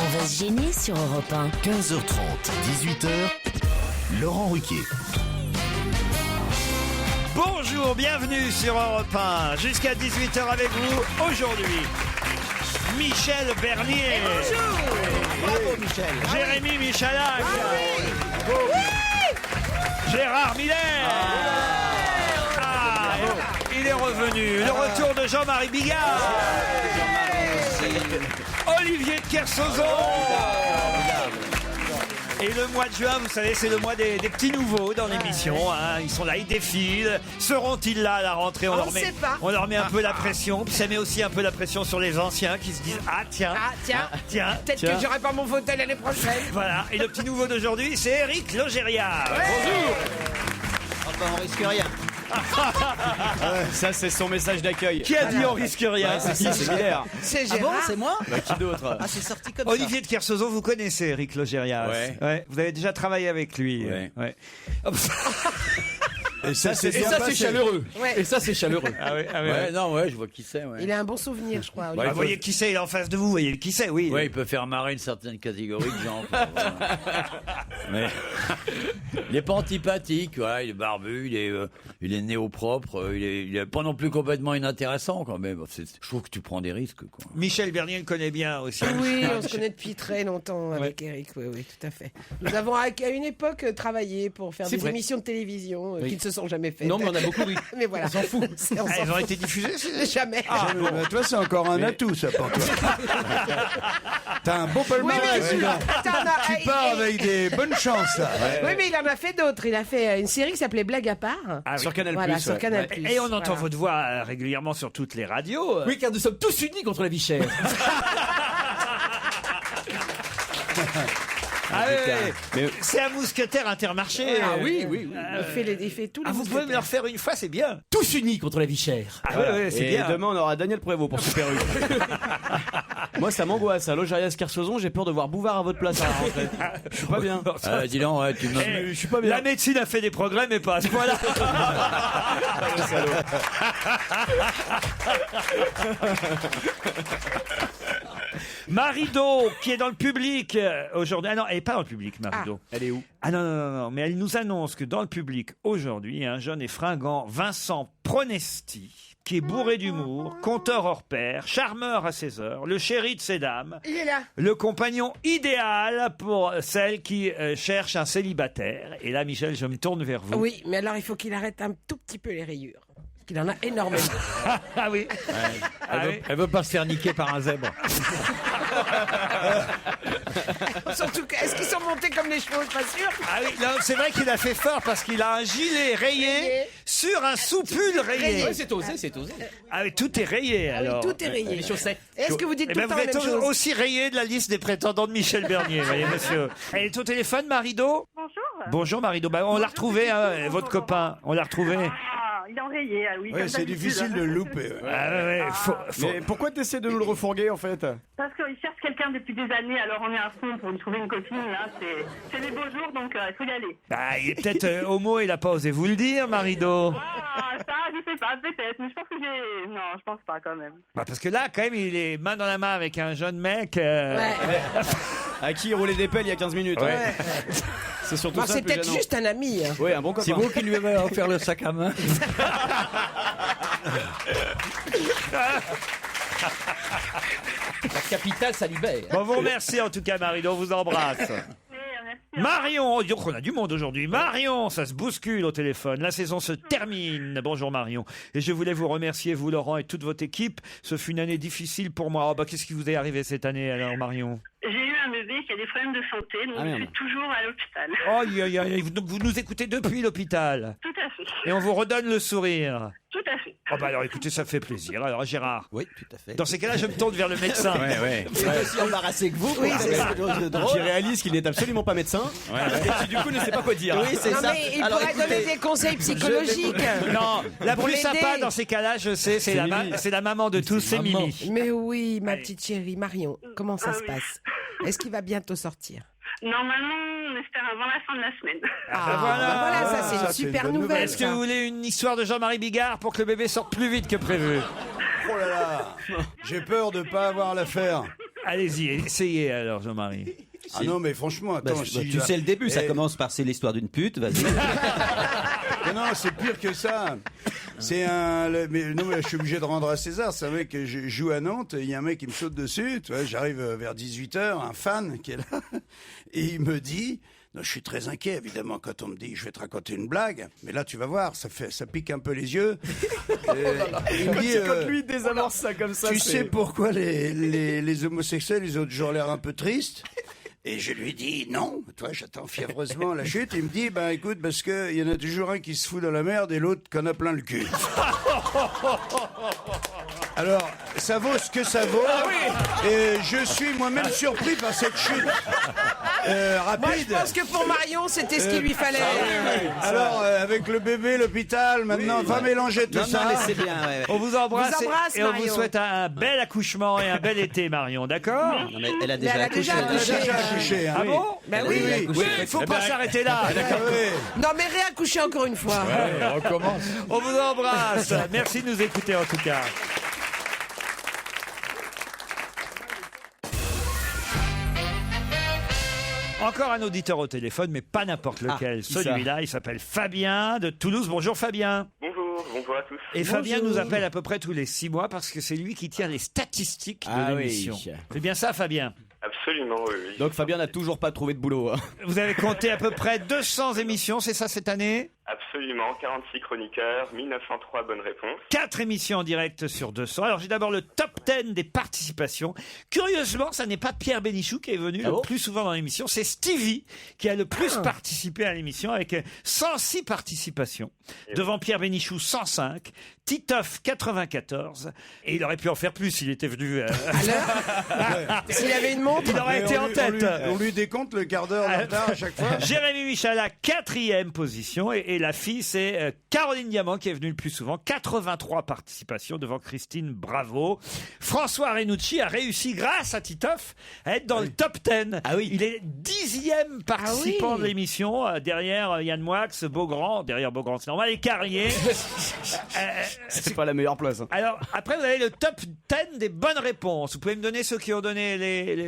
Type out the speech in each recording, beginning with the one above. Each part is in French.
va se gêner sur Europe 1. 15h30, 18h, Laurent Ruquier. Bonjour, bienvenue sur Europe 1. Jusqu'à 18h avec vous, aujourd'hui, Michel Bernier. Bonjour. Bravo Michel. Jérémy Michalak. Gérard Miller. Il est revenu. Le retour de Jean-Marie Bigard. Olivier de Kersauzon. Et le mois de juin, vous savez, c'est le mois des petits nouveaux dans l'émission. Hein. Ils sont là, ils défilent. Seront-ils là à la rentrée? On leur met un peu la pression. Puis ça met aussi un peu la pression sur les anciens qui se disent tiens. Peut-être que j'aurai pas mon fauteuil l'année prochaine. Voilà. Et le petit nouveau d'aujourd'hui, c'est Eric Logérias. Bonjour. Enfin, on risque rien. Ça, c'est son message d'accueil. Qui a dit on risque rien? C'est Miller. C'est Gérard. C'est moi. Qui d'autre? C'est sorti comme Olivier de Kersauzon, vous connaissez Eric Logérias? Ouais. Vous avez déjà travaillé avec lui. Ouais. Et ça, c'est chaleureux. Ouais. Et ça, c'est chaleureux. Je vois qui c'est. Il a un bon souvenir, je crois. Vous voyez qui c'est, il est en face de vous, vous voyez qui c'est, oui. Ouais, il peut faire marrer une certaine catégorie de gens. Mais il est pas antipathique, voilà, il est barbu, il est néo-propre, il est pas non plus complètement inintéressant quand même. Je trouve que tu prends des risques, quoi. Michel Bernier le connaît bien aussi. Oui, on se connaît depuis très longtemps avec Eric. Oui, tout à fait. Nous avons à une époque travaillé pour faire des émissions de télévision qui ne se sont jamais faites. Non, mais on a beaucoup ri. Mais voilà. On s'en fout. Elles ont été diffusées? Jamais. Toi, c'est encore un atout, ça, pour toi. T'as un bon palmarès, là. Tu pars avec des bonnes chances, là. Oui, mais il en a fait d'autres. Il a fait une série qui s'appelait Blague à part. Sur Canal+. Voilà, sur Canal+. Et on entend votre voix régulièrement sur toutes les radios. Oui, car nous sommes tous unis contre la vie chère. C'est un mousquetaire Intermarché. Oui. Il fait tous les vous pouvez me le refaire une fois, c'est bien. Tous unis contre la vie chère. C'est Et bien. demain, on aura Daniel Prévost pour Super U. Moi, ça m'angoisse. À Logérias Kersauzon, j'ai peur de voir Bouvard à votre place à la rentrée. Je suis pas bien. Dis donc, tu me... Je suis pas bien. La médecine a fait des progrès, mais pas à ce point-là. Marido, qui est dans le public aujourd'hui. Ah non, elle n'est pas dans le public, Marido. Elle est où? Ah non, mais elle nous annonce que dans le public aujourd'hui, un jeune et fringant Vincent Pronesti, qui est bourré d'humour, conteur hors pair, charmeur à ses heures, le chéri de ses dames, Il est là. le compagnon idéal pour celle qui cherche un célibataire. Et là, Michel, je me tourne vers vous. Oui, mais alors il faut qu'il arrête un tout petit peu les rayures. Parce qu'il en a énormément. Ah oui. Elle veut pas se faire niquer par un zèbre. Surtout, est-ce qu'ils sont montés comme les chevaux? Pas sûr. Ah oui, non, c'est vrai qu'il a fait fort parce qu'il a un gilet rayé sur un sous-pull rayé. Ouais, c'est osé. Ah oui, tout est rayé alors. Oui, tout est rayé. Les chaussettes. Est-ce que vous dites Eh tout ben, le temps vous la êtes même chose? aussi rayé de la liste des prétendants de Michel Bernier, voyez monsieur. Elle est au téléphone, Marido? Bonjour. Bonjour Marido. Bah, on l'a retrouvé, hein, votre copain. On l'a retrouvé. Il est enrayé, oui. Ouais, comme c'est d'habitude. difficile de le louper. Faut- Mais pourquoi t'essaies de nous le refourguer, en fait? Parce qu'il cherche quelqu'un depuis des années, alors on est à fond pour lui trouver une copine, là. C'est les beaux jours, donc il faut y aller. Bah, il est peut-être homo, il a pas osé vous le dire, Marido. Ah, ça, je sais pas, peut-être, mais je pense que j'ai... Non, je pense pas, quand même. Bah, parce que là, quand même, il est main dans la main avec un jeune mec. Ouais. À qui il roulait des pelles il y a 15 minutes. Ouais. C'est surtout Bon, ça. c'est le plus peut-être gênant. juste un ami. Hein. Ouais, un bon copain. C'est vous qui lui avez offert le sac à main. La capitale, ça libère. Bon, vous remercie en tout cas, Marido, on vous embrasse. Oui, merci. Marion, oh, dis donc, on a du monde aujourd'hui. Marion, ça se bouscule au téléphone. La saison se termine. Bonjour Marion. Et je voulais vous remercier, vous Laurent et toute votre équipe. Ce fut une année difficile pour moi. Oh, bah, qu'est-ce qui vous est arrivé cette année alors, Marion? J'ai eu un bébé qui a des problèmes de santé, donc je suis toujours à l'hôpital. Oh, vous nous écoutez depuis l'hôpital. Tout à fait. Et on vous redonne le sourire. Tout à fait. Oh, bah alors écoutez, ça fait plaisir. Alors Gérard, Oui, tout à fait. dans ces cas-là, je me tourne vers le médecin. Ouais. aussi embarrassé que vous. Oui, c'est ça. Qui réalise qu'il n'est absolument pas médecin. Et qui, du coup, ne sait pas quoi dire. Oui, c'est Non, mais il pourrait donner des conseils psychologiques. Non, la Pour plus l'aider. sympa dans ces cas-là, je sais, c'est Mimi. c'est la maman de tous, c'est maman. Mimi. Mais oui, ma petite chérie, Marion, comment ça se oui. passe? Est-ce qu'il va bientôt sortir? Normalement, on espère avant la fin de la semaine. Voilà. Ça c'est une ça, c'est une super bonne nouvelle. Est-ce que vous voulez une histoire de Jean-Marie Bigard pour que le bébé sorte plus vite que prévu? Oh là là, j'ai peur de pas avoir l'affaire. Allez-y, essayez alors, Jean-Marie. Ah non, mais franchement, attends. Tu sais le début, ça commence par c'est l'histoire d'une pute, vas-y. Non, c'est pire que ça. Mais je suis obligé de rendre à César. C'est un mec que je joue à Nantes. Il y a un mec qui me saute dessus. Tu vois, j'arrive vers 18h, un fan qui est là, et il me dit. Non, je suis très inquiet, évidemment, quand on me dit je vais te raconter une blague. Mais là, tu vas voir, ça pique un peu les yeux. Il me dit, quand lui désamorce ça comme ça. Tu sais pourquoi les homosexuels, ils ont toujours l'air un peu tristes? Et je lui dis non. Toi, j'attends fiévreusement la chute. Il me dit écoute, parce que il y en a toujours un qui se fout dans la merde et l'autre qui en a plein le cul. Alors, ça vaut ce que ça vaut. Et je suis moi-même surpris par cette chute rapide. Moi, je pense que pour Marion, c'était ce qu'il lui fallait. Alors, avec le bébé, l'hôpital, maintenant, va mélanger tout ça. Non, mais c'est bien. Ouais. On vous embrasse, et on vous Marion. souhaite un bel accouchement et un bel été, Marion, d'accord? Non, mais elle a déjà accouché. Hein. Ah bon? Ben oui. Oui, il faut pas s'arrêter là. Non, mais réaccoucher encore une fois. On recommence. On vous embrasse. Merci de nous écouter en tout cas. Encore un auditeur au téléphone, mais pas n'importe lequel. Celui-là, il s'appelle Fabien de Toulouse. Bonjour Fabien. Bonjour à tous. Et Fabien nous appelle à peu près tous les 6 mois parce que c'est lui qui tient les statistiques de l'émission. Oui. C'est bien ça, Fabien? Absolument, oui. Donc Fabien n'a toujours pas trouvé de boulot. Hein. Vous avez compté à peu près 200 émissions, c'est ça cette année? Absolument, 46 chroniqueurs, 1903 bonnes réponses. 4 émissions en direct sur 200. Alors j'ai d'abord le top 10 des participations. Curieusement, ça n'est pas Pierre Bénichou qui est venu le plus souvent dans l'émission, c'est Stevie qui a le plus participé à l'émission avec 106 participations. Devant Pierre Bénichou, 105. Titoff, 94. Et il aurait pu en faire plus s'il était venu. S'il avait une montre, il aurait été en tête. On lui décompte le quart d'heure de retard à chaque fois. Jérémy Michala, 4e position. Et la fille, c'est Caroline Diamant qui est venue le plus souvent. 83 participations devant Christine Bravo. François Renucci a réussi, grâce à Titoff, à être dans le top 10. Ah oui. Il est 10e participant de l'émission. Derrière Yann Moix, Beaugrand. Derrière Beaugrand, c'est normal. Et Carrier. C'est pas la meilleure place. Hein. Alors, après, vous avez le top 10 des bonnes réponses. Vous pouvez me donner ceux qui ont donné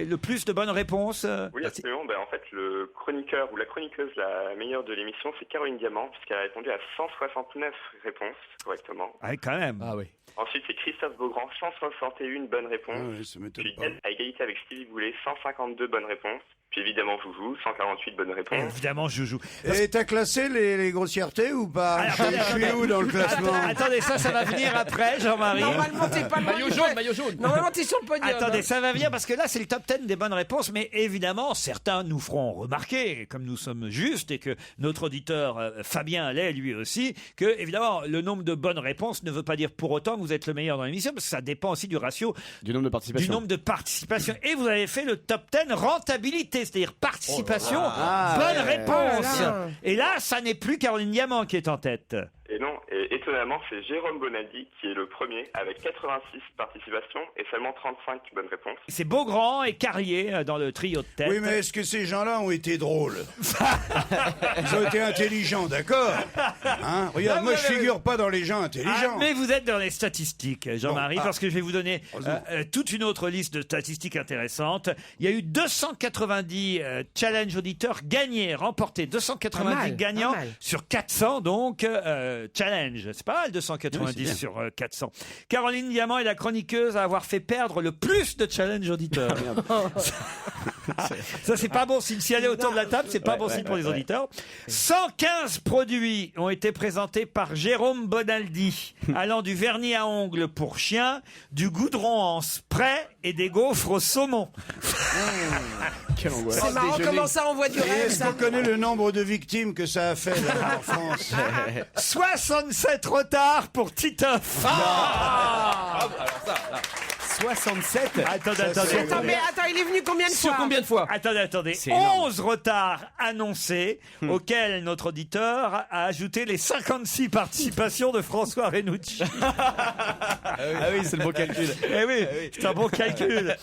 le plus de bonnes réponses? Oui, absolument. En fait, le chroniqueur ou la chroniqueuse la meilleure de l'émission, c'est Caroline Diamant, puisqu'elle a répondu à 169 réponses correctement. Ah, quand même. Ah oui. Ensuite, c'est Christophe Beaugrand, 161 bonnes réponses. Ah oui, ça m'étonne Puis, pas. à égalité avec Stevie Boulet, 152 bonnes réponses. Puis évidemment, Joujou, 148 bonnes réponses. Évidemment, Joujou. Et t'as classé les grossièretés ou pas? Alors, Je suis où dans le classement? Attendez, ça va venir après, Jean-Marie. normalement, t'es pas loin. Maillot jaune. Normalement, t'es sur le podium. Attendez, ça va venir parce que là, c'est le top 10 des bonnes réponses, mais évidemment, certains nous feront remarquer, comme nous sommes justes et que notre auditeur Fabien l'est lui aussi, que évidemment, le nombre de bonnes réponses ne veut pas dire pour autant que vous êtes le meilleur dans l'émission, parce que ça dépend aussi du ratio Du nombre de participations. du nombre de participations. Et vous avez fait le top 10 rentabilité, c'est-à-dire participation, bonne réponse. Oh là là. Et là, ça n'est plus Caroline Diamant qui est en tête. Et non, et étonnamment, c'est Jérôme Bonaldi qui est le premier avec 86 participations et seulement 35 bonnes réponses. C'est Beaugrand et Carrier dans le trio de tête. Oui, mais est-ce que ces gens-là ont été drôles? Ils ont été intelligents, d'accord? Hein? Regarde, Non, moi vous je avez- figure pas dans les gens Ah, intelligents. mais vous êtes dans les statistiques, Jean-Marie, Bon, parce que je vais vous donner toute une autre liste de statistiques intéressantes. Il y a eu 290 challenge auditeurs gagnés, remportés, 290 Pas mal, gagnants pas mal. sur 400, donc challenge. C'est pas mal, 290 sur 400. Caroline Diamant est la chroniqueuse à avoir fait perdre le plus de challenge auditeurs. Ça, c'est pas bon signe. Si elle est autour de la table, c'est pas bon signe pour les auditeurs. 115 produits ont été présentés par Jérôme Bonaldi, allant du vernis à ongles pour chien, du goudron en spray et des gaufres au saumon. Quelle angoisse. C'est marrant comment ça envoie du Et rêve, est-ce ça. qu'on connaît le nombre de victimes que ça a fait là, en France? 67 retards pour Titoff. 67. Attendez. Attends, il est venu combien de Sur fois? combien de fois? Attendez. C'est énorme. 11 retards annoncés, auxquels notre auditeur a ajouté les 56 participations de François Renucci. Ah oui, c'est le bon calcul. Eh oui, c'est un bon calcul.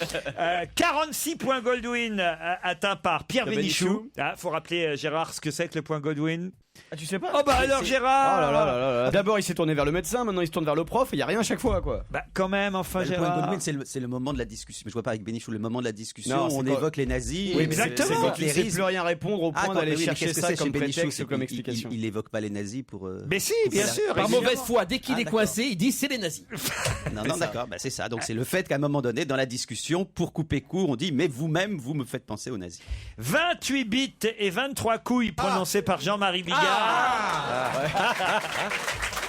46 points Goldwyn atteints par Pierre Pierre Bénichou. Bénichou. Faut rappeler, Gérard, ce que c'est que le point Goldwyn. Ah, tu sais pas? Oh bah alors Gérard. Oh là là là là là. D'abord il s'est tourné vers le médecin, maintenant il se tourne vers le prof, il y a rien à chaque fois quoi. Bah quand même, enfin Le point Gérard. Goldwyn, c'est le moment de la discussion. Je vois pas avec Bénichou, le moment de la discussion. Non, On c'est quand- évoque les nazis. Oui, et exactement. C'est quand les il sait risques. plus rien répondre au point Ah, d'aller oui, mais chercher qu'est-ce que ça c'est comme chez Bénichou, prétexte ou comme il- explication. Il évoque pas les nazis pour. Mais si, bien sûr. Par évidemment. mauvaise foi, dès qu'il est d'accord. coincé, il dit c'est les nazis. Non, non, d'accord. Bah, c'est ça. Donc c'est le fait qu'à un moment donné, dans la discussion, pour couper court, on dit mais vous-même, vous me faites penser aux nazis. 28 bits et 23 couilles prononcées par Jean-Marie Bigard.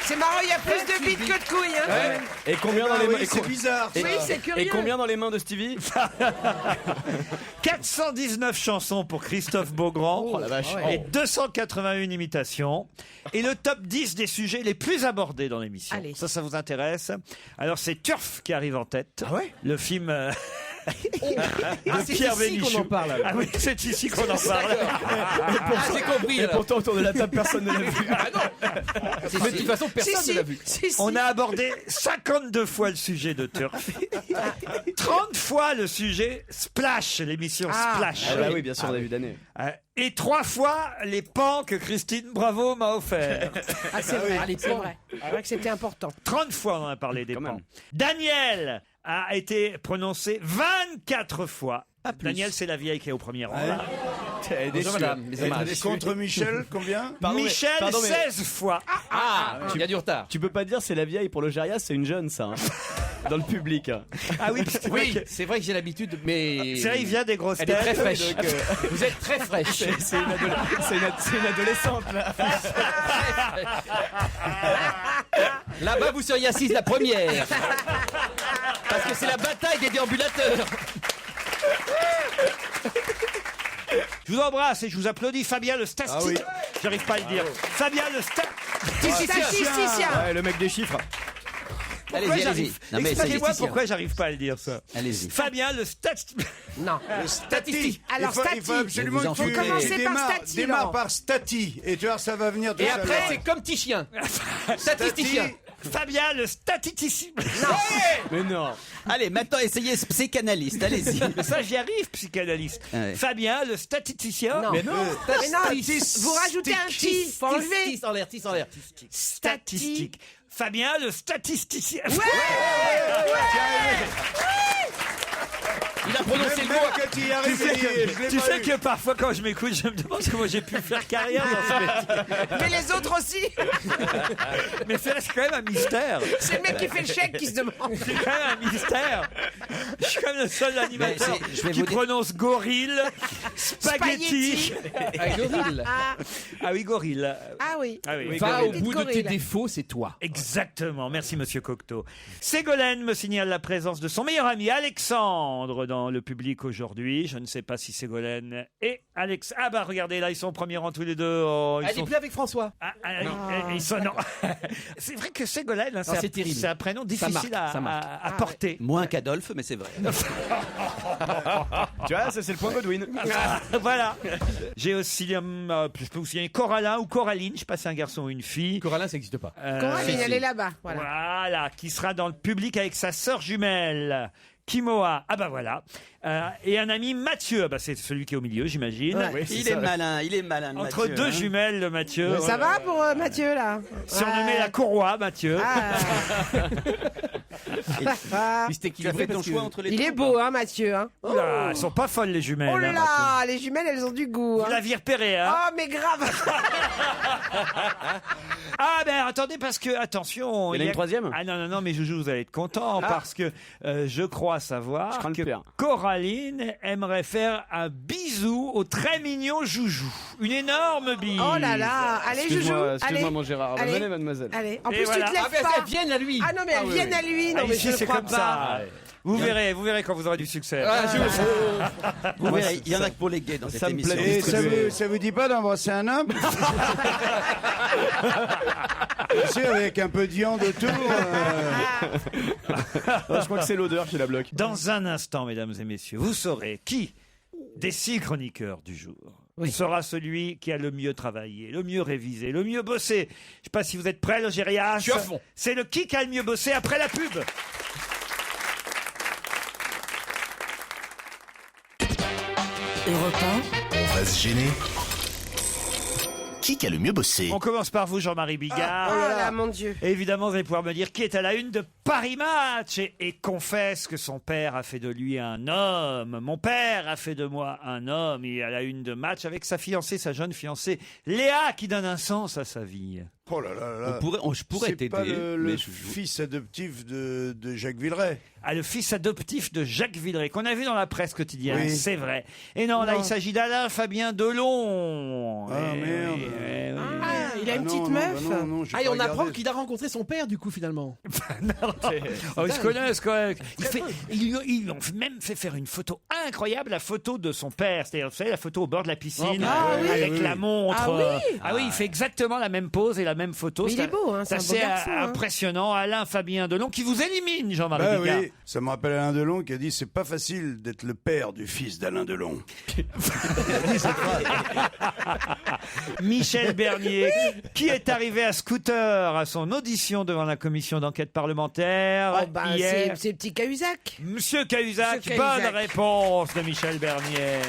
C'est marrant, il y a plus de bites que de couilles. Hein, quand même. Et combien dans les mains c'est bizarre. et- Oui, c'est curieux. Et combien dans les mains de Stevie? 419 chansons pour Christophe Beaugrand. Oh la vache. Et 281 imitations. Et le top 10 des sujets les plus abordés dans l'émission. Allez. Ça vous intéresse? Alors c'est Turf qui arrive en tête. Ah ouais? Le film de c'est Pierre ici Bénichou. qu'on en parle, alors. Ah oui, c'est ici qu'on en parle. Ah, j'ai compris. Et alors. pourtant autour de la table personne ne l'a vu. Ah non. Mais de toute façon, personne Si, ne l'a vu. si, si. On a abordé 52 fois le sujet de Turf. 30 fois le sujet Splash, l'émission Splash. Ah bah oui, bien sûr, on a vu d'année. Et 3 fois les pans que Christine Bravo m'a offert. Ah, c'est vrai, c'est vrai. C'est vrai que c'était important. 30 fois on en a parlé des Quand pans. même. Daniel a été prononcé 24 fois. Daniel, c'est la vieille qui est au premier rang. là. Bonjour madame, mes hommages. Et contre Michel, combien? Michel, pardon, mais- 16 fois. Ah, il y a du retard. Tu peux pas dire c'est la vieille pour le Gérias, c'est une jeune ça. Hein. Dans le public. Hein. Ah oui, c'est vrai Oui, que- c'est vrai que j'ai l'habitude, mais. c'est vrai, il vient des grosses Elle est têtes. très fraîche. Donc, Vous êtes très fraîche. c'est une adolescente là. Là-bas, vous seriez assise la première. Parce que c'est la bataille des déambulateurs. Je vous embrasse et je vous applaudis. Fabien le statisticien. J'arrive pas à le dire. Fabien le Statisticien. Ouais, le mec des chiffres. Pourquoi Allez-y, j'arrive allez-y. Non, mais Expliquez-moi statisticien. pourquoi j'arrive pas à le dire ça. Allez-y. Fabien le statisticien. Non. Stati. Alors, il faut Stati. absolument Vous en que tu, foutez. tu Commencez par démarres, Stati, démarres Laurent. par Stati. Et tu vois, ça va venir tout Et seul. après, c'est comme petit chien. Statisticien. Fabien le statisticien. Mais non. Allez, maintenant essayez psychanalyste. Allez-y. Mais ça, j'y arrive, psychanalyste. Ouais. Fabien le statisticien. Non. Mais non. Mais non, vous rajoutez un ti. Faut enlever. Tis en l'air, tis en l'air. Statistique. Fabien le statisticien. Il a prononcé le mot. Même quand il y arrive, je l'ai Tu pas sais eu. que parfois, quand je m'écoute, je me demande comment j'ai pu faire carrière dans ce métier. Mais les autres aussi. Mais c'est quand même un mystère. C'est le mec qui fait le chèque qui se demande. C'est quand même un mystère. Je suis quand même le seul animateur Mais je vais qui vous dire- prononce gorille, spaghetti. Avec gorille. Ah oui, gorille. Ah oui. Ah oui. Va au Petite bout de tes gorille. défauts, c'est toi. Exactement, merci Monsieur Cocteau. Ségolène me signale la présence de son meilleur ami Alexandre dans le public aujourd'hui. Je ne sais pas si Ségolène et Alex... Ah bah regardez, là ils sont au premier rang tous les deux. Oh, ils Elle sont... est plus avec François. Ils sont... non. C'est vrai que Ségolène, hein, c'est terrible. c'est un prénom difficile ça marque. à porter. Moins qu'Adolphe, mais c'est vrai. Tu vois, ça c'est le point Godwin. Voilà. J'ai aussi, je peux vous signaler Coralin ou Coraline, je sais pas si c'est un garçon ou une fille. Coralin, ça n'existe pas. Coraline, elle est là-bas. Voilà. Voilà, qui sera dans le public avec sa sœur jumelle. Kimoa, ah bah voilà. Et un ami Mathieu, ah bah c'est celui qui est au milieu, j'imagine. Ouais, il est malin, Entre Mathieu, deux hein. jumelles, le Mathieu. Ça va pour Mathieu, là? Surnommé la courroie, Mathieu. Il s'est Tu as fait ton choix entre les Il deux est ou beau, pas hein, Mathieu. Hein. Oula, elles sont pas folles les jumelles. Oh hein, là Mathieu. là, les jumelles, elles ont du goût. Vous Hein. l'aviez repéré, hein? Oh, mais grave. Ah ben attendez parce que attention, Il y en a une troisième. Ah non mais Joujou, vous allez être content parce que je crois savoir Je crains le que pire. Coraline aimerait faire un bisou au très mignon Joujou, une énorme bise. Oh là là. Allez, Joujou. Allez. Excuse-moi mon Gérard. Allez. Venez mademoiselle. Allez. En Et plus, voilà. tu te lèves Ah, ben, pas. elles viennent à lui. Ah non, mais elles viennent à lui. Non, Ah, mais ici je c'est ne crois comme pas. ça. Vous verrez quand vous aurez du succès. Ah, Vous verrez, il y en a que pour les gays dans cette ça me émission. plaît. Et ça vous dit pas d'embrasser un homme? Tu sais, avec un peu de viande autour. Je crois que c'est l'odeur qui la bloque. Dans un instant, mesdames et messieurs, vous saurez qui des 6 chroniqueurs du jour sera celui qui a le mieux travaillé, le mieux révisé, le mieux bossé. Je ne sais pas si vous êtes prêts, le Gérias. Je suis à fond. C'est le qui a le mieux bossé après la pub. Europe On va se gêner. qui a le mieux bossé? On commence par vous, Jean-Marie Bigard. Oh là, mon Dieu. Et évidemment, vous allez pouvoir me dire qui est à la une de Paris Match et confesse que son père a fait de lui un homme. Mon père a fait de moi un homme. Il est à la une de Match avec sa fiancée, sa jeune fiancée, Léa, qui donne un sens à sa vie. Oh là là là. Je pourrais t'aider. C'est pas le mais fils adoptif de Jacques Villeray. Ah, le fils adoptif de Jacques Villeray, qu'on a vu dans la presse quotidienne, Oui. c'est vrai. Et non, là, il s'agit d'Alain Fabien Delon. Ah, Eh merde. oui, eh oui. Ah, il a une Ah, petite non, meuf. non, non, j'ai Ah, et pas on apprend regardé. qu'il a rencontré son père, du coup, finalement. Oh, ils se connaissent quand même. Ils ont même fait faire une photo incroyable, la photo de son père. C'est-à-dire, vous savez, la photo au bord de la piscine, Ah oui. avec Oui, la oui. montre. Ah oui. Ah oui, il fait exactement la même pose et la même photo. Mais il est beau, hein, c'est un beau assez garçon, hein. impressionnant. Alain Fabien Delon qui vous élimine, Jean-Marie Bah Bigard. oui, ça me rappelle Alain Delon qui a dit c'est pas facile d'être le père du fils d'Alain Delon. Michel Bernier, qui est arrivé à scooter à son audition devant la commission d'enquête parlementaire Oh, bah, hier. c'est le petit Cahuzac. Monsieur Cahuzac, Monsieur Cahuzac. bonne réponse de Michel Bernier.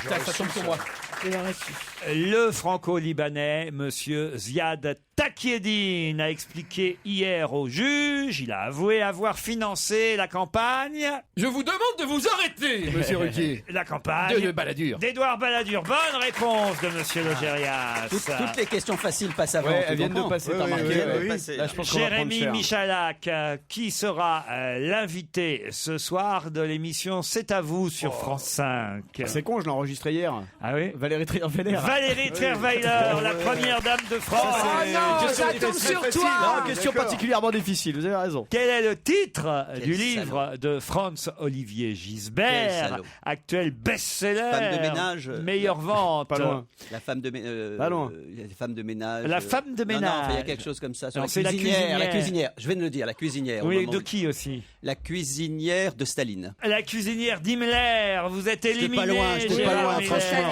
Putain, ça tombe sur moi. Il aurait su. Le franco-libanais, monsieur Ziad Takieddine, a expliqué hier au juge, il a avoué avoir financé la campagne. Je vous demande de vous arrêter, monsieur Ruquier. La campagne De Balladur. d'Édouard Balladur. Bonne réponse de monsieur Logérias. Toutes les questions faciles passent avant. Ouais, tu elles viennent de comprends passer, t'as Oui, remarqué. oui, ouais. oui. Passer. Là, je pense qu'on va prendre Jérémy cher. Michalak, qui sera l'invité ce soir de l'émission C'est à vous sur France 5. C'est con, je l'ai enregistré hier. Ah oui Valérie Trierweiler. Valérie Trierweiler, la première dame de France. Oh non, ça tombe sur toi. Non, question particulièrement difficile, vous avez raison. Quel est le titre du salaud. livre de Franz-Olivier Gisbert, Quel salaud. actuel best-seller, Femme de ménage. meilleure vente? Pas loin. La femme de ménage. Pas loin. La femme de ménage. La femme de Non, ménage. enfin, il y a quelque chose comme ça. Sur Non, c'est la la cuisinière. La cuisinière. cuisinière. Je viens de le dire, la cuisinière. au Oui, moment de où- qui aussi? La cuisinière de Staline. La cuisinière d'Himmler. Vous êtes éliminé. pas loin, j'étais pas Gérard loin, Miller. franchement.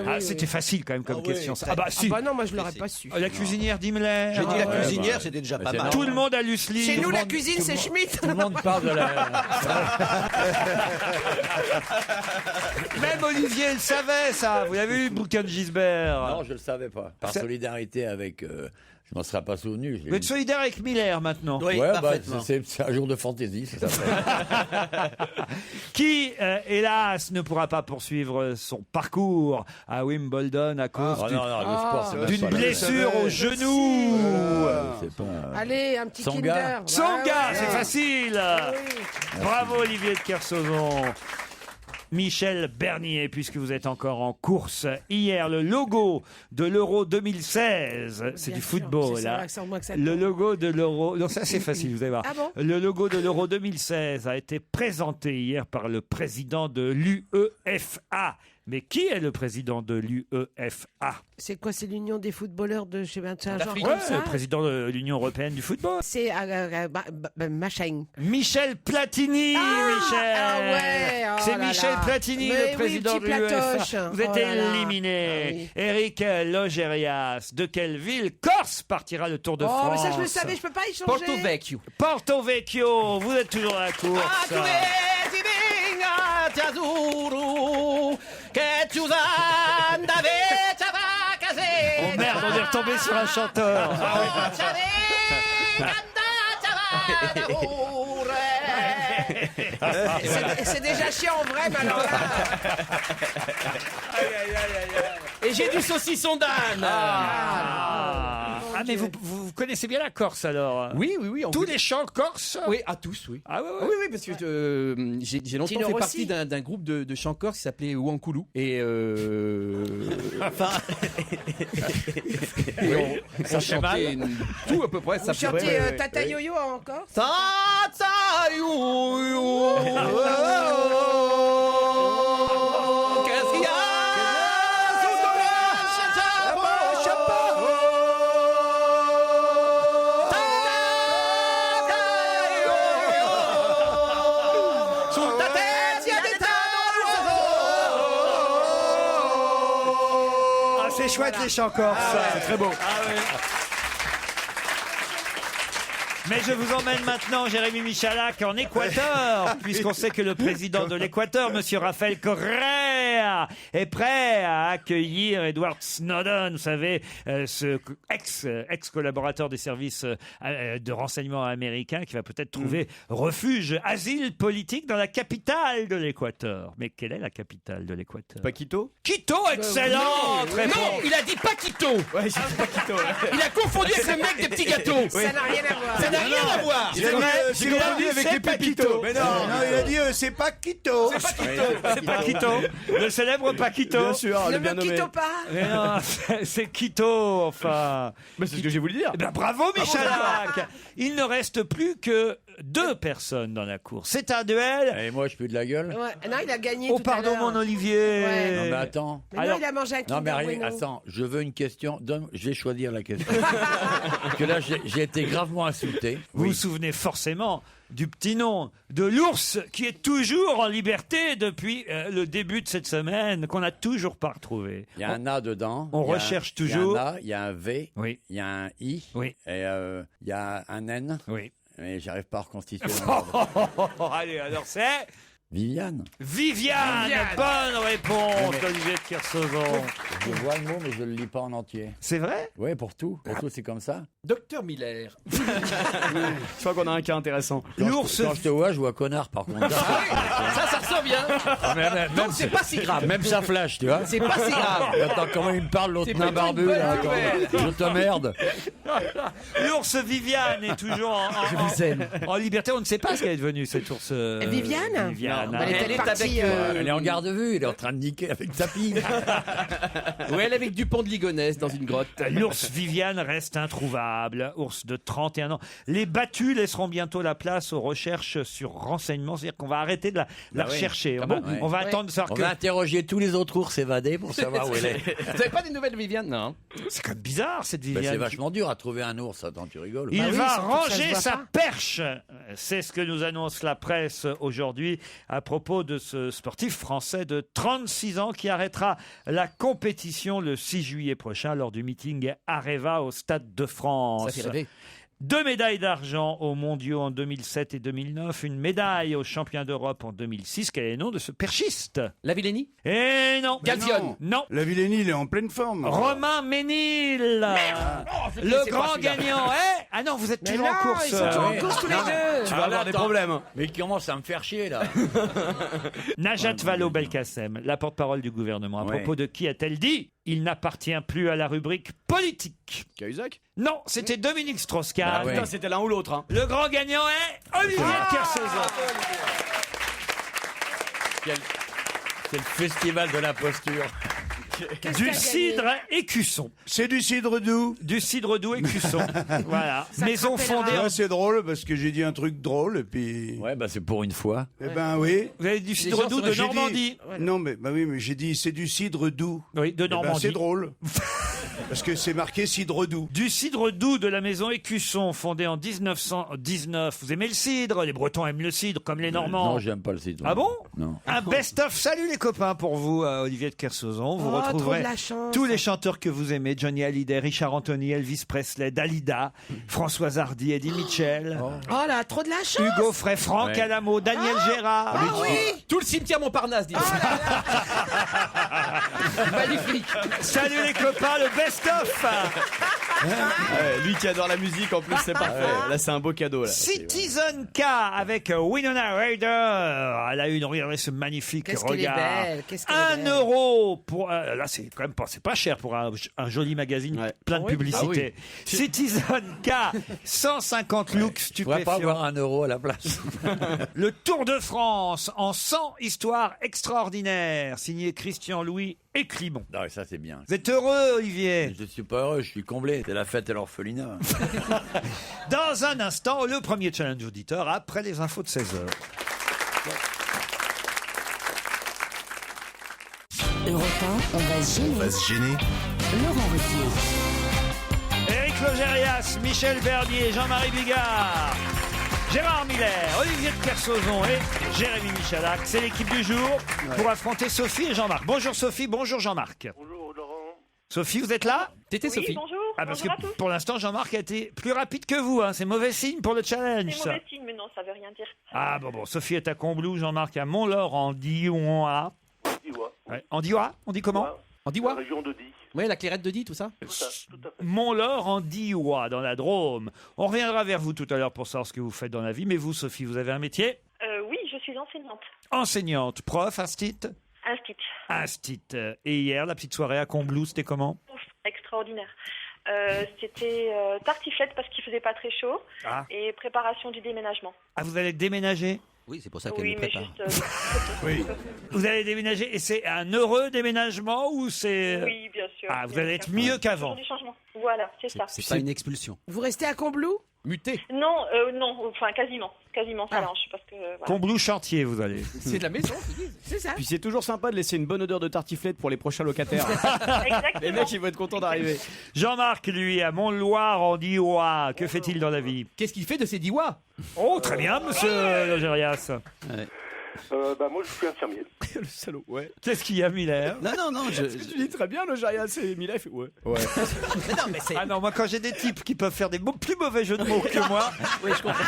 Ah, oui, c'était oui. facile quand même comme question. Ça. Ah bah Ah si. bah non, moi je l'aurais pas su. La cuisinière d'Himmler. J'ai dit la Ouais. cuisinière, c'était déjà pas c'est mal. Tout le monde a lu ce livre. Chez nous, Tout le la monde- cuisine, c'est Schmitt. Tout le monde parle de la. Même Olivier le savait, ça. Vous avez lu le bouquin de Gisbert? Non, je le savais pas. Par Ça- solidarité avec. Je m'en serais pas souvenu. Vous êtes solidaire avec Miller maintenant. Oui, Ouais, parfaitement. c'est un jour de fantaisie, ça s'appelle. Qui, hélas, ne pourra pas poursuivre son parcours à Wimbledon à cause Oh non, non, le sport, c'est même d'une pas la- blessure au genou. C'est pas. Allez, un petit Sanga. Kinder. Son gars, Ouais, c'est ouais. facile. Oui. Bravo Olivier de Kersauzon. Michel Bernier, puisque vous êtes encore en course. Hier, le logo de l'Euro 2016, c'est Bien du sûr, football. c'est Là. ça, moi que ça Le tombe. logo de l'Euro... Non, ça c'est facile, vous allez voir. Ah bon Le logo de l'Euro 2016 a été présenté hier par le président de l'UEFA. Mais qui est le président de l'UEFA? C'est quoi, c'est l'union des footballeurs de chez Vincent genre Ouais, comme ça le président de l'Union Européenne du football. C'est machin. Michel Platini, Michel. ah ouais, oh c'est là Michel là. Platini, Mais le président oui, de petit platoche. l'UEFA. Vous êtes Oh là là. éliminé. Ah oui. Eric Logérias, de quelle ville? Corse partira le Tour de Oh, mais France. ça je le savais, je peux pas y changer. Porto Vecchio. Porto Vecchio, vous êtes toujours à la course. Oh merde, on est retombé sur un chanteur. C'est déjà chiant en vrai, mais alors là. Et j'ai du saucisson d'âne. Ah, mais vous connaissez bien la Corse alors? Oui, oui, oui. Tous les chants corses? Oui, à tous, oui. Ah ouais, ouais. Oui, oui, parce que j'ai longtemps Tino fait Rossi. partie d'un groupe de chants corse qui s'appelait Ouankoulou. Et, ça chantait tout à peu près. Vous chantez Tata Yo-Yo encore? Tata Yo-Yo. Qu'est-ce qu'il y a? Sous ta tête, il y a des tas d'oiseaux. Ah, c'est chouette les chants corses. C'est très beau. Mais je vous emmène maintenant, Jérémy Michalak, en Équateur, puisqu'on sait que le président de l'Équateur, Monsieur Rafael Correa, Angleterre est prêt à accueillir Edward Snowden, vous savez, ce ex-collaborateur des services de renseignement américains qui va peut-être trouver refuge, asile politique dans la capitale de l'Équateur. Mais quelle est la capitale de l'Équateur? Pas Quito? Quito, excellente réponse. Non, il a dit pas Quito. Ouais, j'ai dit pas Quito. Il a confondu avec le mec des petits gâteaux. Ça n'a rien à voir. Ça n'a rien à voir. J'ai confondu avec les Pépitos. Mais non, il a dit c'est pas Quito. C'est pas Quito. Le célèbre Paquito. Bien sûr, Ne le bien me nommé. quitte pas. Mais non, c'est Quito, enfin. Mais c'est ce que j'ai voulu dire. Eh ben, bravo, Michalak. Il ne reste plus que 2 personnes dans la course. C'est un duel. Et moi, je pue de la gueule. Ouais. Non, il a gagné. Oh, tout à pardon, l'heure. mon Olivier. Ouais. Non, mais attends. Mais non, il a mangé un Non, mais Kinder rien, Bueno. attends, je veux une question. Je vais choisir la question. Parce que là, j'ai été gravement insulté. Vous vous souvenez forcément du petit nom de l'ours qui est toujours en liberté depuis le début de cette semaine, qu'on n'a toujours pas retrouvé. Il y a un A dedans. On il y a recherche Il y toujours. a un A, il y a un V, Oui. il y a un I, Oui. et il y a un N. Oui. Mais j'arrive pas à reconstituer. mon ordre. Allez, alors c'est Viviane. Viviane. Bonne réponse d'Olivier de Kersauzon. Je vois le mot, mais je le lis pas en entier. C'est vrai? Oui, pour tout. Pour tout, c'est comme ça. Docteur Miller. Je crois qu'on a un cas intéressant. L'ours. Quand je te vois, je vois connard, par contre. Ça ressort bien. Donc c'est pas si grave. Même ça flash, tu vois. C'est pas si grave. Attends, comment il me parle, l'autre C'est nain plutôt barbu, une bonne là, nouvelle. Je te merde. L'ours Viviane est toujours en liberté. On ne sait pas ce qu'elle est devenue, cette ours. Viviane Viviane. Non, elle est partie. Elle est en garde à vue, elle est en train de niquer avec sa fille. Ouais, elle est avec Dupont de Ligonnès dans une grotte. L'ours Viviane reste introuvable. Ours de 31 ans. Les battus laisseront bientôt la place aux recherches sur renseignements. C'est-à-dire qu'on va arrêter de la oui. rechercher. Ah bon On va attendre de savoir On que... va interroger tous les autres ours évadés pour savoir où elle est. Vous avez pas des nouvelles de Viviane? Non. C'est quand même bizarre, cette Bah, Viviane. c'est vachement dur à trouver un ours. Attends, tu rigoles. Il oui, va surtout que ça se ranger voit sa pas. perche. C'est ce que nous annonce la presse aujourd'hui à propos de ce sportif français de 36 ans qui arrêtera la compétition le 6 juillet prochain lors du meeting Areva au Stade de France. Ça fait rêver. 2 médailles d'argent aux mondiaux en 2007 et 2009, une médaille aux championnats d'Europe en 2006. Quel est le nom de ce perchiste? La Villénie? Eh non. Galzione. Non. La Villénie, il est en pleine forme. Romain Ménil, c'est le pas grand celui-là. gagnant. Eh ah non, vous êtes Mais toujours en non, course. ils sont toujours en ouais. course tous les Non, deux. Tu vas avoir des problèmes. Mais il commence à me faire chier, là. Najat Vallaud-Belkacem, la porte-parole du gouvernement, à Ouais. propos de qui a-t-elle dit « Il n'appartient plus à la rubrique politique Cahuzac ». Non, c'était Dominique Strauss-Kahn. Bah ouais. Putain, c'était l'un ou l'autre. Hein. Le grand gagnant est Olivier de Kersauzon. C'est le festival de l'imposture. Du cidre écusson. C'est du cidre doux. Du cidre doux écusson. Voilà. Maison te rappellera. fondée en... Ouais, c'est drôle parce que j'ai dit un truc drôle et puis. Ouais, bah c'est pour une fois. Eh ben oui. Vous avez du cidre doux de J'ai dit- Normandie. Non, mais bah oui, mais j'ai dit c'est du cidre doux. Oui, de Eh ben, Normandie. c'est drôle. Parce que c'est marqué cidre doux. Du cidre doux de la maison Écusson, fondée en 1919. Vous aimez le cidre? Les Bretons aiment le cidre, comme les Normands. Non, j'aime pas le cidre. Ah bon? Non. Un best-of. Salut les copains pour vous, Olivier de Kersauzon. Vous Oh, trop retrouverez de la chance. tous les chanteurs que vous aimez. Johnny Hallyday, Richard Anthony, Elvis Presley, Dalida, Françoise Hardy, Eddie Mitchell, Oh là, trop de la chance. Hugo Frey, Franck Ouais. Alamo, Daniel Gérard. Ah oui. Tout le cimetière Montparnasse, dis donc. Magnifique. Salut les copains, le best-of. Ouais, lui qui adore la musique, en plus, c'est parfait. Là, c'est un beau cadeau. Là. Citizen K avec Winona Ryder. Elle a eu, regardez ce magnifique Qu'est-ce qu'elle est regard. belle, qu'est-ce qu'elle est 1 belle. euro pour. Là, c'est quand même pas, c'est pas cher pour un joli magazine Ouais. plein de Oui. publicité. Citizen K, 150 looks Tu pourrais pas stupéfiants. avoir 1 euro à la place. Le Tour de France en 100 histoires extraordinaires, signé Christian Louis et Climon. Non, ça c'est bien. Vous êtes heureux, Olivier? Je suis pas heureux, je suis comblé. C'est la fête à l'orphelinat. Dans un instant, le premier challenge auditeur après les infos de 16h. Europe 1, on va se On gêner. va se gêner. Laurent Ruquier. Éric Logérias, Michel Bernier, Jean-Marie Bigard, Gérard Miller, Olivier de Kersauzon et Jérémy Michalak. C'est l'équipe du jour pour affronter Sophie et Jean-Marc. Bonjour Sophie, bonjour Jean-Marc. Bonjour Laurent. Sophie, vous êtes là? T'étais Oui, Sophie. bonjour. Ah, parce bonjour que à tous. pour l'instant, Jean-Marc a été plus rapide que vous. Hein. C'est mauvais signe pour le challenge. C'est ça. mauvais signe, mais non, ça veut rien dire. Ah bon, Sophie est à Combloux, Jean-Marc à Mont-Laurent, Dion. Ouais. Andiwa, on dit comment? Andiwa. La région de Die. Oui, la clairette de Die, tout ça. Tout à fait. Mont-Laure en Diois, dans la Drôme. On reviendra vers vous tout à l'heure pour savoir ce que vous faites dans la vie. Mais vous, Sophie, vous avez un métier? Oui, je suis enseignante. Enseignante, prof, instit? Instit. Et hier, la petite soirée à Combloux, c'était comment? Extraordinaire. C'était tartiflette parce qu'il faisait pas très chaud et préparation du déménagement. Ah, vous allez déménager? Oui, c'est pour ça qu'elle Oui, nous mais prépare. juste. Oui. Vous allez déménager et c'est un heureux déménagement ou c'est... Oui, bien sûr. Ah, vous bien allez sûr. être mieux qu'avant. Toujours du changement. Voilà, c'est ça. C'est pas une expulsion. Vous restez à Combloux? Muté. Non, enfin quasiment ça lance parce que. Voilà. Combloux chantier, vous allez. C'est de la maison, c'est ça. Puis c'est toujours sympa de laisser une bonne odeur de tartiflette pour les prochains locataires. Exactement. Les mecs, ils vont être contents d'arriver. Jean-Marc, lui, à Mont-Loire en Diois, que fait-il dans la vie? Qu'est-ce qu'il fait de ces Diois? Oh, très bien, monsieur Logérias. Moi, je suis infirmier. Le salaud, ouais. Qu'est-ce qu'il y a, Miller? Non, Tu dis très bien, le Jaria, c'est Mila, il fait ouais. Mais non, mais c'est. Ah non, moi, quand j'ai des types qui peuvent faire des plus mauvais jeux de mots que moi, Oui, je comprends.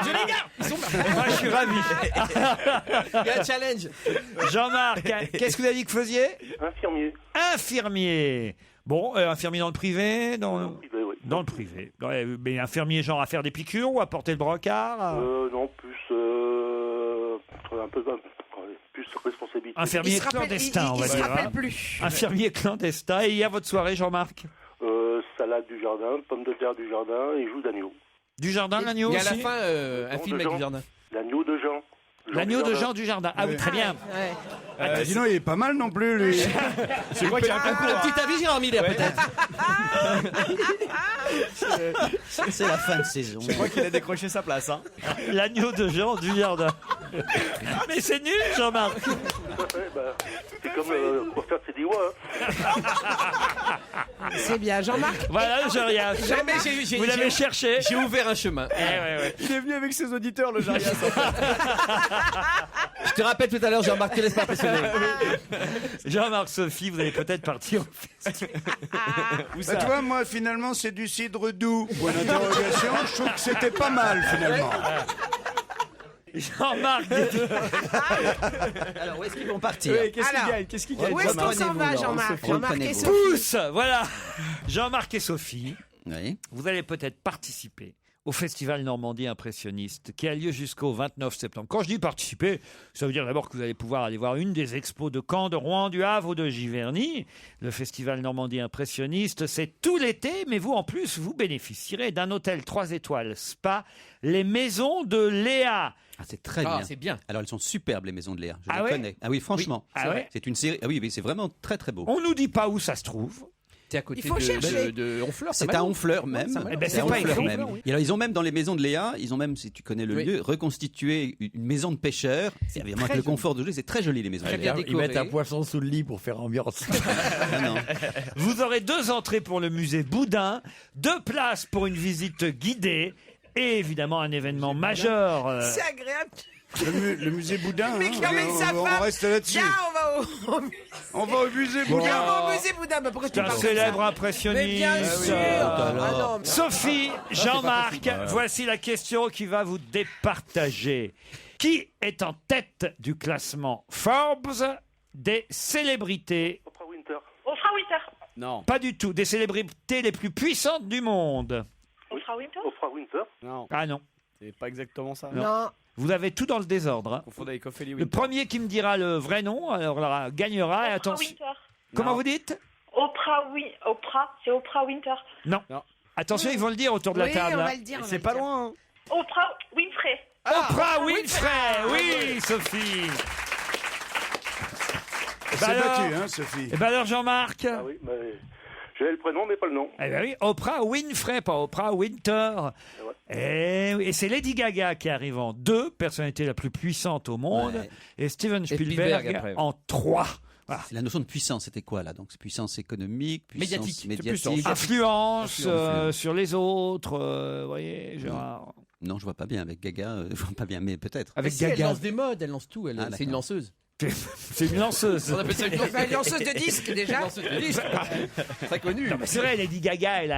Je les garde. Ils sont. moi, je suis ravi. Il y a un challenge. Jean-Marc, qu'est-ce que vous avez dit que vous faisiez? Infirmier. Infirmier. Bon, infirmier dans le privé, Privé, oui. dans le privé. Ouais, mais infirmier genre à faire des piqûres ou à porter le brancard? Non, plus un peu plus responsabilité. Infirmier Il se rappelle- clandestin, on va il se dire. rappelle hein. plus. Infirmier clandestin. Et il y a votre soirée, Jean-Marc? Salade du jardin, pommes de terre du jardin et joues d'agneau. Du jardin, l'agneau Il y a à la aussi? fin un film avec du jardin. L'agneau de Jean. L'agneau de Jean du jardin. Ah oui, très bien. Ouais. Dis donc, il est pas mal non plus, lui. Je crois qu'il y a un concours. Un petit avis, Gérard Miller, peut-être. C'est la fin de saison. Je crois qu'il a décroché sa place. Hein. L'agneau de Jean du jardin. Mais c'est nul, Jean-Marc. C'est comme pour faire ses diwa. C'est bien, Jean-Marc. Voilà, Jean-Yann. Jamais Vous l'avez cherché. J'ai ouvert un chemin. Il est venu avec ses auditeurs, le Jaria. Je te rappelle tout à l'heure, Jean-Marc, te laisse pas impressionner. Jean-Marc, Sophie, vous allez peut-être partir. Bah, tu vois, moi, finalement, c'est du cidre doux. Point d'interrogation, je trouve que c'était pas mal, finalement. Jean-Marc. Alors, où est-ce qu'ils vont partir? Oui, qu'est-ce qu'il Alors, gagne? Qu'est-ce qu'il gagne? Où est-ce qu'on s'en va, Jean-Marc? Jean-Marc et Sophie. Pousse, voilà. Jean-Marc et Sophie, Oui. vous allez peut-être participer au Festival Normandie Impressionniste qui a lieu jusqu'au 29 septembre. Quand je dis participer, ça veut dire d'abord que vous allez pouvoir aller voir une des expos de Caen, de Rouen, du Havre ou de Giverny. Le Festival Normandie Impressionniste, c'est tout l'été, mais vous en plus, vous bénéficierez d'un hôtel 3 étoiles spa, les Maisons de Léa. Ah, c'est très bien. C'est bien. Alors, elles sont superbes, les maisons de Léa. Je Ah les ouais connais. Ah oui, franchement. Oui. Ah C'est ouais vrai. C'est une série. Ah oui, c'est vraiment très, très beau. On nous dit pas où ça se trouve. T'es à côté Il faut chercher. de Honfleur. C'est à Honfleur même. Eh ben, C'est c'est à pas Honfleur écrit. même. Et alors, ils ont même dans les maisons de Léa, ils ont même, si tu connais le Oui. lieu, reconstitué une maison de pêcheurs. C'est évidemment avec le confort de jeu, c'est très joli les maisons de Très bien Léa. décoré. Ils mettent un poisson sous le lit pour faire ambiance. Ah non. Vous aurez 2 entrées pour le musée Boudin, 2 places pour une visite guidée et évidemment un événement majeur. C'est agréable. Le musée Boudin, Mais hein, qui emmène sa on femme. reste là-dessus. Viens, on va au musée Viens, Boudin. on va au musée Boudin. Mais pourquoi tu C'est un parles célèbre comme ça? impressionniste. Mais bien sûr. Ah non, mais- Sophie, Jean-Marc, voici la question qui va vous départager. Qui est en tête du classement Forbes des célébrités? Oprah Winter. Oprah Winter. Non. Pas du tout. Des célébrités les plus puissantes du monde. Oprah Winter. Oprah Winter. Non. Ah non. C'est pas exactement ça. Non. Vous avez tout dans le désordre. Hein. Confondez avec Ophélie Le Winter. premier qui me dira le vrai nom, alors là, gagnera. Et Oprah attention. Winter. Comment Non. vous dites? Oprah, c'est Oprah Winter. Non. Non. Attention, ils vont le dire autour de la Oui, table. on hein. va le dire. on va C'est le pas dire. loin. Hein. Oprah Winfrey. Oprah Winfrey. Oui, Sophie. C'est Bah alors battu, hein, Sophie. Et ben alors, Jean-Marc. Ah oui, mais j'avais le prénom mais pas le nom. Eh ben oui, Oprah Winfrey, pas Oprah Winter. Et, oui, et c'est Lady Gaga qui arrive en 2, personnalité la plus puissante au monde, Ouais. et Steven Spielberg Spielberg après. en 3. Voilà. C'est la notion de puissance, c'était quoi là? Donc, c'est puissance économique, puissance Médiatique. médiatique. Influence Influence. sur les autres, vous voyez, genre... Non, je vois pas bien avec Gaga. Je vois pas bien, mais peut-être. Avec Si, elle Gaga. lance des modes, elle lance tout. Ah, C'est une d'accord. lanceuse. C'est une lanceuse. On appelle ça une Une lanceuse de disques déjà. Très connu. Non, mais c'est vrai, Lady Gaga, elle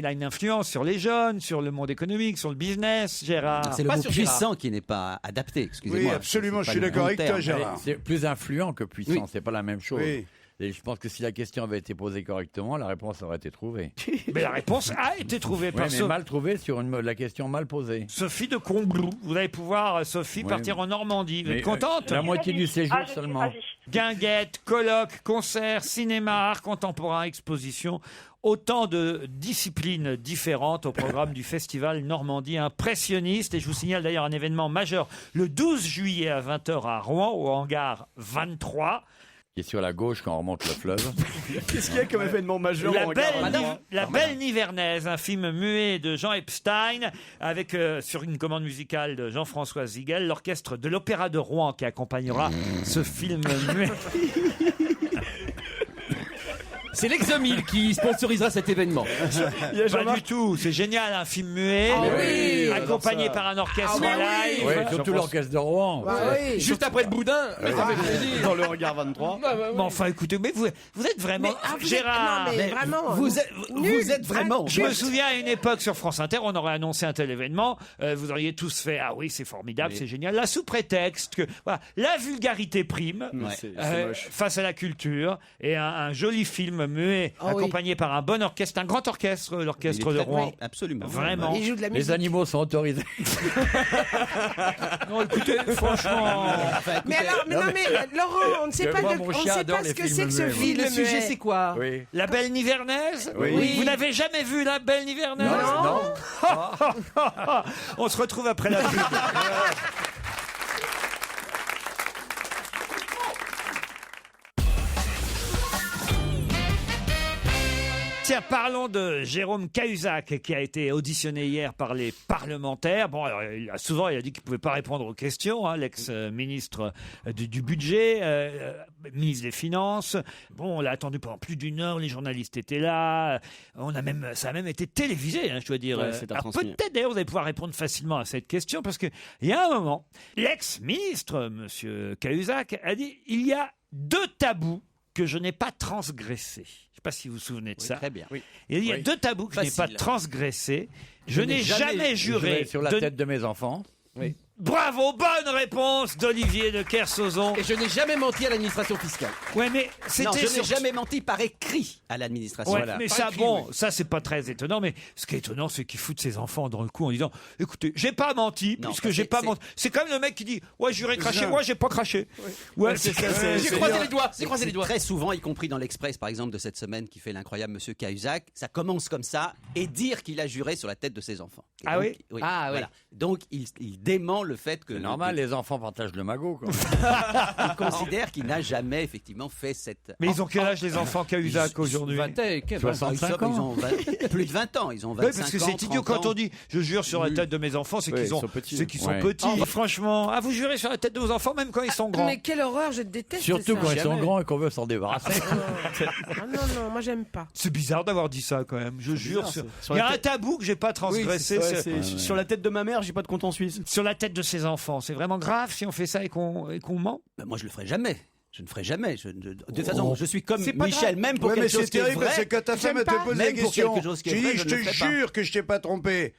a une influence sur les jeunes, sur le monde économique, sur le business, Gérard. C'est le Pas mot sur puissant qui n'est pas adapté, excusez-moi. Oui, absolument, je suis d'accord avec toi, Gérard. C'est plus influent que puissant, Oui. c'est pas la même chose. Oui. Et je pense que si la question avait été posée correctement, la réponse aurait été trouvée. Mais la réponse a été trouvée Oui, par mais mal trouvée sur la question mal posée. Sophie de Combloux. Vous allez pouvoir, Sophie, Oui. partir en Normandie. Vous êtes Mais, contente la moitié du séjour je suis seulement. ravie. Guinguettes, colloques, concerts, cinéma, art contemporain, exposition. Autant de disciplines différentes au programme du Festival Normandie Impressionniste. Et je vous signale d'ailleurs un événement majeur le 12 juillet à 20h à Rouen, au hangar 23. Qui est sur la gauche quand on remonte le fleuve. Qu'est-ce qu'il y a comme événement majeur La en Belle, regard la Belle Nivernaise, un film muet de Jean Epstein, avec sur une commande musicale de Jean-François Zigel, l'orchestre de l'Opéra de Rouen qui accompagnera ce film muet. C'est l'Exomil qui sponsorisera cet événement. Pas du tout, c'est génial, un film muet, Ah oui, accompagné par un orchestre Ah en live. Oui, surtout l'orchestre de Rouen. Juste après le boudin. dans le regard 23. Mais enfin, écoutez, mais vous êtes vraiment... Gérard, non, mais vraiment. Vous êtes vraiment. je me souviens à une époque sur France Inter, on aurait annoncé un tel événement, vous auriez tous fait ah oui c'est formidable, c'est génial, là sous prétexte que voilà, la vulgarité prime C'est moche. face à la culture et un joli film muet accompagné par un bon orchestre, un grand orchestre, l'orchestre de Rouen. Oui, absolument. Vraiment. Il joue de la musique. Les animaux sont autorisés. Non, écoutez, franchement. Mais alors, mais non, mais Laurent, on ne sait pas, Moi, mon chien adore ce les que films c'est que ce muets, film. Le sujet, muet. c'est quoi? Oui. La Belle Nivernaise. Oui. Vous n'avez jamais vu La Belle Nivernaise? Non. On se retrouve après la pub. Tiens, parlons de Jérôme Cahuzac qui a été auditionné hier par les parlementaires. Bon, alors, il a dit qu'il ne pouvait pas répondre aux questions, hein, l'ex-ministre du budget, ministre des Finances. Bon, on l'a attendu pendant plus d'une heure, les journalistes étaient là. Ça a même été télévisé, hein, je dois dire. Ouais, c'est Alors, retransmis. peut-être d'ailleurs vous allez pouvoir répondre facilement à cette question parce qu'il y a un moment, l'ex-ministre, monsieur Cahuzac, a dit « Il y a 2 tabous que je n'ai pas transgressés ». Je ne sais pas si vous vous souvenez de ça. Très bien. Il y a 2 tabous que je n'ai pas transgressés. Je n'ai jamais juré sur la tête de mes enfants. Oui. Bravo, bonne réponse d'Olivier de Kersauzon. Et je n'ai jamais menti à l'administration fiscale. Ouais, mais Non, c'était je n'ai jamais menti par écrit à l'administration. Ouais, Voilà. mais ça, ça c'est pas très étonnant. Mais ce qui est étonnant, c'est qu'il fout ses enfants dans le coup en disant, écoutez, j'ai pas menti, Non, puisque j'ai pas menti. C'est comme le mec qui dit, ouais, j'aurais craché, moi, j'ai pas craché. Ouais, c'est ça, J'ai croisé les doigts. J'ai croisé les doigts. Très souvent, y compris dans l'Express, par exemple, de cette semaine qui fait l'incroyable Monsieur Cahuzac, ça commence comme ça et dire qu'il a juré sur la tête de ses enfants. Et Ah donc, oui Ah oui. voilà. Donc, il dément le fait que... C'est normal, les enfants partagent le magot. Quoi. Il considère qu'il n'a jamais effectivement fait cette... Mais ils ont quel âge les enfants Cahuzac aujourd'hui? 65 ans. Ils ont plus de 20 ans. Ils ont 25 Oui, parce que ans, c'est idiot 30 quand ans. on dit je jure sur la tête de mes enfants, c'est qu'ils ils sont petits. sont Ouais. petits. Franchement, vous jurez sur la tête de vos enfants même quand ils sont grands. Mais quelle horreur, je déteste Surtout ça. quand ils sont grands et qu'on veut s'en débarrasser. Ah non, moi j'aime pas. C'est bizarre d'avoir dit ça quand même. Je jure. bizarre, Il y a un tabou que j'ai pas Oui, transgressé. c'est sur la tête de ma mère, j'ai pas de compte en Suisse. Sur la tête de ses enfants. C'est vraiment grave si on fait ça et qu'on ment. Ben, moi, je le ferai jamais. Je ne ferai jamais. De toute façon, je suis comme C'est pas Michel, grave. même pour Ouais, mais quelque chose c'est qui est terrible vrai. parce que quand ta femme elle te pose la Même pour question, quelque chose qui est tu vrai, dis je je ne te le fais pas. jure que je t'ai pas trompé.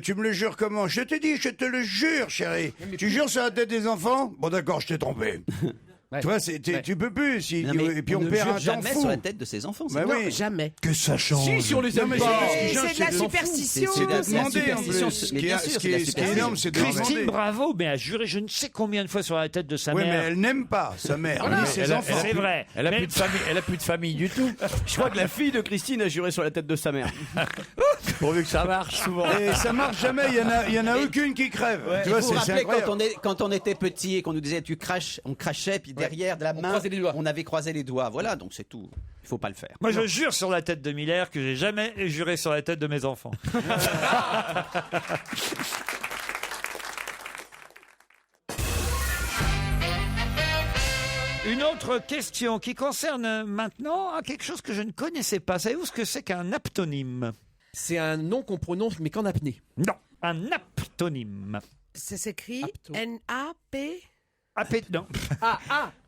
Tu me le jures comment? Je te dis, je te le jure, chérie. Tu jures sur la tête des enfants? Bon, d'accord, je t'ai trompé. Ouais. Tu vois, tu peux plus. Non, mais Et puis on ne perd jure un temps jamais fou. sur la tête de ses enfants. Bah c'est oui. Jamais. Que ça change. Si, si on les Non, aime mais pas. c'est C'est de la de superstition. C'est de la demander en superstition. plus. Mais bien sûr, Ce qui c'est de la est superstition. énorme, c'est de Christine demander. Bravo, mais a juré je ne sais combien de fois sur la tête de sa Oui, mais mère. elle n'aime pas sa mère, Voilà. ni ses enfants. C'est vrai. Elle a Mais- plus de famille. Elle a plus de famille du tout. Je crois que la fille de Christine a juré sur la tête de sa mère. Pourvu que ça marche souvent. Et ça marche jamais, il y en a aucune qui crève. Tu Et vois, vous vous c'est rappelez incroyable. quand on était petit et qu'on nous disait tu craches, on crachait, puis derrière de la main, croisait les doigts. on avait croisé les doigts. Voilà, donc c'est tout. Il faut pas le faire. Moi, je jure sur la tête de Miller que j'ai jamais juré sur la tête de mes enfants. Une autre question qui concerne maintenant quelque chose que je ne connaissais pas. Savez-vous ce que c'est qu'un aptonyme? C'est un nom qu'on prononce mais qu'en apnée. Non, un aptonyme. Ça s'écrit Apto. N-A-P. Non.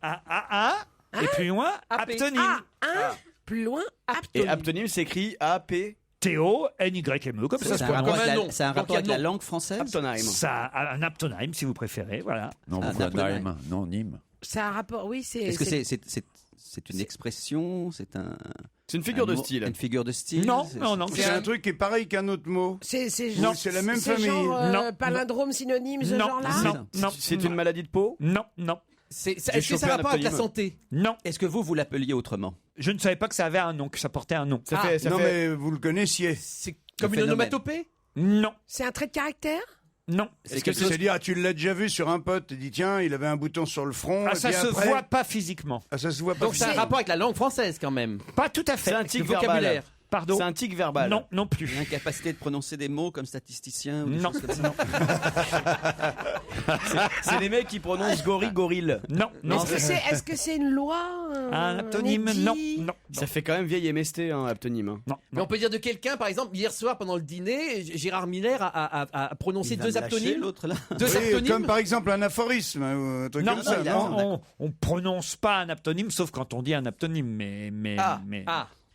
Ah. Et plus loin, aptonyme. Plus loin, Et aptonyme s'écrit A-P. T-O-N-Y-M-E, comme ça. C'est un rapport avec la langue française. Aptonheim. Ça a un aptonyme, si vous préférez, voilà. Non, Un pourquoi aptonyme. Naïm Non, Nîmes. C'est un rapport, oui, c'est. Est-ce que c'est une expression? C'est une figure de mot- style. Une figure de style? Non. C'est un truc qui est pareil qu'un autre mot. C'est Non, c'est la même famille. Genre, palindrome, synonyme, ce genre-là. Non. C'est une maladie de peau? Non. Est-ce que ça a rapport avec la santé? Non. Est-ce que vous l'appeliez autrement? Je ne savais pas que ça avait un nom, que ça portait un nom. Non, mais vous le connaissiez. C'est comme une onomatopée? Non. C'est un trait de caractère? Non. C'est-à-dire, tu l'as déjà vu sur un pote, tu dis tiens, il avait un bouton sur le front. Ah, et ça puis se après- voit pas physiquement. Ah, ça se voit pas. Donc c'est un rapport avec la langue française quand même. Pas tout à fait. C'est un tic Le vocabulaire. verbal. Pardon. C'est un tic verbal. Non plus. L'incapacité de prononcer des mots comme statisticien ou des Non. choses comme ça. C'est les mecs qui prononcent gorille. Non. Est-ce que c'est une loi? Un aptonyme? Non. Ça fait quand même vieille MST, aptonyme. Non. Mais on peut dire de quelqu'un, par exemple, hier soir pendant le dîner, Gérard Miller a prononcé Il va deux me lâcher, aptonymes. l'autre là. Deux Oui, aptonymes. comme par exemple un aphorisme ou un truc Non, comme ça. non on prononce pas un aptonyme, sauf quand on dit un aptonyme, mais.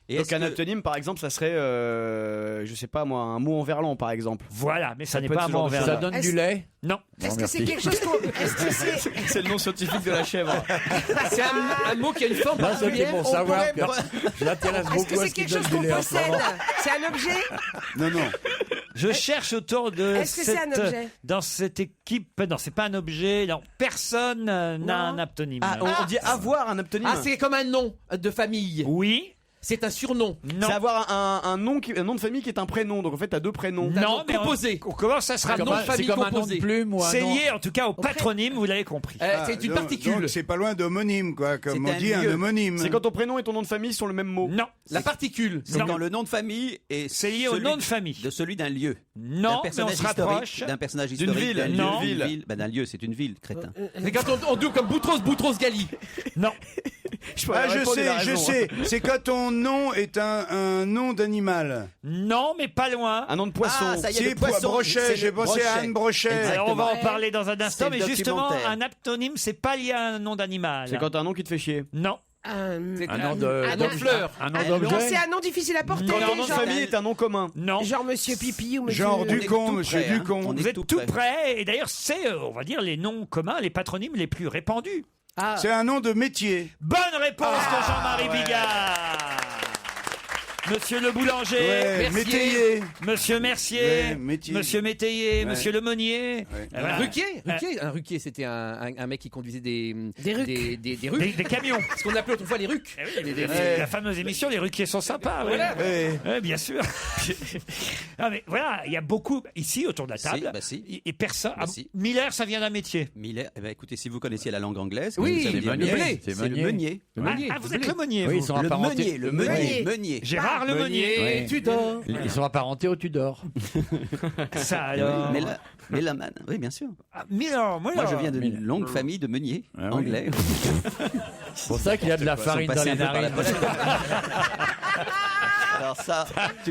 Et Donc est-ce un que- aptonyme, par exemple, ça serait, je sais pas moi, un mot en verlan, par exemple. Voilà, mais ça n'est peut pas être un ce mot genre en de verlan. choses. Ça donne Est-ce- du lait Non. Est-ce que c'est quelque chose qu'on. Est-ce que c'est. C'est le nom scientifique de la chèvre. C'est un mot qui a une forme Là, c'était particulière. pour On savoir pourrait- que je m'intéresse Est-ce que beaucoup à c'est ce qui quelque donne chose du qu'on lait en ce possède? moment. C'est un objet? Non, non. Je cherche autour de Est-ce que c'est un objet? dans cette équipe. Non, c'est pas un objet. Non, personne n'a un aptonyme. Ah, on dit avoir un aptonyme. Ah, c'est comme un nom de famille. Oui. C'est un surnom. Non. C'est avoir un nom de famille qui est un prénom. Donc en fait, t'as deux prénoms. Non, mais composé. on commence à se Un nom de rapprocher. famille C'est comme un nom composé. de plume ou un C'est nom... lié en tout cas au patronyme, vous l'avez compris. C'est une donc- particule. donc c'est pas loin d'homonyme, quoi. Comme C'est on un dit, un lieu. homonyme. C'est quand ton prénom et ton nom de famille sont le même mot. Non, La particule. C'est Non. quand le nom de famille est c'est lié au celui nom de famille. de celui d'un lieu. Non, D'un mais on personnage se rapproche. historique, d'un personnage D'une historique. ville, d'un lieu, non. d'une ville. D'un lieu, c'est une ville, crétin. C'est quand on double comme Boutros Ghali. Non, Ah, je sais. C'est quand ton nom est un nom d'animal. non, mais pas loin. Un nom de poisson. Ah, ça y est, Si, le poisson. Brochet, c'est j'ai le pensé à brochet. Anne Brochet. Alors on va en Exactement. parler dans un instant, C'est mais le justement, documentaire. un aptonyme, c'est pas lié à un nom d'animal. C'est quand t'as un nom qui te fait chier. Non. C'est Un nom de... un nom de fleur. Un nom Non, d'objet c'est un nom difficile à porter. Quand ton nom de genre, famille est un nom commun. Non. genre Monsieur Pipi ou Monsieur. Genre On est Ducon, tout monsieur près, hein. Ducon. On est Vous êtes tout tout près. près, et d'ailleurs, c'est, on va dire, les noms communs, les patronymes les plus répandus. Ah. C'est un nom de métier. Bonne réponse de Jean-Marie Bigard. Monsieur le boulanger, Ouais, Mercier. métayer. Monsieur Mercier, Ouais, métier. Monsieur Métayer, Ouais. Monsieur Lemonnier. Ouais. Voilà. Un ruquier, c'était un mec qui conduisait des rucs. des rucs. Des camions. Ce qu'on appelait autrefois les rucs. La fameuse émission, les ruquiers sont sympas. Voilà. Ouais. Ouais, bien sûr. Ah, mais voilà, il y a beaucoup ici autour de la table. Si. Et personne. Bah, si. Miller, ça vient d'un métier. Miller, eh ben, écoutez, si vous connaissiez la langue anglaise, Oui, vous savez bien Meunier. le blé. C'est C'est le Meunier. meunier. Vous êtes le Meunier. Oui, vous. ils sont Le apparentés. meunier. Gérard le Meunier. Oui. Tu dors. Ils sont apparentés au Tudor. Ça alors. Mélaman, oui, bien sûr. Ah, Miller, Moi, je viens d'une longue famille de meuniers Ah oui. anglais. C'est pour ça qu'il y a de la Ils sont farine dans passés les un peu par la narines. Alors ça,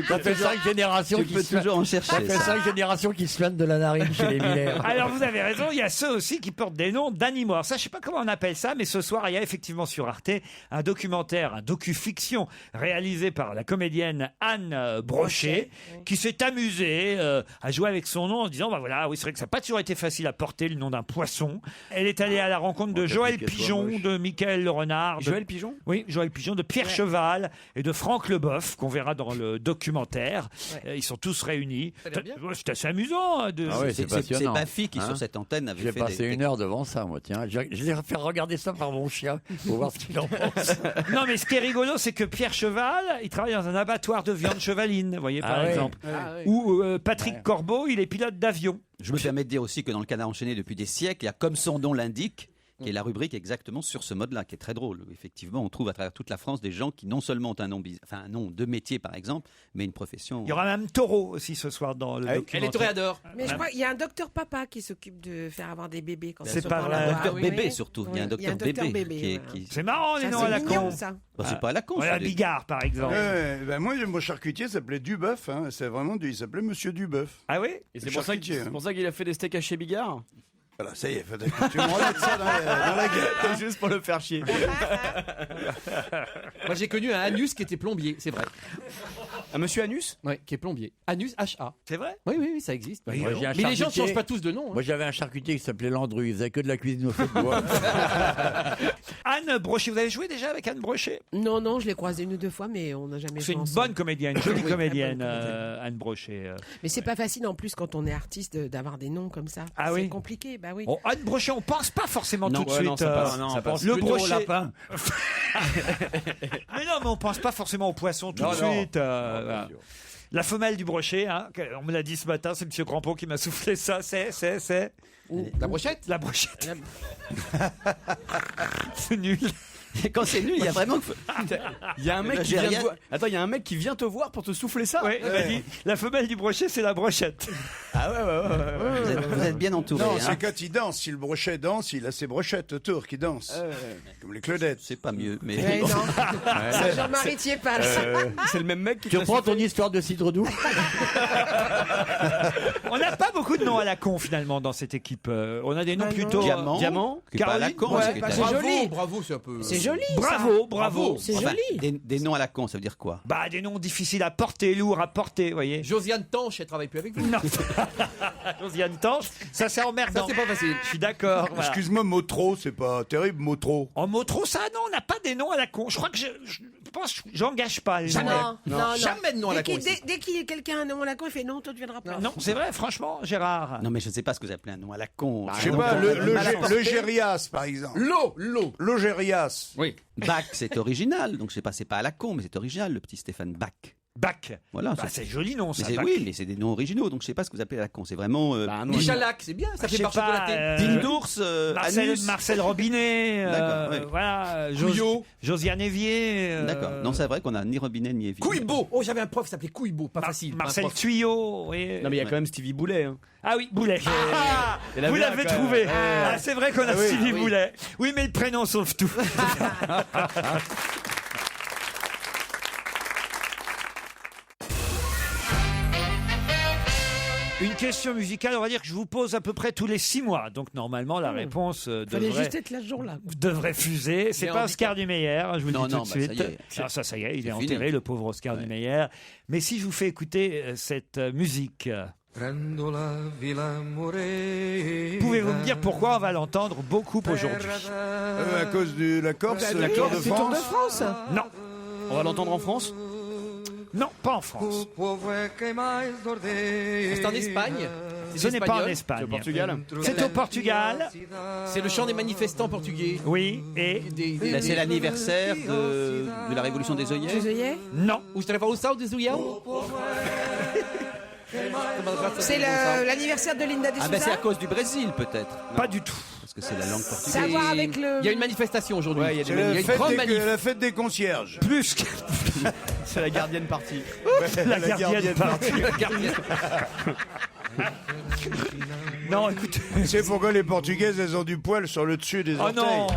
Ça fait 5 générations tu qui peux se toujours en chercher. Ça fait 5 générations qui se soignent de la narine chez les Miller. Alors vous avez raison, il y a ceux aussi qui portent des noms d'animaux. Alors ça, je sais pas comment on appelle ça, mais ce soir, il y a effectivement sur Arte un documentaire, un docu-fiction réalisé par la comédienne Anne Brochet, qui s'est amusée à jouer avec son nom en se disant, bah voilà, oui, c'est vrai que ça n'a pas toujours été facile à porter le nom d'un poisson. Elle est allée à la rencontre de Joël Pigeon, de Michael Le Renard, Joël Pigeon. oui, Joël Pigeon, de Pierre Cheval et de Franck Leboeuf, qu'on verra dans le documentaire. Ils sont tous réunis. Ça a l'air bien. Ouais, c'est assez amusant. Ah oui, c'est C'est passionnant. Baffy qui, Hein sur cette antenne, avait J'ai fait passé des... une heure devant ça, moi, tiens. Je l'ai fait regarder ça par mon chien, pour voir ce qu'il en pense. Non, mais ce qui est rigolo, c'est que Pierre Cheval, il travaille dans un abattoir de viande chevaline, vous voyez, par Ah ouais. exemple. Ah, oui. Ou Patrick Corbeau, il est pilote d'avion. Je me permets de dire aussi que dans le Canard enchaîné depuis des siècles, il y a comme son nom l'indique, qui est la rubrique exactement sur ce mode-là, qui est très drôle. Effectivement, on trouve à travers toute la France des gens qui non seulement ont un nom, un nom de métier par exemple, mais une profession. Il y aura même Taureau aussi ce soir dans le documentaire. Elle est toréador. Mais je crois qu'il y a un docteur papa qui s'occupe de faire avoir des bébés quand C'est ils sont pas dans vrai. la Un voie. docteur Ah, oui, bébé oui. surtout. Il y a un Ouais, docteur bébé, qui est. ouais. qui- C'est marrant les Ça, noms c'est à la mignon, con. ça. Bon, c'est pas à la con. Voilà ça, des- Bigard par exemple. Ben moi, mon charcutier s'appelait Duboeuf. Hein. C'est vraiment il s'appelait Monsieur Duboeuf. Ah oui Et c'est pour ça Charcutier, hein. qu'il a fait des steaks hachés Bigard. Voilà, ça y est, tu me remettes ça dans la gueule. Hein. Juste pour le faire chier. Moi, j'ai connu un Anus qui était plombier, c'est vrai. Un monsieur Anus? Oui, qui est plombier. Anus, H-A. C'est vrai? Oui, ça existe. Moi, j'ai un Mais les gens ne charcutier. changent pas tous de nom. hein. Moi, j'avais un charcutier qui s'appelait Landru. Il faisait que de la cuisine au feu de bois. Anne Brochet, vous avez joué déjà avec Anne Brochet? Non, je l'ai croisée une ou deux fois, mais on n'a jamais C'est joué une ensemble. bonne comédienne, une jolie Oui, comédienne, très bonne comédienne. Anne Brochet. Mais c'est pas facile en plus quand on est artiste d'avoir des noms comme ça. Ah c'est oui. compliqué, bah oui. Bon, Anne Brochet, on pense pas forcément Non, tout de ouais, suite. non, ça passe, ça passe. Le Plutôt au brochet. lapin. Mais non, mais on pense pas forcément au poisson tout Non, de non. suite. Voilà. La femelle du brochet, hein, on me l'a dit ce matin, c'est Monsieur Crampon qui m'a soufflé ça. C'est La brochette. la brochette. C'est nul. Et quand c'est nul, il y a vraiment. Il y a un mec Là, qui j'ai vient rien- te voir. Attends, il y a un mec qui vient te voir pour te souffler ça. Ouais, il m'a dit, la femelle du brochet, c'est la brochette. Ah ouais. Vous êtes bien entouré. Non, hein. c'est quand il danse. Si le brochet danse, il a ses brochettes autour qui dansent. Comme les Claudettes. C'est pas mieux, mais. Ouais, non. C'est Jean-Marie Thiépal. C'est le même mec qui Tu te reprends ton histoire de cidre doux? On n'a pas beaucoup de noms à la con finalement dans cette équipe. On a des noms Ah non. plutôt. Diamant. Qui est pas à la Caroline, con, ouais, ce qui est bah, à- c'est joli. Bravo, c'est un peu. C'est joli. Bravo. C'est Enfin, joli. des noms à la con, ça veut dire quoi? Bah, des noms difficiles à porter, lourds à porter, vous voyez. Josiane Tanche, elle travaille plus avec vous. Non. Josiane Tanche, ça c'est emmerdant. Ça, c'est pas facile. Je suis d'accord. voilà. Excuse-moi, Motro, c'est pas terrible, Motro. En mot trop ça, non, on n'a pas des noms à la con. Je crois que je pense, j'engage pas les Jamais. noms. Non. Jamais de nom à la con. ici. Dès qu'il y a quelqu'un un nom à la con, il fait non, toi tu viendras pas. Non, c'est vrai, franchement, Gérard. Non, mais je ne sais pas ce que vous appelez un nom à la con. Je sais Donc, pas, on- le Gérias, par exemple. L'eau. L'Ogérias. Oui. Bach, c'est original. Donc, je sais pas, c'est pas à la con, mais c'est original, le petit Stéphane Bach. Bach. Voilà. Bah, c'est joli nom, Mais ça. c'est- Bach. oui, mais c'est des noms originaux. Donc, je sais pas ce que vous appelez à la con. C'est vraiment. Michalak, c'est bien, ça Je fait sais par pas, chocolaté. Digne d'ours, Anus. Marcel Robinet. D'accord, oui. Voilà. Couillot. Josiane Évier. D'accord. Non, c'est vrai qu'on a ni Robinet ni Evie. Couillebeau. Oh, j'avais un prof qui s'appelait Couillebeau, pas facile. Marcel Un prof. Tuyau. Oui. Non mais il y a quand même Stevie Boulet. Hein. Ah oui, Boulet. Ah, Et la vous blague, l'avez quand même. trouvé. Ah, c'est vrai qu'on a oui. Stevie Oui. Boulet. Oui, mais le prénom sauve tout. Une question musicale, on va dire que je vous pose à peu près tous les 6 mois. Donc normalement, la réponse Fallait devrait, juste être là ce jour-là. devrait fuser. C'est Mais pas en Oscar Niemeyer, je vous le Non, dis tout non, de bah, ça suite. y est. Alors ça y est, il est C'est enterré, fini. le pauvre Oscar Niemeyer. Mais si je vous fais écouter cette musique, pouvez-vous me dire pourquoi on va l'entendre beaucoup aujourd'hui? À cause de la Corse, le Tour de C'est Tour de France. France. Non, On va l'entendre en France. non, pas en France. C'est en Espagne. Ce n'est pas en espagnol. Espagne. C'est au Portugal. C'est au Portugal. C'est le chant des manifestants portugais. Oui, et Là, c'est l'anniversaire de la révolution des œillets. Les œillets. non. Os Travausaus des Uyao. C'est l'anniversaire de Linda de Ah, ben c'est Souza. à cause du Brésil, peut-être. Pas du tout. Parce que c'est la langue portugaise. Ça a à voir avec le. Il y a une manifestation aujourd'hui. Ouais, il y a C'est des Il y a une grande manif. la fête des concierges. Plus que C'est la gardienne partie. la gardienne partie. Non, écoute. C'est pourquoi les Portugaises, elles ont du poil sur le dessus des Oh orteils. non.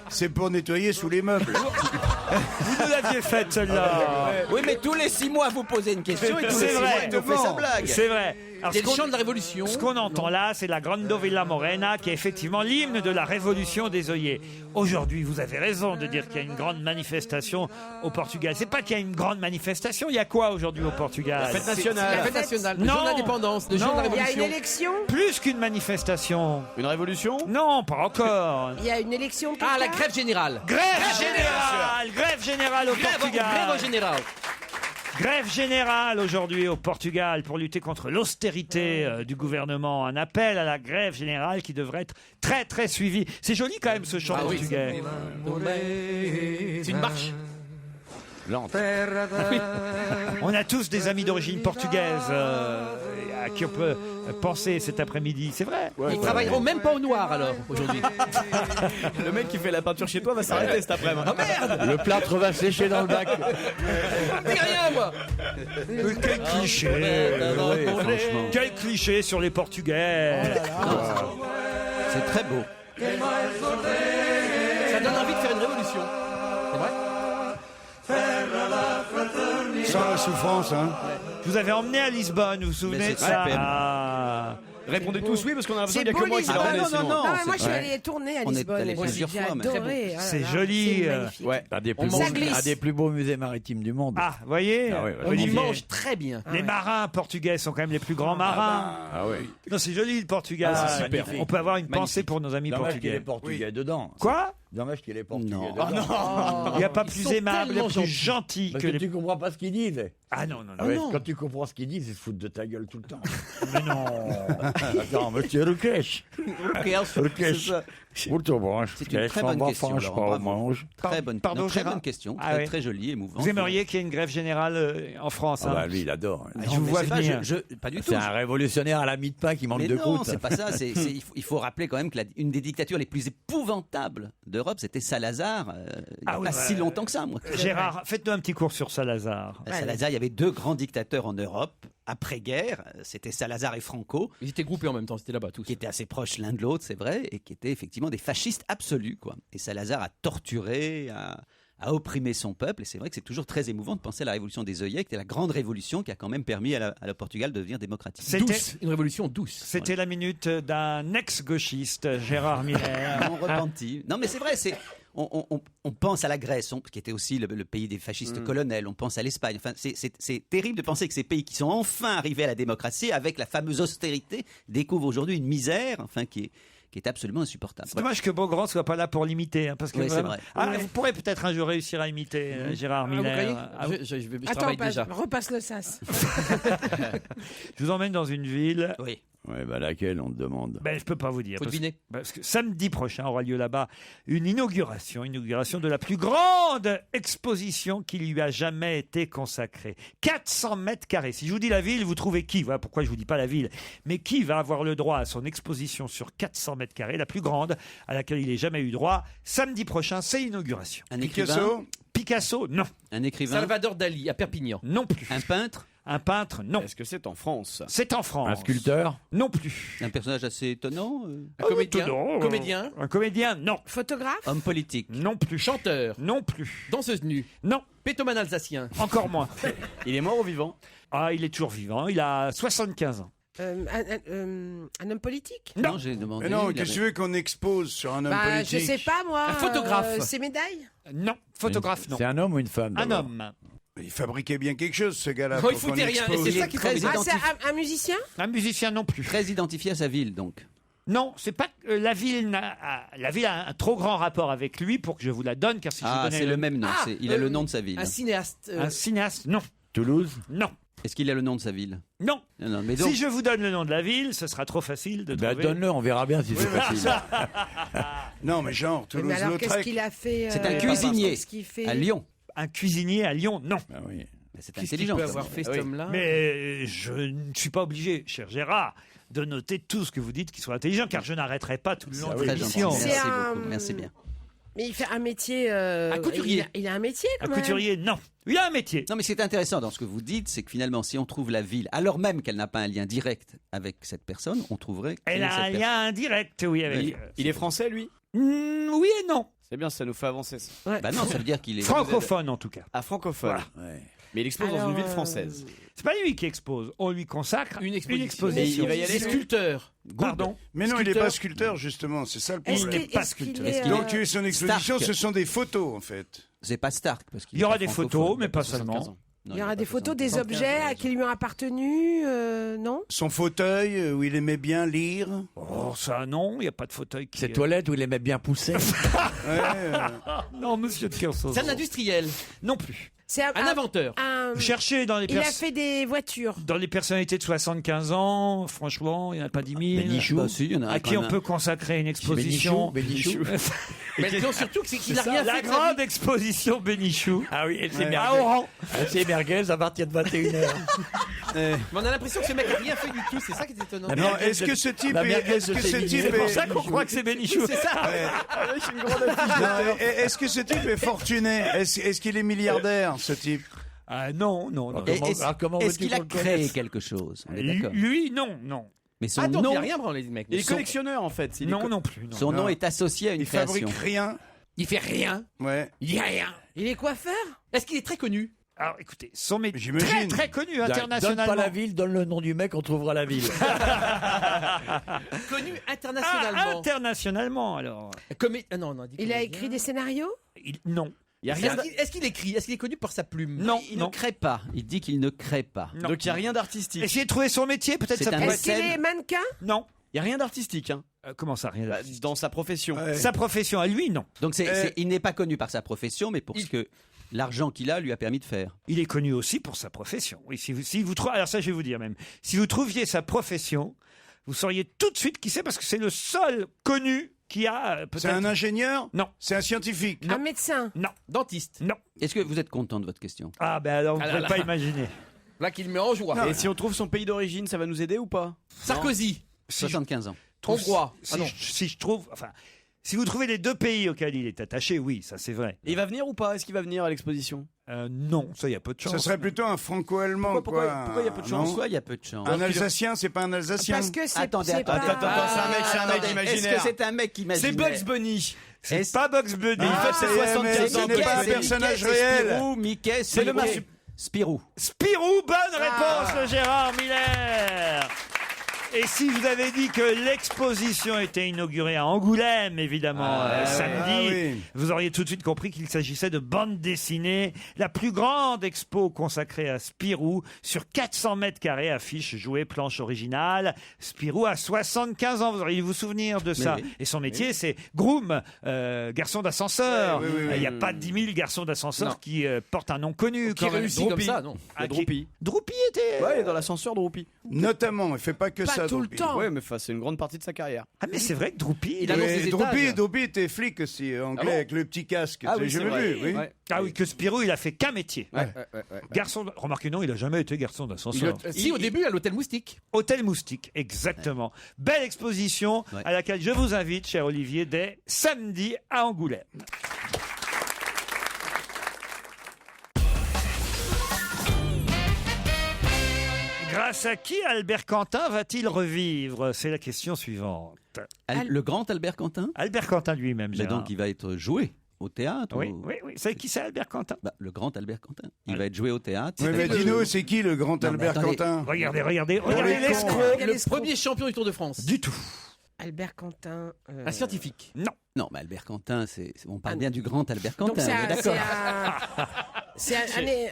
C'est pour nettoyer sous les meubles. Vous nous l'aviez faite celle-là. Oui, mais tous les 6 mois, vous posez une question et tous C'est les 6 mois, vrai. il nous fait sa blague. C'est vrai. Alors, C'est ce le qu'on- chant de la révolution. Ce qu'on entend là, c'est la Grande Villa Morena, qui est effectivement l'hymne de la révolution des œillets. Aujourd'hui, vous avez raison de dire qu'il y a une grande manifestation au Portugal. C'est pas qu'il y a une grande manifestation, il y a quoi aujourd'hui au Portugal? Fête C'est la nationale. fête nationale, le Non. jour de l'indépendance, le jour de la Non. Il y a une révolution. élection. Plus qu'une manifestation. Une révolution. Non, pas encore. Il y a une élection. de Ah, la quelqu'un. grève générale. Grève générale au Portugal. Grève générale. Grève générale aujourd'hui au Portugal pour lutter contre l'austérité du gouvernement. Un appel à la grève générale qui devrait être très très suivi. C'est joli quand même ce chant Ah oui. portugais. C'est une marche. Lente. On a tous des amis d'origine portugaise à qui on peut penser cet après-midi. C'est vrai. Ils travailleront même pas au noir alors aujourd'hui. Le mec qui fait la peinture chez toi va s'arrêter cet après-midi. Ah merde. Le plâtre va sécher dans le bac. Dis rien moi. Quel cliché. Oui, franchement. Quel cliché sur les Portugais. C'est très beau. Ça donne envie de faire une révolution. C'est vrai. Sans la souffrance, hein. Je vous avais emmené à Lisbonne, vous vous souvenez Mais de c'est ça? super. Ah. Répondez tous oui parce qu'on a l'impression C'est qu'il n'y a beau, que moi qui Lisbonne. l'a reconnu, sinon. Non, mais moi je suis allée tourner à On est Lisbonne. allé et plusieurs j'ai fois, mais adoré. Ah là C'est là, joli. c'est magnifique. Ouais. Un des On mange un des plus beaux musées maritimes du monde. Ah, vous voyez, Ah oui, ouais. On y Olivier, mange très bien. les marins portugais sont quand même les plus grands marins. Ah oui. Non, c'est joli le Portugal. Ah, c'est super. On peut avoir une pensée Magnifique. pour nos amis Dommage qu'il y ait les portugais. Portugais dedans. Quoi? Dommage qu'il y ait les Portugais Non. dedans. Il n'y a pas Ils plus sont aimable, tellement plus gentils. gentil Parce que que les... tu comprends pas ce qu'ils disent. Ah non, non, non. Ah ouais, non. quand tu comprends ce qu'ils disent, ils se foutent de ta gueule tout le temps. Mais non. Attends, monsieur Rukesh. Rukesh. Pour te branche. C'est une très bonne question, Laurent, bravo. mange. Très bonne, Pardon, non, très Gérard bonne question, Ah très, ouais. très jolie, émouvante. Vous aimeriez qu'il y ait une grève générale en France Ah hein bah lui, il adore. Ah, je vous vois venir. Pas du tout. C'est un révolutionnaire à la mie de pain qui manque Mais de non, croûte. c'est pas ça. Il faut rappeler quand même que une des dictatures les plus épouvantables d'Europe, c'était Salazar. Il n'y a oui, pas si longtemps que ça, moi. Gérard, faites-nous un petit cours sur Salazar. Salazar, il y avait deux grands dictateurs en Europe après-guerre. C'était Salazar et Franco. Ils étaient groupés en même temps, c'était là-bas tous. Qui étaient assez proches l'un de l'autre, c'est vrai, et qui étaient effectivement des fascistes absolus, quoi. Et Salazar a torturé, a opprimé son peuple, et c'est vrai que c'est toujours très émouvant de penser à la révolution des œillets, qui était la grande révolution qui a quand même permis à la Portugal de devenir démocratique. Douce, une révolution douce. C'était la minute d'un ex-gauchiste, Gérard Miller. Non repenti. Non, mais c'est vrai, on pense à la Grèce, qui était aussi le pays des fascistes colonels, on pense à l'Espagne. Enfin, c'est terrible de penser que ces pays qui sont enfin arrivés à la démocratie, avec la fameuse austérité, découvrent aujourd'hui une misère, enfin, qui est absolument insupportable. C'est dommage que Beaugrand soit pas là pour l'imiter, hein, parce que Oui, c'est vraiment- vrai. Ah, vous pourrez peut-être un jour réussir à imiter Gérard vous Miller. croyez Ah, Je Attends, travaille déjà. repasse le sas. je vous emmène dans une ville. Oui. Ouais, bah laquelle on te demande. Ben, je peux pas vous dire. Faut parce deviner. parce que samedi prochain aura lieu là-bas une inauguration de la plus grande exposition qui lui a jamais été consacrée. 400 mètres carrés. Si je vous dis la ville, vous trouvez qui? Voilà pourquoi je vous dis pas la ville. Mais qui va avoir le droit à son exposition sur 400 mètres carrés, la plus grande à laquelle il ait jamais eu droit? Samedi prochain, c'est l'inauguration. Un Picasso écrivain, Picasso, non. un écrivain, Salvador Dali, à Perpignan. Non plus. un peintre, Un peintre, non. Est-ce que c'est en France? C'est en France. Un sculpteur. Non plus. un personnage assez étonnant, Un comédien. non, Comédien. Un comédien, non. Photographe. homme politique. Non plus. Chanteur. Non plus. Danseuse nue. Non. Pétomane alsacien. Encore moins. Il est mort ou vivant? Ah, il est toujours vivant. Il a 75 ans. Un homme politique. Non. j'ai demandé. Mais non, il qu'est-ce que tu avait- veux qu'on expose sur un homme Bah, je politique? sais pas moi. Un photographe. Ses médailles. Non. Photographe, non. C'est un homme ou une femme Un d'abord homme. Il fabriquait bien quelque chose, ce gars-là. Oh, il pour qu'on foutait rien, et expose. c'est ça qui très fait Ah, identifié. c'est un musicien. Un musicien non plus. Très identifié à sa ville, donc. Non, c'est pas que la ville a un trop grand rapport avec lui pour que je vous la donne, car si je vous Ah, donnais c'est le même nom. Il a le nom de sa ville. Un cinéaste. un cinéaste, non, Toulouse. non, Est-ce qu'il a le nom de sa ville? non. Non, mais donc, Si je vous donne le nom de la ville, ce sera trop facile de Bah, trouver. donne-le, on verra bien si c'est facile. Non, mais genre, Mais alors, qu'est-ce Toulouse-Lautrec. qu'il a fait c'est un euh, cuisinier qu'est-ce qu'il fait à Lyon. Un cuisinier à Lyon, non. Ah oui. Mais c'est Qu'est-ce qu'il intelligent. peut comme avoir ça. fait cet oui. homme-là Mais je ne suis pas obligé, cher Gérard, de noter tout ce que vous dites qui soit intelligent, car je n'arrêterai pas tout le long de Très gentil. l'émission. C'est Merci un- beaucoup. Merci bien. Mais il fait un métier. Un couturier. Il a un métier. Un Quand même. couturier, non. Il a un métier. Non, mais ce qui est intéressant dans ce que vous dites, c'est que finalement, si on trouve la ville, alors même qu'elle n'a pas un lien direct avec cette personne, on trouverait. Elle quelle est a un cette lien indirect, oui, avec. Il est français, lui? Oui et non. C'est bien, ça nous fait avancer. Ça. personne. Bah non, ça veut dire qu'il est. Francophone, en tout cas. À francophone. Voilà. Mais il expose dans Alors, une ville française. C'est pas lui qui expose. On lui consacre Une une exposition. exposition. Et il va y aller, Les sculpteurs. Pardon. Mais non, il n'est Sculpteur. pas sculpteur, justement, c'est ça le Est-ce problème. qu'il pas est-ce sculpteur. qu'il est, Est-ce qu'il Donc, tu es son exposition, Stark. ce sont des photos, en fait. C'est pas Stark. Parce qu'il Il y aura est pas des francophone. photos, mais pas 75 seulement. ans. Non, il y aura a des pas photos, des 75. objets qui lui ont appartenu, non? Son fauteuil, où il aimait bien lire. Oh, ça, non, il n'y a pas de fauteuil qui. Ces toilettes où il aimait bien pousser. Non, monsieur de Kersauzon. C'est un industriel. Non plus. C'est Un inventeur. Vous cherchez dans les, Il a fait des voitures. dans les personnalités de 75 ans, franchement, il n'y en a pas 10 000. Bénichou. Bah, si, il y en a À quand qui on même peut consacrer une exposition. Bénichou. Mais non, surtout que c'est qu'il n'a rien La fait. de sa grande vie. exposition Bénichou. Ah oui, et c'est À Oran. C'est merguez à partir de 21h. Mais on a l'impression que ce mec n'a rien fait du tout. C'est ça qui est étonnant. La Non, merguez est-ce de- que ce type la est. merguez Est-ce de que ce Séville. type C'est pour est. ça qu'on croit que c'est Bénichou. C'est ça. Non, est-ce que ce type est fortuné? Est-ce qu'il est milliardaire, ce type? Ah non, non, non. Et Comment- Est-ce alors comment est-ce veux-tu qu'il a qu'on le créé connaisse quelque chose? On est d'accord. Lui, non, non. Mais son Attends, il nom, n'a rien branlé, le mec. Il est Son- collectionneur, en fait. Il est Non, non plus. Non. son nom Non. est associé à une Il fabrique création. rien. Il fait rien. Ouais. Il dit rien. Il est coiffeur. Est-ce qu'il est très connu? Alors écoutez, son métier très J'imagine. très connu Donne internationalement. pas la ville, donne le nom du mec, on trouvera la ville. Connu Ah, internationalement. internationalement alors. Non, Il a écrit des scénarios? Non. Il y a rien. Est-ce qu'il écrit? Est-ce qu'il est connu par sa plume? Non, Il non. ne crée pas. Il dit qu'il ne crée pas. Non. Donc il y a rien d'artistique. Essayez de trouver son métier, peut-être C'est ça un pourrait. Est-ce qu'il est mannequin? Non. Il y a rien d'artistique. Hein. Comment ça, rien Bah, dans sa profession. Ouais. Sa profession à lui, non. Donc il n'est pas connu par sa profession, mais pour ce que l'argent qu'il a lui a permis de faire. Il est connu aussi pour sa profession. Oui, si vous trouvez, alors ça, je vais vous dire même, si vous trouviez sa profession, vous sauriez tout de suite qui c'est parce que c'est le seul connu qui a peut-être. C'est un ingénieur? Non. C'est un scientifique? Un médecin? Non. Dentiste. Non. Est-ce que vous êtes content de votre question? Ah ben alors, vous ne Ah là pouvez là. pas imaginer. Là qu'il met en joie. Et si on trouve son pays d'origine, ça va nous aider ou pas? Sarkozy. 75 ans. Hongrois. Si, Ah non. si je trouve, enfin, si vous trouvez les deux pays auxquels il est attaché, oui, ça c'est vrai. Et il va venir ou pas? Est-ce qu'il va venir à l'exposition? Non, ça il y a peu de chance. Ça serait plutôt un franco-allemand, Pourquoi quoi. il y a peu de Non chance? Pourquoi il y a peu de chance? Un Alsacien, c'est pas un Alsacien? Parce que c'est Attendez, c'est attendez, pas- attendez, c'est un mec Attendez, imaginaire. Est-ce que c'est un mec imaginaire? C'est Bugs Bunny. C'est pas Bugs Bunny. Ah, Il fait ses mais 75 ans. ce n'est pas un C'est personnage Mickey, c'est réel. Spirou, Mickey, C'est le Spirou. marsup- Spirou. Spirou, bonne réponse de Gérard Miller. Et si je vous avais dit que l'exposition était inaugurée à Angoulême, évidemment, samedi, oui. vous auriez tout de suite compris qu'il s'agissait de bande dessinée, la plus grande expo consacrée à Spirou, sur 400 mètres carrés, affiches, jouets, planches originales. Spirou a 75 ans, vous auriez dû vous souvenir de ça. oui. Et son métier, c'est groom, garçon d'ascenseur. Oui, oui, oui, Il n'y a oui. pas 10 000 garçons d'ascenseur Non. qui portent un nom connu. Qui quand même. réussit comme ça, non? Ah, Droupy. Droupy était... Ouais, il est dans l'ascenseur Droupy. Notamment, il fait pas que Pas ça. tout le Droupy. temps. Ouais, mais enfin, c'est une grande partie de sa carrière. Ah mais c'est vrai que Droupy, Il annonce des étages. Droupy était flic aussi, anglais, Ah bon avec le petit casque. Ah Tu oui, l'as c'est jamais vrai. vu, oui. Ouais. Ah oui, que Spirou, il a fait qu'un métier. Ouais. Garçon, remarquez non, il a jamais été garçon d'ascenseur. Si, au début, à l'hôtel Moustique. Hôtel Moustique, exactement. Belle exposition Ouais. à laquelle je vous invite, cher Olivier, dès samedi à Angoulême. Grâce à qui Albert Quentin va-t-il revivre? C'est la question suivante. Le grand Albert Quentin? Albert Quentin lui-même, Mais Gérard. donc il va être joué au théâtre? Oui, ou- oui, oui. Vous savez qui c'est Albert Quentin? Bah, le grand Albert Quentin. Il va être joué au théâtre. Oui, mais dis-nous, c'est qui le grand Non, mais Albert attendez. Quentin? Regardez, regardez, les regardez cons, l'escroc. Regardez Le l'escroc. premier champion du Tour de France. Du tout. Albert Quentin. Un scientifique. Non. Non, mais Albert Quentin, on parle bien du grand Albert Donc Quentin. c'est on est un, d'accord.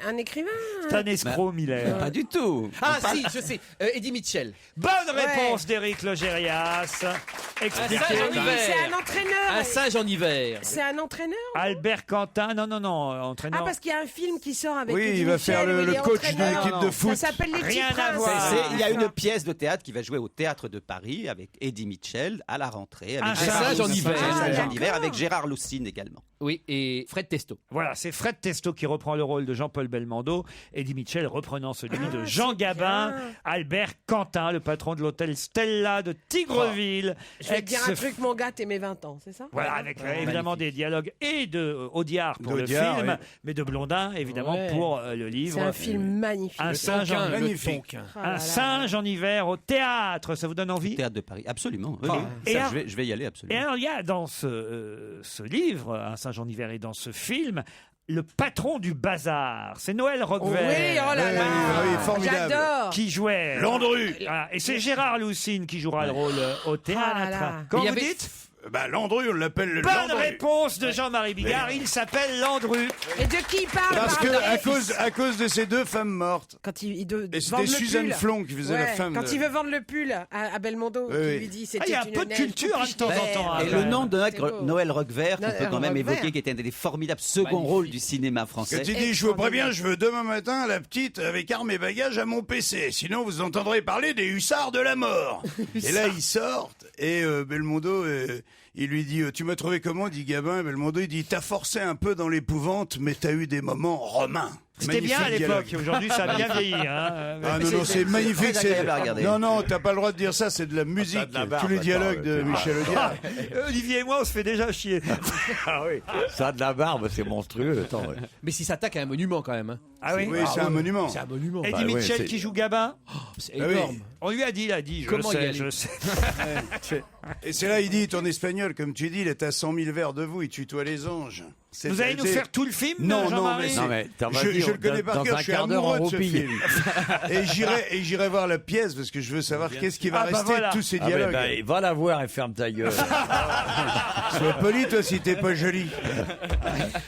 un écrivain. C'est un escroc, Miller. Pas du tout. Ah si, je sais. Eddie Mitchell. Bonne réponse d'Éric Logérias. Expliquez. singe en hiver. C'est un entraîneur. Un singe en hiver. C'est un entraîneur. Albert Quentin, non, entraîneur. Ah, parce qu'il y a un film qui sort avec. Oui, Eddie il va Mitchell faire où il le est coach de entraîneur. l'équipe de foot. Ça s'appelle Les Petits Rien à Princes. voir. Il y a une pièce de théâtre qui va jouer au théâtre de Paris avec Eddie Mitchell à la rentrée. Avec Un Gérard singe en Loussine. hiver. Un singe en Ah, hiver d'accord. avec Gérard Loussine également. Oui, et Fred Testo. Voilà, c'est Fred Testo qui reprend le rôle de Jean-Paul Belmondo, Eddie Mitchell reprenant celui de Jean c'est Gabin, bien. Albert Quentin, le patron de l'hôtel Stella de Tigreville. Je vais te dire un truc, mon gars, t'es mes 20 ans, c'est ça? Voilà, avec évidemment des dialogues et de Audiard pour D'Audiard, le film, oui. mais de Blondin évidemment Ouais. pour le livre. C'est un film magnifique. Un singe, en... Magnifique. un singe en hiver au théâtre, ça vous donne envie? Théâtre de Paris, absolument. Oui, Ah. oui. Et Ça, alors- je vais y aller Et absolument. alors, il y a dans ce livre, Un singe en hiver, et dans ce film, le patron du bazar. C'est Noël Roquevert. Oui, oh là là. oui, formidable. J'adore. Qui jouait. Landru. Voilà. Et c'est Gérard Loussine qui jouera le rôle au théâtre. Ah là là. Comment Il y vous avait- dites? Bah, Landru, on l'appelle le Bonne Landru. réponse de Jean-Marie Bigard. Il s'appelle Landru. Et de qui il parle? Parce que, pardon à cause de ces deux femmes mortes. Quand il doit Et vendre c'était le Suzanne pull. Flon qui faisait la Ouais, femme. Quand de- il veut vendre le pull à Belmondo, Oui, qui oui. lui dit Ah, c'était il y a un une peu de neige culture hein, de temps en temps. Et hein, le quand même. nom de C'est beau. Noël Roquevert, qu'on peut Noël quand même Roquevert. évoquer, qui était un des formidables second rôles du cinéma Que français. tu dis, je vous préviens, je veux demain matin la petite avec armes et bagages à mon PC. Sinon, vous entendrez parler des hussards de la mort. Et là, ils sortent et Belmondo, il lui dit, tu m'as trouvé comment? Dit Gabin. Et Belmondo, il dit, t'as forcé un peu dans l'épouvante, mais t'as eu des moments romains. C'était bien à Magnifique l'époque. dialogue. Aujourd'hui, ça a bien vieilli. Hein. Ah non, non, c'est magnifique. très agréable à regarder. Non, non, t'as pas le droit de dire ça, c'est de la musique. de la barbe, Tous les attends, dialogues de Michel Audiard. Olivier et moi, on se fait déjà chier. Ah oui, ça a de la barbe, c'est monstrueux. Attends, ouais. Mais s'il s'attaque à un monument quand même. Hein. Ah oui. Oui, c'est un monument. C'est un monument. Eddie Bah ouais, Mitchell c'est- qui joue Gabin. C'est Ah oui. énorme. On lui a dit, je Comment y sais, aller je sais. Et c'est là, il dit, ton espagnol, comme tu dis, il est à 100 000 vers de vous, il tutoie les anges. Vous allez nous faire tout le film, Non, Jean-Marie? non, mais je le connais par cœur, je suis amoureux de ce film. Et j'irai voir la pièce parce que je veux savoir qu'est-ce qui va rester de tous ces dialogues. Va la voir et ferme ta gueule. Sois poli, toi, si t'es pas joli.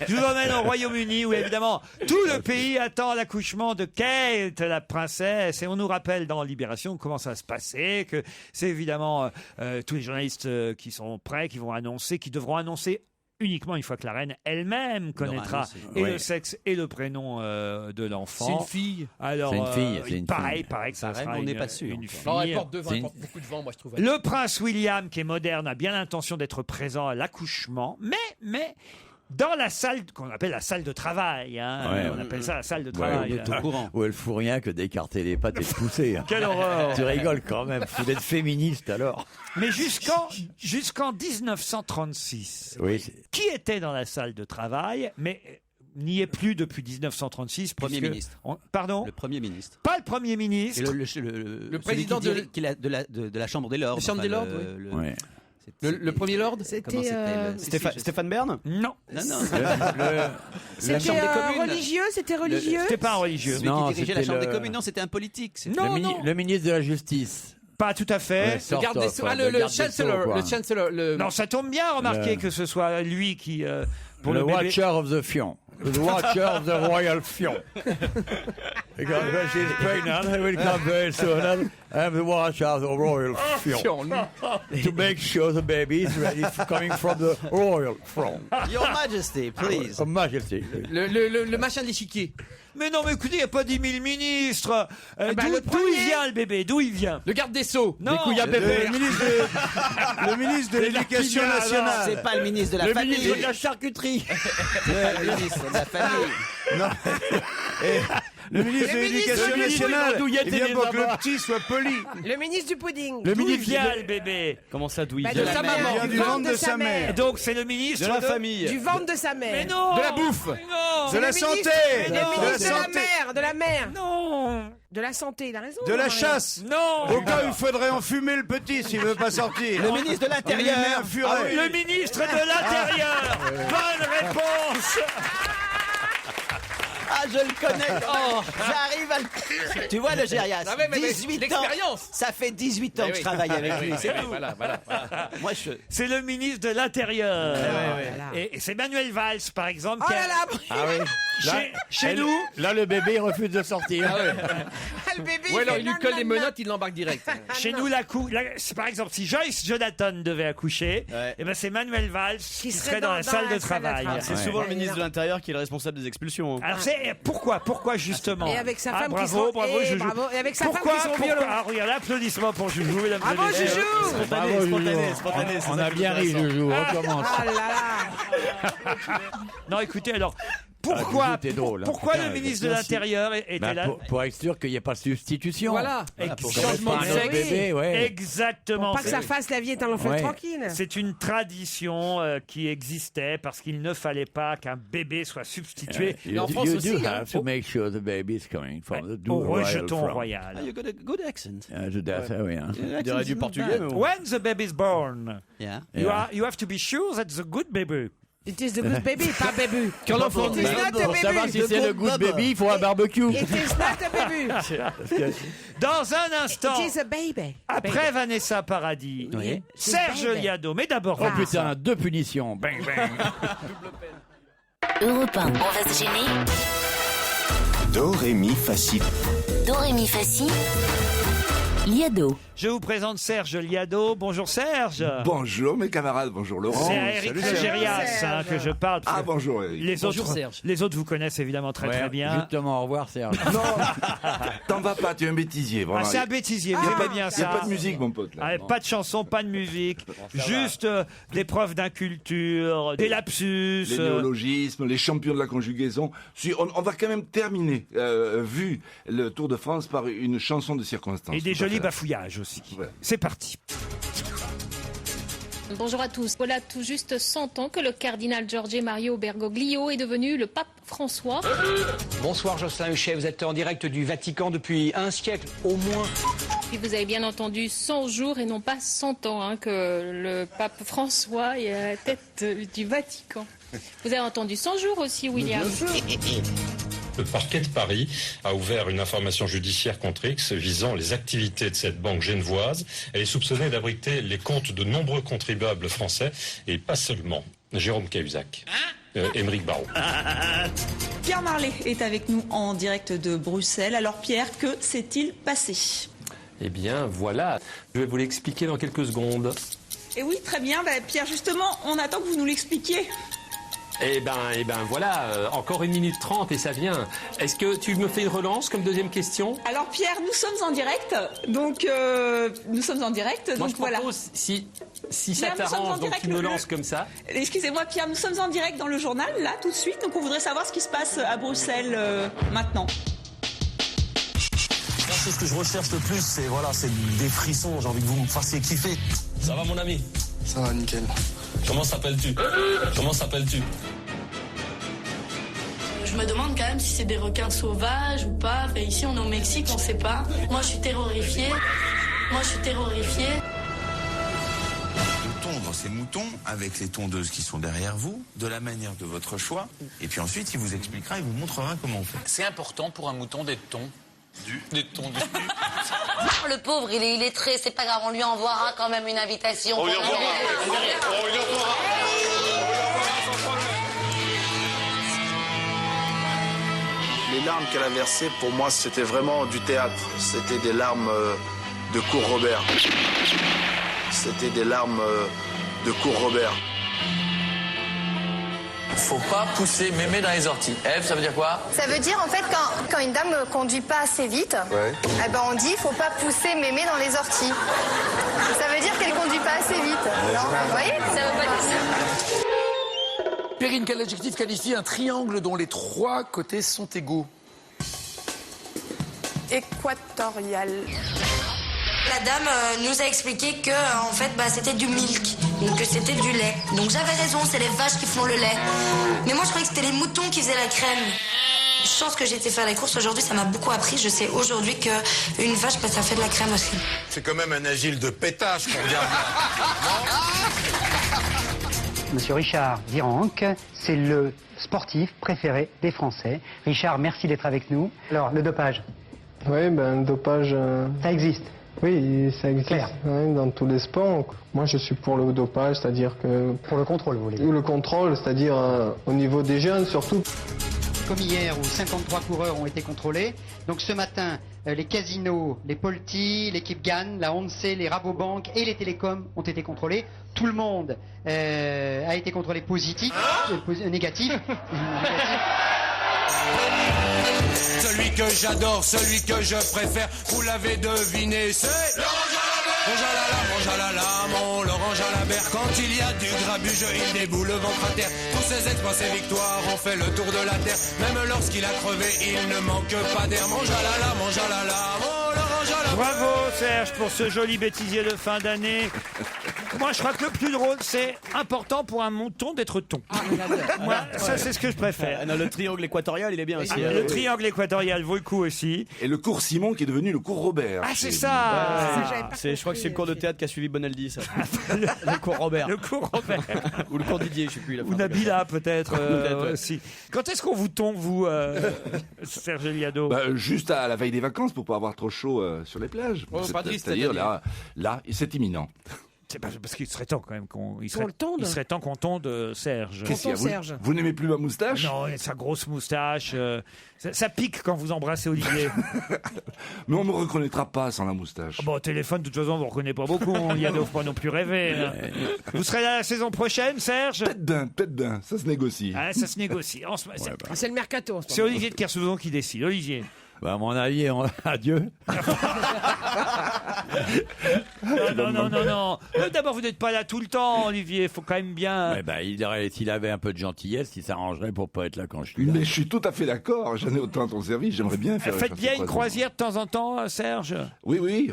Je vous emmène au Royaume-Uni où évidemment tout le pays attend l'accouchement de Kate, la princesse, et on nous rappelle dans Libération comment ça va se passer, que c'est évidemment tous les journalistes qui sont prêts, qui devront annoncer uniquement une fois que la reine elle-même connaîtra le sexe et le prénom de l'enfant. C'est une fille. Alors, c'est une fille. il paraît que ça sera on n'est pas sûr. une fille. Non, elle porte devant, elle porte beaucoup de vent, moi je trouve. Le prince William, qui est moderne, a bien l'intention d'être présent à l'accouchement, mais dans la salle qu'on appelle la salle de travail. On appelle ça la salle de travail. Où elle fout rien que d'écarter les pattes et de pousser. Quelle horreur. Tu rigoles quand même. Faut d'être féministe alors. Mais jusqu'en 1936, qui était dans la salle de travail, mais n'y est plus depuis 1936. Premier ministre. Pardon ? Le Premier ministre. Pas le Premier ministre. Le président de la Chambre des Lords. La Chambre des Lords, Le premier lord, c'était Stéphane Bern? Non. C'était religieux, c'était religieux. C'était pas un religieux. Celui qui dirigeait la Chambre des communes, non, c'était un politique. Le ministre de la Justice. Pas tout à fait. Le garde des Sceaux. Le chancellor. Non, ça tombe bien, remarquez que ce soit lui qui pour le le bébé. Watcher of the Fion. The Watcher of the Royal Fion. Because when she's pregnant, he will come very soon. I'm the Watcher of the Royal Fion. To make sure the baby is ready coming from the Royal Fion. Your Majesty, please. Your Majesty. Le machin de l'échiquier. Mais non, mais écoutez, il n'y a pas 10 000 ministres. D'où il vient, le bébé? D'où il vient? Le garde des Sceaux. Non. Le ministre de l'Éducation nationale. C'est pas le ministre de la famille. Le ministre de la charcuterie. Le ministre de la famille. Non. Le ministre de l'Éducation nationale. Il vient pour que le petit soit poli. Le ministre du pudding. D'où il vient, le bébé? Comment ça, d'où il De vient? sa maman. Il vient du ventre de sa mère. Donc c'est le ministre De la famille. Du ventre de sa mère. Mais non. De la bouffe. Non. De la santé. Le ministre de la mère. Non. De la santé, il a raison. De la chasse. Non. Au cas où il faudrait enfumer le petit s'il veut pas sortir. Le ministre de l'Intérieur. Le ministre de l'Intérieur. Bonne réponse. Ah, je le connais. J'arrive à le... Tu vois, le Gérias, 18 ans. Ça fait 18 ans que je travaille avec lui. C'est tout. Voilà. Moi, C'est le ministre de l'Intérieur. Et c'est Manuel Valls, par exemple. Oh qui a- là là. Ah oui. Chez nous. Là, le bébé refuse de sortir. Le bébé. Ouais, alors il lui colle les menottes, il l'embarque direct. Chez nous, c'est par exemple, si Joyce Jonathan devait accoucher, et ben c'est Manuel Valls qui serait dans la salle de travail. C'est souvent le ministre de l'Intérieur qui est le responsable des expulsions. Alors pourquoi justement? Et avec sa femme qui bravo, sont- bravo, et Joujou. bravo. Et avec sa femme Pourquoi qui sont violents. Ah, regarde, l'applaudissement pour Joujou, mesdames et Bravo, messieurs. Joujou. Spontané. On a bien ri, Joujou. On commence. Ah là là. Non, écoutez, alors, pourquoi Putain, le ministre de l'Intérieur était là? Pour être sûr qu'il n'y ait pas de substitution. Voilà. Pour Changement de un autre sexe. bébé, ouais. Exactement. Pour pas que ça fasse la vie est un long fleuve tranquille. C'est une tradition qui existait parce qu'il ne fallait pas qu'un bébé soit substitué You do have to make sure the baby is coming from the au royal rejeton front. royal. You got a good accent. Je dois ça, oui. Hein. Il dirait du portugais, mais bon. When the baby is born, Yeah. you have to be sure that the good baby. It is the good baby, pas baby. Quand l'enfant It is not a Pour savoir baby. si c'est le good baby, il faut un barbecue. It is not a baby. Dans un instant, It is a baby. après Vanessa Paradis, Oui. Serge baby. Liado, mais d'abord Oh Vanessa. putain, deux punitions. Bang, bang. Europe 1. On va se gêner. Do, ré, mi, fa, si. Do, ré, mi, fa, si. Liado. Je vous présente Serge Liado. Bonjour Serge. Bonjour mes camarades, bonjour Laurent. C'est à Eric Logérias que je parle. Ah bonjour Eric. Les autres vous connaissent évidemment très bien. Justement, au revoir Serge. Non, t'en vas pas, tu es un bêtisier. Vraiment. C'est un bêtisier, vous aimez bien Il n'y a ça. pas de musique mon pote. Là. Pas de chanson, pas de musique, juste des preuves d'inculture, des lapsus. Les néologismes, les champions de la conjugaison. On va quand même terminer, vu le Tour de France, par une chanson de circonstance. Et des jolis bafouillages aussi. Ouais. C'est parti. Bonjour à tous. Voilà tout juste 100 ans que le cardinal Jorge Mario Bergoglio est devenu le pape François. Bonsoir Jocelyn Huchet, vous êtes en direct du Vatican depuis un siècle au moins. Puis vous avez bien entendu 100 jours et non pas 100 ans que le pape François est à la tête du Vatican. Vous avez entendu 100 jours aussi, William. Le parquet de Paris a ouvert une information judiciaire contre X visant les activités de cette banque genevoise. Elle est soupçonnée d'abriter les comptes de nombreux contribuables français et pas seulement. Jérôme Cahuzac, Émeric Barrault. Pierre Marlet est avec nous en direct de Bruxelles. Alors Pierre, que s'est-il passé ? Eh bien voilà, je vais vous l'expliquer dans quelques secondes. Eh oui, très bien. Pierre, justement, on attend que vous nous l'expliquiez. Eh ben voilà, encore 1 minute 30 et ça vient. Est-ce que tu me fais une relance comme deuxième question ? Alors Pierre, nous sommes en direct, donc Moi, je voilà. propose, si ça Pierre, nous sommes en t'arrange, donc direct, tu me lances comme ça. Excusez-moi Pierre, nous sommes en direct dans le journal, là, tout de suite, donc on voudrait savoir ce qui se passe à Bruxelles maintenant. C'est ce que je recherche le plus, c'est des frissons, j'ai envie que vous me fassiez kiffer. Ça va mon ami ? Ça va, nickel. Comment s'appelles-tu ? Je me demande quand même si c'est des requins sauvages ou pas. Enfin, ici, on est au Mexique, on sait pas. Moi, je suis terrorifiée. Tondre ces moutons avec les tondeuses qui sont derrière vous, de la manière de votre choix. Et puis ensuite, il vous expliquera, il vous montrera comment on fait. C'est important pour un mouton d'être tondu. Le pauvre, il est très, c'est pas grave, on lui envoiera quand même une invitation. On lui envoiera. Les larmes qu'elle a versées, pour moi, c'était vraiment du théâtre. C'était des larmes de Cour Robert. Faut pas pousser mémé dans les orties. Ève, ça veut dire quoi ? Ça veut dire en fait quand une dame conduit pas assez vite, on dit faut pas pousser mémé dans les orties. Ça veut dire qu'elle conduit pas assez vite. Non, vous voyez ? Ça veut pas dire ça. Perrine, quel adjectif qualifie un triangle dont les 3 côtés sont égaux ? Équatorial. La dame nous a expliqué que en fait c'était du milk, donc que c'était du lait. Donc j'avais raison, c'est les vaches qui font le lait. Mais moi je croyais que c'était les moutons qui faisaient la crème. Chance que j'ai été faire les courses aujourd'hui, ça m'a beaucoup appris. Je sais aujourd'hui qu'une vache, ça fait de la crème aussi. C'est quand même un agile de pétage qu'on regarde. Monsieur Richard Virenque, c'est le sportif préféré des Français. Richard, merci d'être avec nous. Alors, le dopage ? Oui, le dopage... Ça existe ? Oui, ça existe dans tous les sports. Moi, je suis pour le dopage, c'est-à-dire que... Pour le contrôle, vous voulez dire ? Le contrôle, c'est-à-dire au niveau des jeunes, surtout. Comme hier, où 53 coureurs ont été contrôlés. Donc ce matin, les casinos, les Polti, l'équipe GAN, la ONCE, les Rabobank et les télécoms ont été contrôlés. Tout le monde a été contrôlé négatif. Celui que j'adore, celui que je préfère, vous l'avez deviné, c'est Laurent Jalabert, mon Laurent Jalabert. Quand il y a du grabuge, il déboule le ventre à terre. Tous ses exploits, ses victoires ont fait le tour de la terre. Même lorsqu'il a crevé, il ne manque pas d'air. Mon Jalala, mon Laurent Jalabert. Bravo Serge pour ce joli bêtisier de fin d'année. Moi, je crois que le plus drôle, c'est important pour un mouton d'être thon. Moi, ça, c'est ce que je préfère. Le triangle équatorial, il est bien aussi. Le triangle équatorial vaut le coup aussi. Et le cours Simon qui est devenu le cours Robert. Ah, c'est ça. Je crois que c'est le cours de théâtre qu'a suivi Bonaldi, ça. Le cours Robert. Le cours Robert. Ou le cours Didier, je sais plus. Ou Nabila, peut-être ouais. aussi. Quand est-ce qu'on vous tombe, vous, Serge Liado ? Juste à la veille des vacances pour pas avoir trop chaud sur les plages. C'est-à-dire là, c'est imminent. C'est parce qu'il serait temps quand même il serait temps qu'on tonde Serge. Vous n'aimez plus ma moustache ? Non, sa grosse moustache. Ça pique quand vous embrassez Olivier. Mais on me reconnaîtra pas sans la moustache. Bon, au téléphone, de toute façon, on vous reconnaît pas beaucoup. Il y a pas non plus rêver. Vous serez là la saison prochaine, Serge ? Peut-être bien. Ça se négocie. Ah, ça se négocie. C'est le mercato. C'est Olivier de Kersauzon qui décide. Olivier. À mon avis, adieu. Non. D'abord, vous n'êtes pas là tout le temps, Olivier. Il faut quand même bien. S'il avait un peu de gentillesse, il s'arrangerait pour pas être là quand je suis là. Mais je suis tout à fait d'accord. J'en ai autant à ton service. J'aimerais bien faire. Faites bien une croisière de temps en temps, Serge. Oui.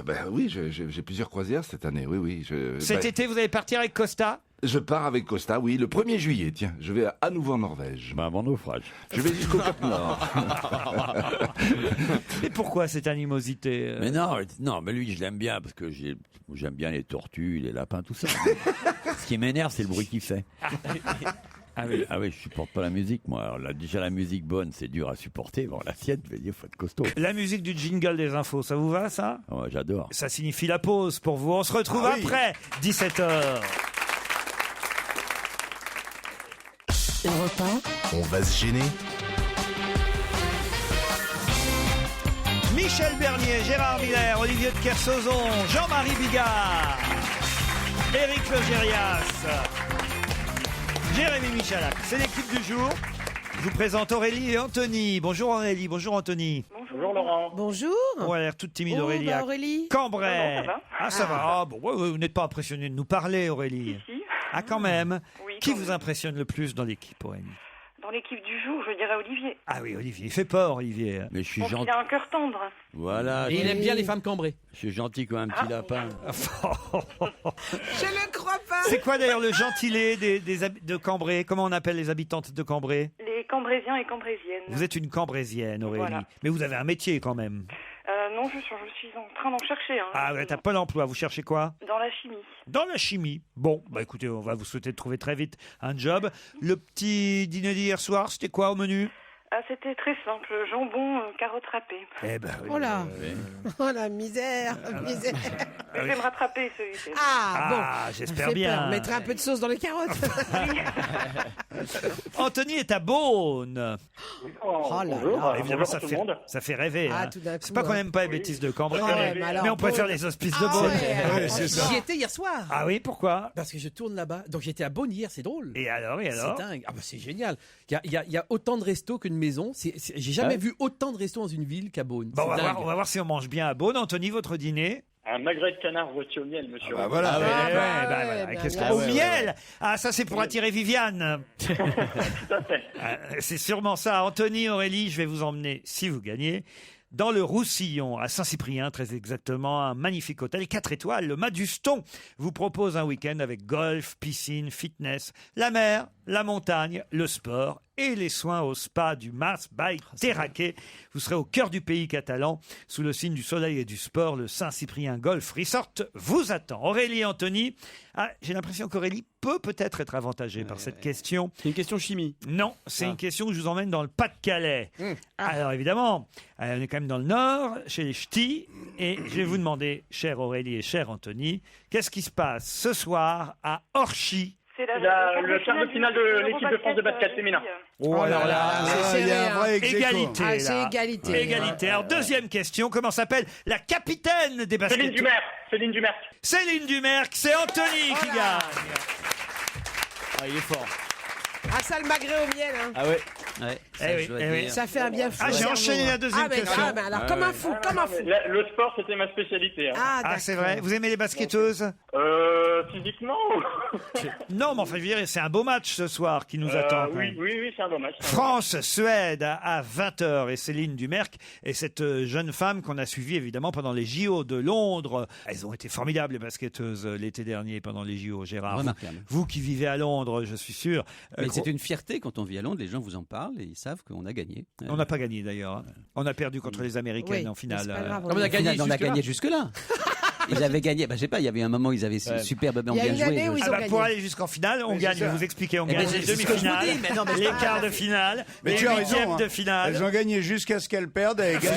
J'ai plusieurs croisières cette année. Oui. Cet été, vous allez partir avec Costa ? Je pars avec Costa, oui, le 1er juillet, tiens. Je vais à nouveau en Norvège. Bon naufrage. Je vais jusqu'au Cap Nord. Mais pourquoi cette animosité Mais non, mais lui, je l'aime bien, parce que j'aime bien les tortues, les lapins, tout ça. Ce qui m'énerve, c'est le bruit qu'il fait. Ah oui. Ah oui, je supporte pas la musique, moi. Alors là, déjà, la musique bonne, c'est dur à supporter. Bon, la sienne, je vais dire, faut être costaud. La musique du jingle des infos, ça vous va, ça? Ouais, j'adore. Ça signifie la pause pour vous. On se retrouve après 17h. Europe 1, on va se gêner. Michel Bernier, Gérard Miller, Olivier de Kersauzon, Jean-Marie Bigard, Éric Logérias, Jérémy Michalak. C'est l'équipe du jour. Je vous présente Aurélie et Anthony. Bonjour Aurélie, bonjour Anthony. Bonjour Laurent. Bonjour. On a l'air toute timide Aurélie. Bah, Aurélie. Cambrai. Non, ça va. Ah ça va. Ah, bon, ouais, vous n'êtes pas impressionné de nous parler Aurélie. Si. Ah quand même. Oui, Qui quand vous même. impressionne le plus dans l'équipe Aurélie? Dans l'équipe du jour, je dirais Olivier. Ah oui Olivier, il fait peur Olivier. Mais je suis Donc, il gentil. a un cœur tendre. Voilà. Et il aime bien les femmes cambrées. Je suis gentil comme un petit lapin. Je ne crois pas. C'est quoi d'ailleurs le gentilé de Cambrai? Comment on appelle les habitantes de Cambrai? Les Cambrésiens et Cambrésiennes. Vous êtes une Cambrésienne Aurélie. Voilà. Mais vous avez un métier quand même. Non, je suis en train d'en chercher. Hein, Ah, vous êtes à Pôle emploi, vous cherchez quoi? Dans la chimie. Dans la chimie. Bon, bah écoutez, on va vous souhaiter de trouver très vite un job. Le petit dîner d'hier soir, c'était quoi au menu? Ah, c'était très simple. Jambon, carottes râpées. Eh ben, Oh là. Oh la misère, misère. Je vais me rattraper celui-ci. Ah, bon. j'espère Fait bien. peur. Mettrai un peu de sauce dans les carottes. Anthony est à Beaune. Oh là Ah, là. évidemment, ça fait rêver. Ah, hein. tout d'un coup, C'est pas qu'on hein. n'aime pas les bêtises de Cambrai, Ouais, mais alors, mais on préfère Beaune. les hospices de Ah Beaune. ouais, c'est ça. J'y étais hier soir. Ah oui, pourquoi? Parce que je tourne là-bas. Donc j'étais à Beaune hier, c'est drôle. Et alors? C'est dingue. Ah bah c'est génial. Il y a autant de restos qu'une maison. J'ai jamais vu autant de restos dans une ville qu'à Beaune. Bon, C'est dingue. on va voir si on mange bien à Beaune. Anthony, votre dîner? Un magret de canard rôti au miel, monsieur. Voilà. Voilà. Qu'est-ce que- Au miel. Ah, ça c'est pour attirer Viviane. Tout à fait. C'est sûrement ça. Anthony, Aurélie, je vais vous emmener, si vous gagnez, dans le Roussillon, à Saint-Cyprien, très exactement, un magnifique hôtel 4 étoiles, le Maduston, vous propose un week-end avec golf, piscine, fitness, la mer, la montagne, le sport et les soins au spa du Mars by Terraquet. Vous serez au cœur du pays catalan, sous le signe du soleil et du sport. Le Saint-Cyprien Golf Resort vous attend. Aurélie et Anthony, j'ai l'impression qu'Aurélie peut peut-être être avantagée par cette question. C'est une question chimie. Non, c'est une question où je vous emmène dans le Pas-de-Calais. Alors évidemment, on est quand même dans le Nord, chez les Ch'tis, et je vais vous demander, chère Aurélie et cher Anthony, qu'est-ce qui se passe ce soir à Orchy? C'est le quart de finale de l'équipe de France de basket féminin. Oh là là, c'est serré, hein. égalité. Ah, c'est là. égalité. Égalité. Alors, deuxième question, comment s'appelle la capitaine des basketteurs? Céline Dumerc. Céline Dumerc, c'est Anthony qui gagne. Ah, il est fort. Ah, ça, le magret au miel. Hein. Ah ouais. Ça fait un bien fou. Ah, j'ai enchaîné la deuxième question. Ah, mais alors, comme un fou, comme un fou. Le sport, c'était ma spécialité. Hein. Ah, c'est vrai. Vous aimez les basketteuses? Physiquement Non, mais enfin, je veux dire, c'est un beau match ce soir qui nous attend. quand même. Oui, c'est un bon match. France-Suède à 20h et Céline Dumerc et cette jeune femme qu'on a suivie évidemment pendant les JO de Londres. Elles ont été formidables les basketteuses l'été dernier pendant les JO, Gérard. Remarquable. Vous qui vivez à Londres, je suis sûr. Mais c'est une fierté quand on vit à Londres, les gens vous en parlent et ils savent qu'on a gagné. On n'a pas gagné d'ailleurs. hein. On a perdu contre les Américaines en finale. On a gagné jusque-là. Ils avaient gagné, je sais pas, il y avait un moment où ils avaient superbe bien joué. Pour aller jusqu'en finale, on gagne. Je vais vous expliquer, on Eh gagne ben, les c'est ce que je vous demi-finales, dis, mais non, mais les c'est pas- quarts de finale, Mais les tu as huitièmes raison, hein. de finale. Elles ont gagné jusqu'à ce qu'elles perdent et elles gagnent.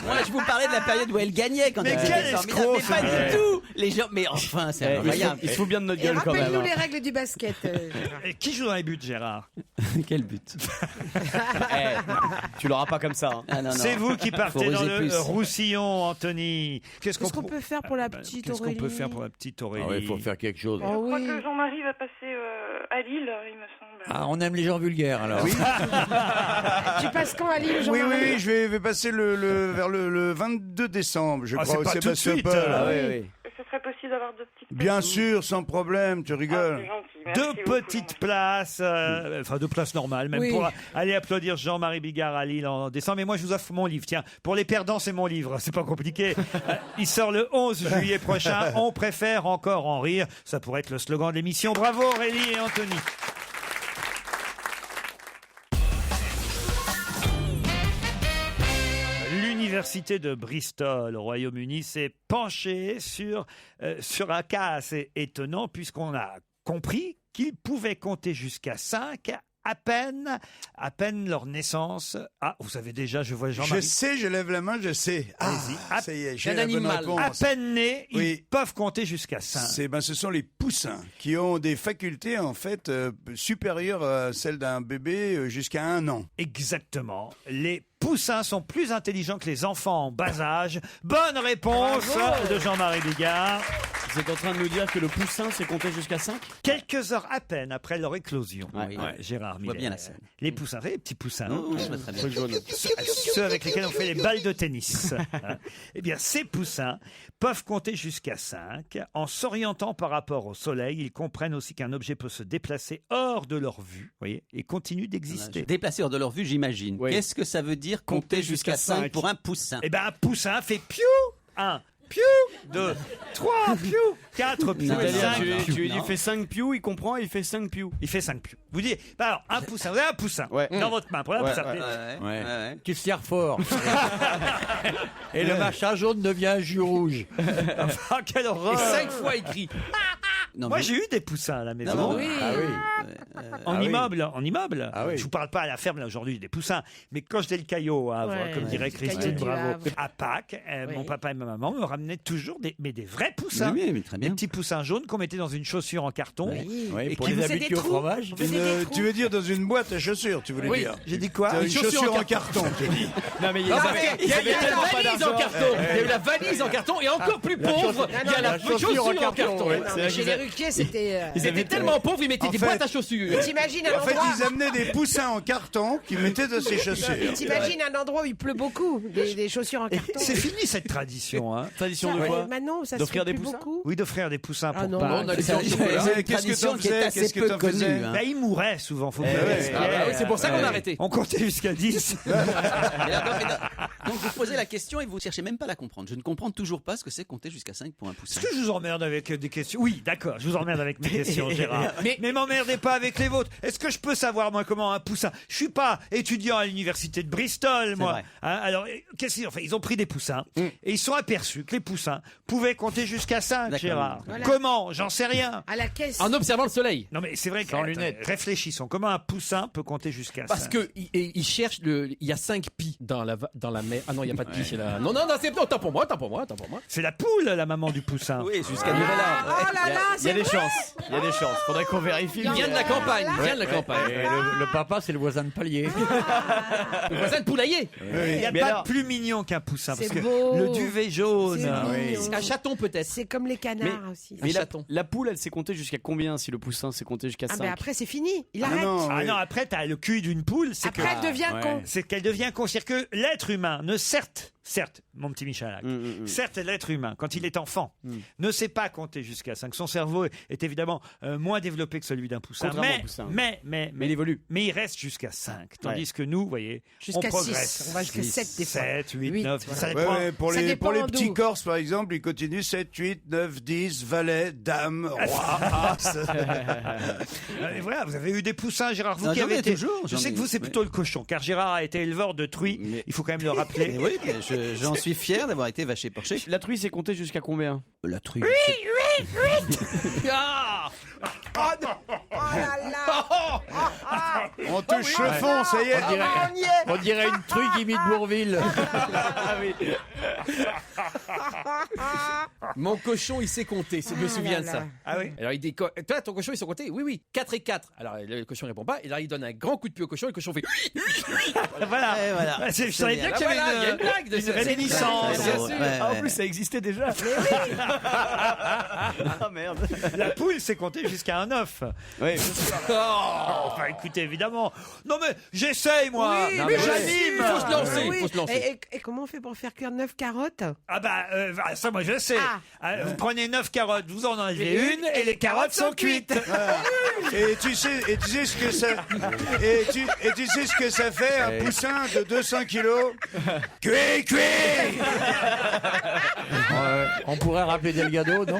Moi, je vous parlais de la période où elle gagnait quand Mais elle quel était formidable. escroc, Mais pas ce du tout. Les gens, mais enfin, c'est incroyable. Il se fout bien de notre Et gueule quand même. rappelle-nous hein. les règles du basket. Et qui joue dans les buts, Gérard? Quel but. Tu l'auras pas comme ça. hein. Ah, non, non. C'est vous qui Faut partez dans ruser le plus. Roussillon, Anthony. Qu'est-ce qu'on peut faire pour la petite Qu'est-ce qu'on Aurélie? peut faire pour la petite Aurélie? Ah ouais, il faut faire quelque chose. Oh Je crois oui. que Jean-Marie va passer à Lille, il me semble. Ah, on aime les gens vulgaires alors. Oui. Tu passes quand à Lille, Oui, Jean-Marie? oui, je vais passer vers le 22 décembre, je Ah, crois, c'est au pas tout de Sébastopol. suite. Ah, Oui, oui. Ce serait possible d'avoir deux petites Bien sûr, sans problème, tu rigoles. C'est gentil, merci Deux beaucoup, petites places, enfin deux places normales même, Oui. pour aller applaudir Jean-Marie Bigard à Lille en décembre. Mais moi, je vous offre mon livre. Tiens, pour les perdants, c'est mon livre. C'est pas compliqué. Il sort le 11 juillet prochain. On préfère encore en rire. Ça pourrait être le slogan de l'émission. Bravo Aurélie et Anthony. L'université de Bristol au Royaume-Uni s'est penchée sur un cas assez étonnant puisqu'on a compris qu'ils pouvaient compter jusqu'à 5 à peine leur naissance. Ah, vous savez déjà, je vois Jean-Marie. Je sais, je lève la main, je sais. Allez-y. Ça y est, j'ai la bonne réponse. À peine nés, ils peuvent compter jusqu'à 5. Ce sont les poussins qui ont des facultés en fait supérieures à celles d'un bébé jusqu'à 1 an. Exactement. Les poussins sont plus intelligents que les enfants en bas âge. Bonne réponse de Jean-Marie Bigard. Vous êtes en train de nous dire que le poussin, c'est compter jusqu'à 5 ? Quelques heures à peine après leur éclosion. Gérard Miller. bien la scène. Les poussins, vous savez, les petits poussins. Oui, je vois très bien. Ceux avec lesquels on fait les balles de tennis. Eh bien, ces poussins peuvent compter jusqu'à 5. En s'orientant par rapport au soleil, ils comprennent aussi qu'un objet peut se déplacer hors de leur vue, voyez, et continue d'exister. Déplacer hors de leur vue, j'imagine. Oui. Qu'est-ce que ça veut dire compter jusqu'à 5 pour un poussin? Eh bien, un poussin fait piou, 1, piou, 2, 3, piou, 4, piou, C'est-à-dire, 5, tu lui dis fais 5 piou, il comprend, il fait 5 piou. Il fait 5 piou. Vous dites, bah alors, un poussin, vous avez un poussin dans votre main. Prenez un poussin. Tu te serres fort. Et le machin jaune devient un jus rouge. Enfin, quelle horreur. Et 5 fois écrit. Moi, j'ai eu des poussins à la maison. Oui. En immeuble. oui. Je vous parle pas à la ferme, là, aujourd'hui, j'ai des poussins. Mais quand j'étais le caillot à Havre, comme dirait Christine Bravo, à Pâques, mon papa et ma maman me ramenaient toujours des vrais poussins. Oui, mais très bien. Des petits poussins jaunes qu'on mettait dans une chaussure en carton. Oui, pour les habitués au fromage. Tu veux dire dans une boîte à chaussures, tu voulais dire? J'ai dit quoi? Une chaussure en carton, tu dis. Non, mais il y a la valise en carton. Il y a eu la valise en carton et encore plus pauvre, il y a la chaussure en carton. Chez les Ruquier, c'était. Ils étaient tellement pauvres, ils mettaient des boîtes à chaussures. T'imagines un En fait, endroit. ils amenaient des poussins en carton qu'ils mettaient dans ses chaussures. T'imagines un endroit où il pleut beaucoup, des chaussures en carton. C'est fini cette tradition. Hein. Tradition de quoi? Maintenant, ça se D'offrir fait des plus poussins beaucoup. Oui, d'offrir des poussins pour non, Pâques. on a des Qu'est-ce que t'en faisais? Qu'est-ce que t'en faisais? Bah, ils mouraient souvent, faut C'est pour ça qu'on a arrêté. On comptait jusqu'à 10. Donc vous posez la question et vous cherchez même pas à la comprendre. Je ne comprends toujours pas ce que c'est compter jusqu'à 5 pour un poussin. Est-ce que je vous emmerde avec des questions? Oui, d'accord, je vous emmerde avec mes questions, Gérard. Mais m'emmerdez pas avec les vôtres. Est-ce que je peux savoir, moi, comment un poussin... Je suis pas étudiant à l'université de Bristol, moi. Hein, alors, qu'est-ce qu'ils ont fait? Ils ont pris des poussins et ils sont aperçus que les poussins pouvaient compter jusqu'à 5, Gérard. Voilà. Comment? J'en sais rien. À la caisse. En observant le soleil. Non, mais c'est vrai qu'en lunettes. Réfléchissons. Comment un poussin peut compter jusqu'à 5? Parce que il cherche il y a 5 pi dans la mer. Ah non, il y a pas de pi, c'est là. Non, c'est tant pour moi. C'est la poule, la maman du poussin. Oui, jusqu'à nouvel ordre. Oh là là, Il y a des chances. Il y a des chances. Faudrait qu'on vérifie. Il vient de la campagne. Et le papa, c'est le voisin de palier. Le voisin de poulailler. Il n'y a pas de plus mignon qu'un poussin. Parce C'est que beau. le duvet jaune. C'est Un chaton peut-être. C'est comme les canards aussi. Mais chaton. la poule, elle s'est comptée jusqu'à combien si le poussin s'est compté jusqu'à 5? Ah, mais après, c'est fini. Il arrête. Ah non, après, t'as le cul d'une poule. C'est Après, elle devient con. C'est qu'elle devient con. C'est-à-dire que l'être humain ne certes, mon petit Michalak, certes, l'être humain, quand il est enfant, ne sait pas compter jusqu'à 5. Son cerveau est évidemment moins développé que celui d'un poussin. Mais il évolue. Mais il reste jusqu'à 5. Tandis que nous, vous voyez, on Jusqu'à progresse. 6. On va jusqu'à 7 des fois. 7, 8, 9. voilà. Ça dépend. Pour Ça les dépend petits d'où. Corses, par exemple, ils continuent 7, 8, 9, 10, valet, dame, roi, as. Et voilà, vous avez eu des poussins, Gérard. Vous Non, qui j'en avez ai été. toujours, Je j'en sais ai- que vous, c'est plutôt le cochon, car Gérard a été éleveur de truies. Il faut quand même le rappeler. Mais oui, j'en suis fier d'avoir été vaché porché. La truie s'est comptée jusqu'à combien? La truie. Ah Oh là là. On te chevon, ça y est. On dirait une truie qui imite Bourville. Mon cochon, il sait compter. Je me souviens de ça. Ah oui. Alors il dit, toi, ton cochon, ils sont comptés? Oui, 4 et 4. Alors le cochon répond pas. Et là, il donne un grand coup de pied au cochon. Et le cochon fait. Voilà. Et voilà. Ah, je savais bien Ah, qu'il y voilà, il y a avait une blague de une ça. réminiscence. Bien sûr. Ouais, En ouais. plus, ça existait déjà. Ah merde. La poule s'est comptée jusqu'à un œuf. Oui. Enfin, écoutez, évidemment. Non, mais j'essaye, moi. Oui, Non, mais j'anime. Il faut se lancer. Oui. Faut se lancer. Et comment on fait pour faire cuire 9 carottes? Ah bah, ça, moi, je sais. Ah. Vous prenez 9 carottes, vous en enlevez une, et les carottes sont cuites. Et tu sais ce que ça, et tu sais ce que ça fait un poussin de 200 kilos? Cuit. On pourrait rappeler Delgado, non?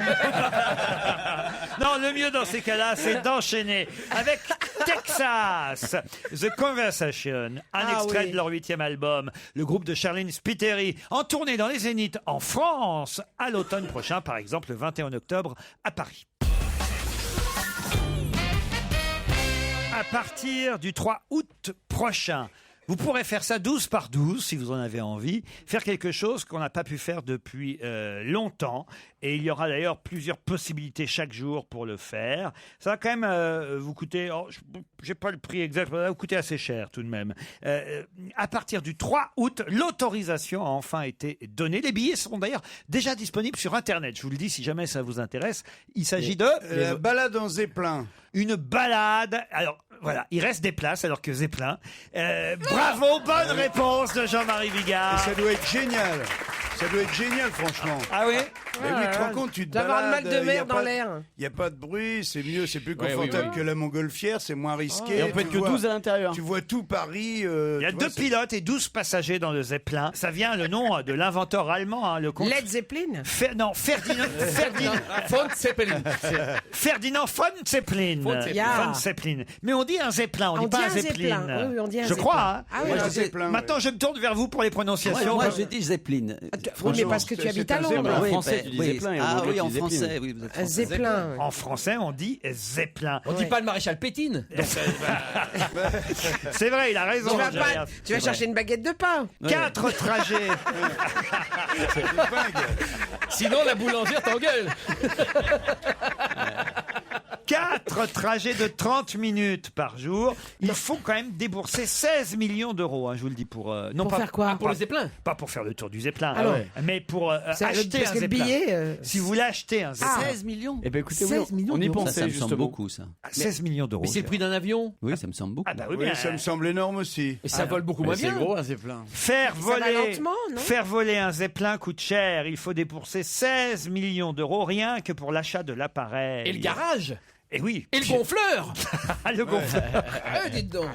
Non, le mieux dans ces cas-là, c'est d'enchaîner avec Texas, The Conversation, un extrait de leur 8e album. Le groupe de Charlene Spiteri, en tournée dans les Zéniths en France, à l'automne prochain, par exemple le 21 octobre à Paris. À partir du 3 août prochain, vous pourrez faire ça 12 par 12 si vous en avez envie, faire quelque chose qu'on n'a pas pu faire depuis longtemps. Et il y aura d'ailleurs plusieurs possibilités chaque jour pour le faire. Ça va quand même vous coûter, j'ai pas le prix exact, ça va vous coûter assez cher tout de même. À partir du 3 août, l'autorisation a enfin été donnée. Les billets seront d'ailleurs déjà disponibles sur Internet. Je vous le dis si jamais ça vous intéresse. Il s'agit de... La balade en Zeppelin. Une balade. Alors voilà, il reste des places alors que Zeppelin. Bravo, bonne réponse de Jean-Marie Bigard. Et ça doit être génial. Ça doit être génial, franchement. Ah oui? Mais oui, tu te rends compte, tu te D'avoir balades. le mal de mer dans l'air. Il n'y a pas de bruit, c'est mieux, c'est plus confortable que la montgolfière, c'est moins risqué. Et on peut être que 12 à l'intérieur. Tu vois tout Paris. Il y a 2 pilotes et 12 passagers dans le Zeppelin. Ça vient le nom de l'inventeur allemand, le comte. Led Zeppelin Non, Ferdinand Von Zeppelin. Ferdinand von Zeppelin. Von Zeppelin. Mais on dit un Zeppelin, on dit pas un Zeppelin. Oui, on dit un je Zeppelin. crois. Hein. Ah oui, Maintenant, je me tourne vers vous pour les prononciations. Moi, je dis Zeppelin. Oui, mais parce que tu habites à Londres. En français, tu dis Zeppelin. et en Ah anglais, oui, tu en dis français, Zeppelin. oui, vous êtes Un Zeppelin. En français, on dit Zeppelin. On dit pas le maréchal Pétine. C'est vrai, il a raison. Tu vas chercher une baguette de pain. 4 trajets. Sinon, la boulangère t'engueule. 4 trajets de 30 minutes par jour. Il faut quand même débourser 16 millions d'euros, hein, je vous le dis, pour... non, Pour pas, faire quoi? Pour le Zeppelin. Pas pour faire le tour du Zeppelin, Ah ouais. mais pour acheter un parce que le Zeppelin. billet, Si vous voulez acheter un Zeppelin. 16 millions. Eh ben écoutez, 16 millions on y d'euros. pensait Ça me semble justement. beaucoup, ça. 16 millions d'euros. Mais c'est le prix d'un avion. Oui, ça me semble beaucoup. Ah bah oui, Oui, bien. ça me semble énorme aussi. Et ça vole beaucoup moins bien. C'est gros, hein, c'est plein. Faire Ça va voler, lentement, non faire voler un Zeppelin coûte cher. Il faut débourser 16 millions d'euros rien que pour l'achat de l'appareil. Et le garage. Et oui. Et le gonfleur. Le gonfleur. Dites donc.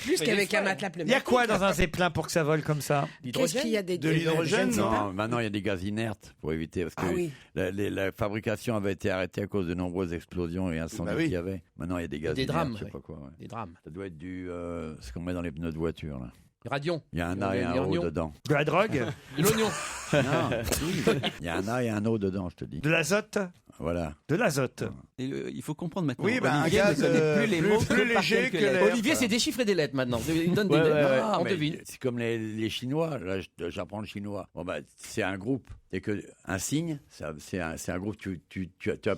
Plus qu'avec un matelas pneumatique. Il y a quoi dans un Zeppelin pour que ça vole comme ça? Qu'est-ce qu'il y a De l'hydrogène, non? Non, maintenant il y a des gaz inertes pour éviter parce que oui. la fabrication avait été arrêtée à cause de nombreuses explosions et incendies Bah oui. qu'il y avait. Maintenant il y a des gaz Des inertes, drames, je sais pas quoi. Ouais. Des drames. Ça doit être ce qu'on met dans les pneus de voiture là. Radion. Il y a un A et un O dedans. De la drogue? De l'oignon. Non, il y a un A et un O dedans, je te dis. De l'azote? Voilà. De l'azote. Et il faut comprendre maintenant. Oui, bah, un Olivier gaz ne connaît plus les mots plus par léger quelques que lettres. l'air. Olivier, c'est déchiffrer des lettres maintenant. Il donne des Ouais, lettres. ouais, ouais. Ah, on Mais devine. c'est comme les Chinois. Là, j'apprends le chinois. Bon, bah, c'est un groupe. Et que un signe, c'est un groupe. Tu as,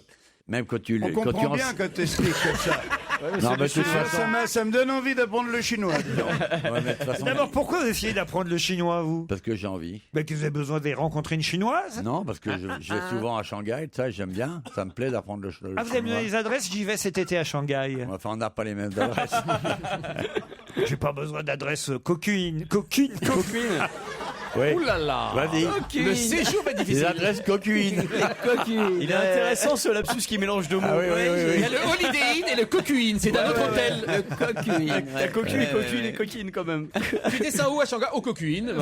même quand tu On comprend bien quand tu expliques comme ça. Non, mais de toute façon. Ça me donne envie d'apprendre le chinois. Ouais, mais de toute façon, D'abord, pourquoi vous essayez d'apprendre le chinois, vous? parce que j'ai envie. Ben, que vous avez besoin de rencontrer une chinoise? Non, parce que je vais souvent à Shanghai, ça j'aime bien, ça me plaît d'apprendre le Ah, vous avez chinois. donné les adresses? J'y vais cet été à Shanghai. Enfin, on n'a pas les mêmes adresses. J'ai pas besoin d'adresse coquine. Oui. Ouh là là. Vas-y. Le séjour va être Les difficile. adresses coquines. Il est intéressant ce lapsus qui mélange deux mots. Ah oui, oui, oui, Il y oui. a le Holiday Inn et le Coquine. C'est un autre hôtel. Le coquine. La coquine est coquine et coquine quand même. Tu descends où à Shanghai? Au Coquine.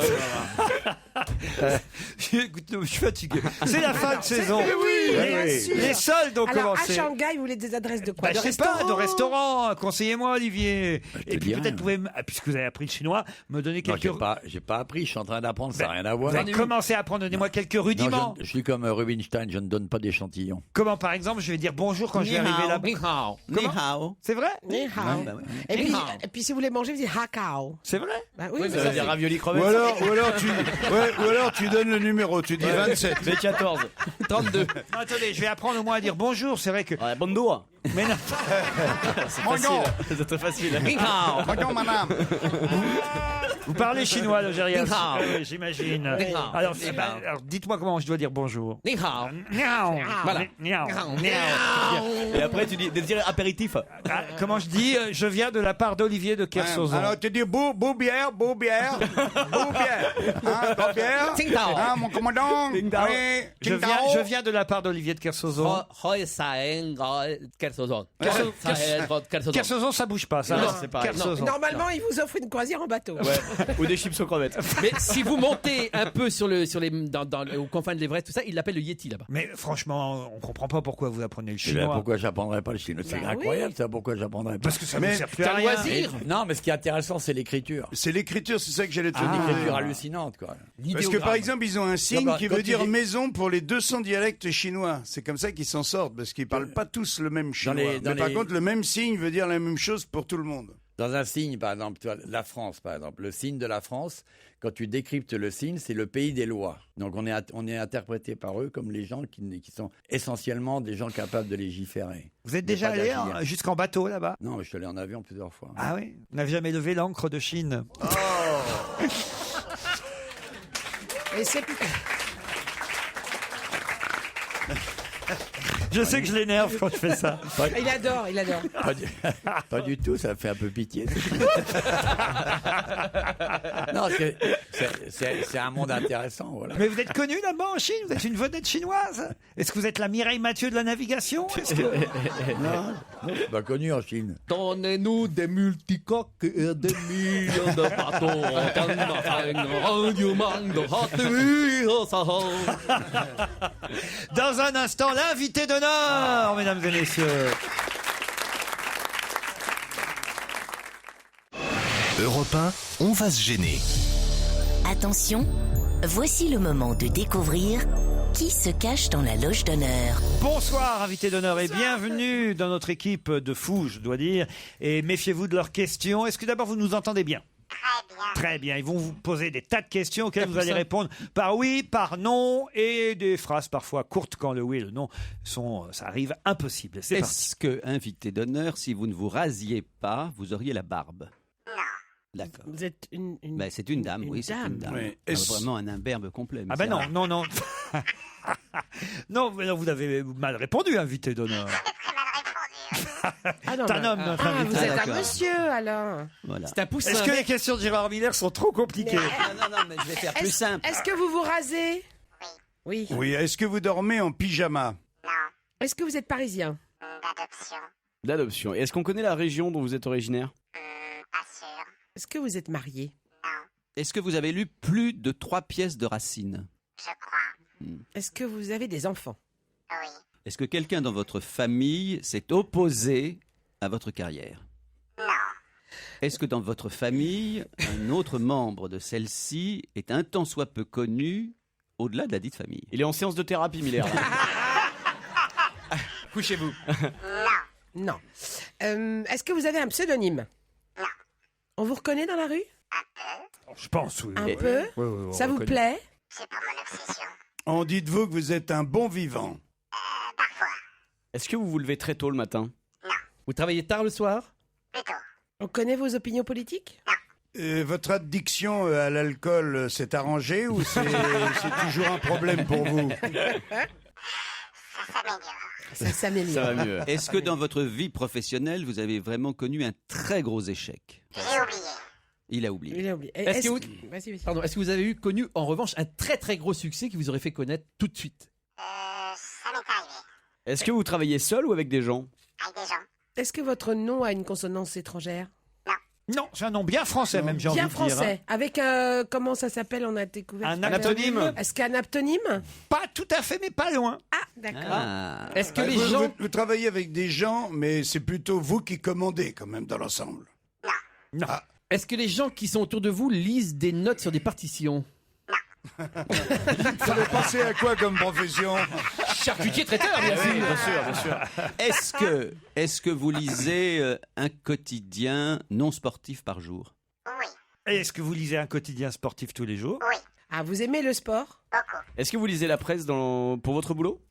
Écoute, je suis fatigué. C'est la fin de saison. Oui, bien Les, sûr. les soldes ont Alors, à commencé. Shanghai, vous voulez des adresses de quoi? Bah, je sais pas, de restaurant. Conseillez-moi, Olivier. je te Et puis dis peut-être rien. vous pouvez, puisque vous avez appris le chinois, me donner Non, quelques. j'ai pas appris, je suis en train d'apprendre, ça n'a rien à voir. Vous avez commencé à apprendre, donnez-moi quelques rudiments. Non, je suis comme Rubinstein, je ne donne pas d'échantillons. Comment, par exemple, je vais dire bonjour quand je vais arriver là-bas. Ni hao. Ni hao. C'est vrai? Ni hao. Et puis, si vous voulez manger, vous dites hakao. C'est vrai? Bah oui, Ça veut dire ravioli Ou crevettes. alors tu donnes le numéro, tu dis 27. V14. 32. Non, attendez, je vais apprendre au moins à dire bonjour. C'est vrai que. Ouais, Bondo. Mais non. C'est facile. C'est très facile. Ni hao. Bonjour, madame. Vous parlez chinois, Logérias? Ni hao. Oui, j'imagine. Ni hao. Alors, Ni hao. alors, dites-moi comment je dois dire bonjour. Ni hao. Niao. Voilà. Niao. Et après, tu dis désir apéritif. Ah, comment je dis? Je viens de la part d'Olivier de Kersauzon. Alors tu dis beau bière, beau bière. Hein, beau bière. Tsingtao. Hein, mon commandant. Tsingtao. Oui, Je Tsingtao. viens de la part d'Olivier de Kersauzon. Hoi saeng Kersozon. Kersauzon, ça bouge pas, ça. Non, hein. c'est pareil. Kersauzon. Normalement, ils vous offrent une croisière en bateau. Ou des chips aux crevettes. Mais si vous montez un peu aux confins de l'Everest, tout ça, il l'appelle le Yeti là-bas. Mais franchement, on comprend pas pourquoi vous apprenez le Eh ben, chinois. pourquoi j'apprendrais pas le chinois? C'est incroyable ça, pourquoi j'apprendrais pas? Parce que ça ne sert plus à rien. Non, mais ce qui est intéressant, c'est l'écriture. C'est l'écriture, c'est ça que j'allais te dire. Une écriture hallucinante, quoi. Parce que par exemple, ils ont un signe Non, bah, qui quand veut tu dire dis- maison pour les 200 dialectes chinois. C'est comme ça qu'ils s'en sortent, parce qu'ils parlent pas tous le même chinois. Mais par contre, le même signe veut dire la même chose pour tout le monde. Dans un signe, par exemple, tu vois, la France, par exemple, le signe de la France, quand tu décryptes le signe, c'est le pays des lois. Donc on est interprété par eux comme les gens qui sont essentiellement des gens capables de légiférer. Vous êtes Mais déjà pas allé d'agir. jusqu'en bateau là-bas? Non, je suis allé en avion plusieurs fois. Ah oui? Vous n'avez jamais levé l'encre de Chine? Et c'est... Je sais que je l'énerve quand je fais ça. Il adore, il adore. Pas du tout, ça me fait un peu pitié. Non, c'est un monde intéressant, voilà. Mais vous êtes connu là-bas en Chine? Vous êtes une vedette chinoise? Est-ce que vous êtes la Mireille Mathieu de la navigation? Non, pas connu en Chine. Donnez-nous des multicoques et des millions de bateaux. Dans un instant, l'invité d'honneur, mesdames et messieurs. Europe 1, on va se gêner. Attention, voici le moment de découvrir qui se cache dans la loge d'honneur. Bonsoir, invité d'honneur, et bienvenue dans notre équipe de fous, je dois dire. Et méfiez-vous de leurs questions. Est-ce que d'abord vous nous entendez bien? Très bien. Ils vont vous poser des tas de questions auxquelles vous allez répondre par oui, par non, et des phrases parfois courtes quand le oui et le non ça arrive impossible. C'est parti. Est-ce que, invité d'honneur, si vous ne vous rasiez pas, vous auriez la barbe? Non. D'accord. Vous êtes une... Ben, c'est une dame, oui, c'est une dame. Oui. Vraiment un imberbe complet. Ah ben non. Non, mais non, vous avez mal répondu, invité d'honneur. Ah non, C'est un homme, notre invité. vous êtes un d'accord. monsieur, alors. Voilà. C'est un poussin. Est-ce que les questions de Gérard Miller sont trop compliquées? Non, mais je vais faire plus simple. Est-ce que vous vous rasez? Oui. Oui, est-ce que vous dormez en pyjama? Est-ce que vous êtes parisien? D'adoption. Et est-ce qu'on connaît la région dont vous êtes originaire? Est-ce que vous êtes marié? Est-ce que vous avez lu plus de 3 pièces de Racine? Est-ce que vous avez des enfants? Est-ce que quelqu'un dans votre famille s'est opposé à votre carrière? Non. Est-ce que dans votre famille, un autre membre de celle-ci est un tant soit peu connu au-delà de la dite famille? Il est en séance de thérapie, Miller. Couchez-vous. Non. Est-ce que vous avez un pseudonyme? Non. On vous reconnaît dans la rue? Je pense, oui. Un peu? Oui, Ça vous reconnaît. plaît? On dit de vous que vous êtes un bon vivant. Est-ce que vous vous levez très tôt le matin? Vous travaillez tard le soir? On connaît vos opinions politiques? Votre addiction à l'alcool s'est arrangée ou c'est toujours un problème pour vous? Ça s'améliore. Ça va mieux. Est-ce que dans votre vie professionnelle, vous avez vraiment connu un très gros échec? Il a oublié. Il a oublié. Est-ce que vous... Vas-y. Pardon, est-ce que vous avez connu en revanche un très très gros succès qui vous aurait fait connaître tout de suite? Est-ce que vous travaillez seul ou avec des gens? Est-ce que votre nom a une consonance étrangère? Non, c'est un nom bien français, même, j'ai envie Bien de dire. français. hein. Avec, comment ça s'appelle? On a découvert. Un aptonyme? Est-ce qu'un aptonyme? Pas tout à fait, mais pas loin. Ah, d'accord. Ah. Est-ce que les vous, gens... vous travaillez avec des gens, mais c'est plutôt vous qui commandez quand même dans l'ensemble. Non. Est-ce que les gens qui sont autour de vous lisent des notes sur des partitions? Vous avez pensé à quoi comme profession? Charcutier traiteur, bien sûr. Bien sûr. Est-ce que vous lisez un quotidien non sportif par jour? Et est-ce que vous lisez un quotidien sportif tous les jours? Ah, vous aimez le sport? Est-ce que vous lisez la presse pour votre boulot?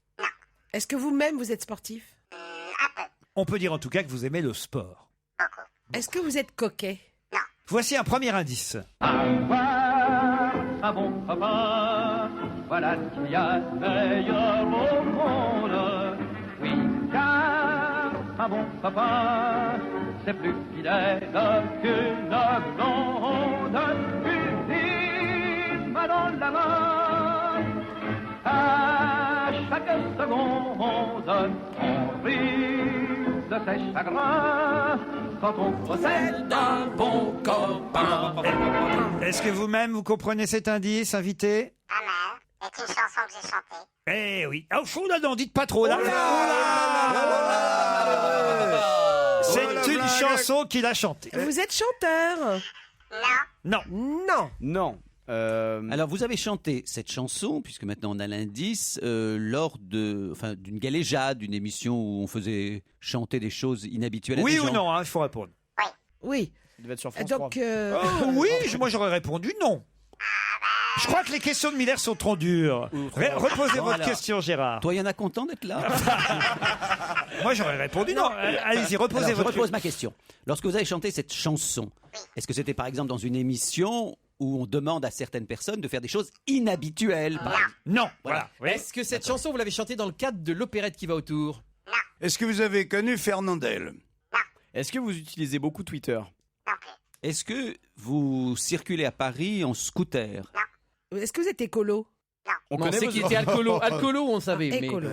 Est-ce que vous-même vous êtes sportif? On peut dire en tout cas que vous aimez le sport. Est-ce que vous êtes coquet? Voici un premier indice. Un bon papa, voilà ce qu'il y a de meilleur au monde. Oui, car un bon papa, c'est plus fidèle qu'une blonde. Une main dans la main, à chaque seconde, on rit de ses chagrins quand on possède un bon copain. Est-ce que vous-même, vous comprenez cet indice, invité? C'est une chanson que j'ai chantée. Eh oui. Ah, non, dites pas trop là. C'est une chanson qu'il a chantée. Vous êtes chanteur? Non. Non. Alors, vous avez chanté cette chanson, puisque maintenant on a l'indice, lors d'une galéjade, d'une émission où on faisait chanter des choses inhabituelles à Oui des ou gens. non, il faut répondre. Oui. Il devait être sur France Donc, 3. Oui, moi j'aurais répondu non. Je crois que les questions de Miller sont trop dures. Reposez Bon, votre alors, question, Gérard. Toi, il y en a content d'être là. Moi, j'aurais répondu non. Allez-y, reposez Alors, je votre repose ma question. Lorsque vous avez chanté cette chanson, est-ce que c'était par exemple dans une émission où on demande à certaines personnes de faire des choses inhabituelles Non. Voilà. Est-ce que cette chanson, vous l'avez chantée dans le cadre de l'opérette qui va autour? Est-ce que vous avez connu Fernandel? Est-ce que vous utilisez beaucoup Twitter? Est-ce que vous circulez à Paris en scooter? Est-ce que vous êtes écolo? On sait qu'il était alcoolo. Alcoolo, on savait. Écolo.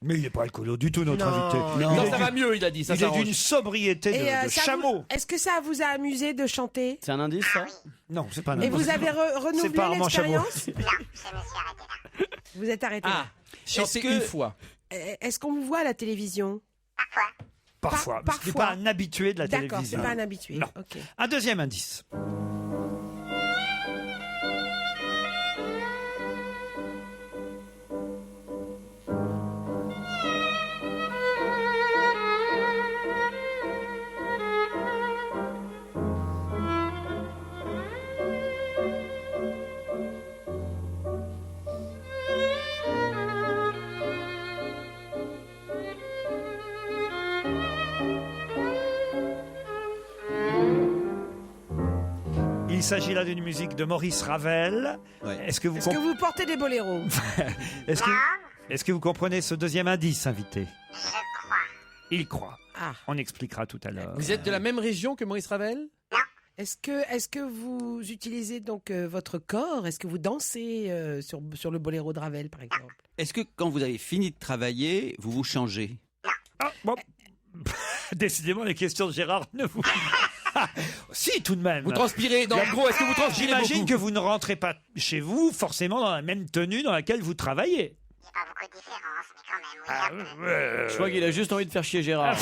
Mais il n'est pas alcoolo du tout, notre Non. invité. Non, Il est ça va mieux, il a dit. Ça Il est s'arrange. d'une sobriété de ça chameau. Est-ce que ça vous a amusé de chanter? C'est un indice, ça? Non, c'est pas un Et indice. vous avez renouvelé C'est pas Armand Chameau. l'expérience? Vous êtes arrêté là. Chanter une fois. Est-ce qu'on vous voit à la télévision? Parfois. Parfois. Ce n'est pas un habitué de la D'accord, télévision. c'est pas un habitué. Non. Ok. Un deuxième indice. Il s'agit là d'une musique de Maurice Ravel. Est-ce que vous Est-ce que vous portez des boléros? Est-ce que vous comprenez ce deuxième indice, invité? Il croit. Ah. On expliquera tout à l'heure. Vous êtes de la même région que Maurice Ravel? Est-ce que vous utilisez donc votre corps? Est-ce que vous dansez sur le boléro de Ravel, par exemple? Est-ce que quand vous avez fini de travailler, vous vous changez? Ah, bon. Décidément, les questions de Gérard ne vous... Si, tout de même. Vous transpirez, en gros, est-ce que vous transpirez J'imagine beaucoup que vous ne rentrez pas chez vous forcément dans la même tenue dans laquelle vous travaillez. Je crois qu'il a juste envie de faire chier Gérard.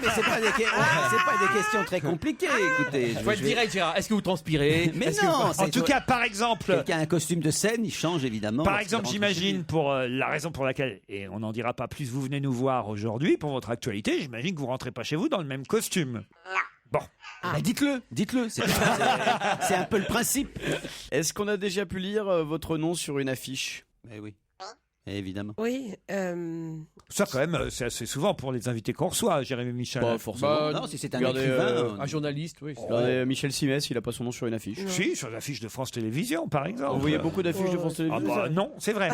Mais c'est pas des questions très compliquées, écoutez. Faut être direct, Gérard. Est-ce que vous transpirez? Mais Est-ce que non, vous- En tout cas, par exemple... Quelqu'un a un costume de scène, il change évidemment. Par lorsqu'il exemple, rentre chez j'imagine, lui. pour la raison pour laquelle, et on n'en dira pas plus, vous venez nous voir aujourd'hui pour votre actualité, j'imagine que vous rentrez pas chez vous dans le même costume. Bon. Bah, dites-le. C'est un peu le principe. Est-ce qu'on a déjà pu lire votre nom sur une affiche? Eh oui. Évidemment. Oui. Ça, quand même, c'est assez souvent pour les invités qu'on reçoit, Jérémy Michel. Pas forcément. Non, si c'est un Regardez, écrivain. Un journaliste, oui. Regardez, Michel Simès, il a pas son nom sur une affiche. Si, sur l'affiche de France Télévisions, par exemple. Vous voyez beaucoup d'affiches de France Ah Télévisions? bah non, c'est vrai.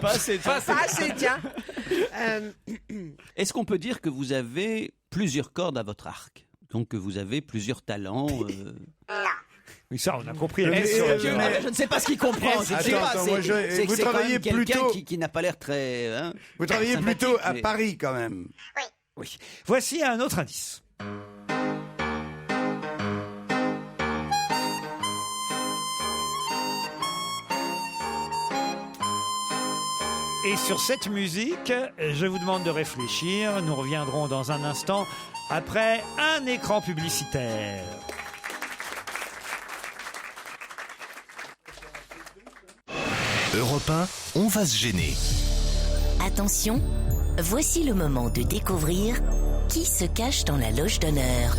Pas assez. Pas assez, tiens. Est-ce qu'on peut dire que vous avez plusieurs cordes à votre arc? Donc que vous avez plusieurs talents Oui, ça, on a compris. Je ne sais pas ce qu'il comprend. Je ne sais pas. Attends, moi, C'est vous quand même travaillez quelqu'un plutôt- qui n'a pas l'air très. Vous travaillez sympathique, plutôt à mais- Paris, quand même. Oui. Voici un autre indice. Et sur cette musique, je vous demande de réfléchir. Nous reviendrons dans un instant après un écran publicitaire. Europe 1, on va se gêner. Attention, voici le moment de découvrir qui se cache dans la loge d'honneur.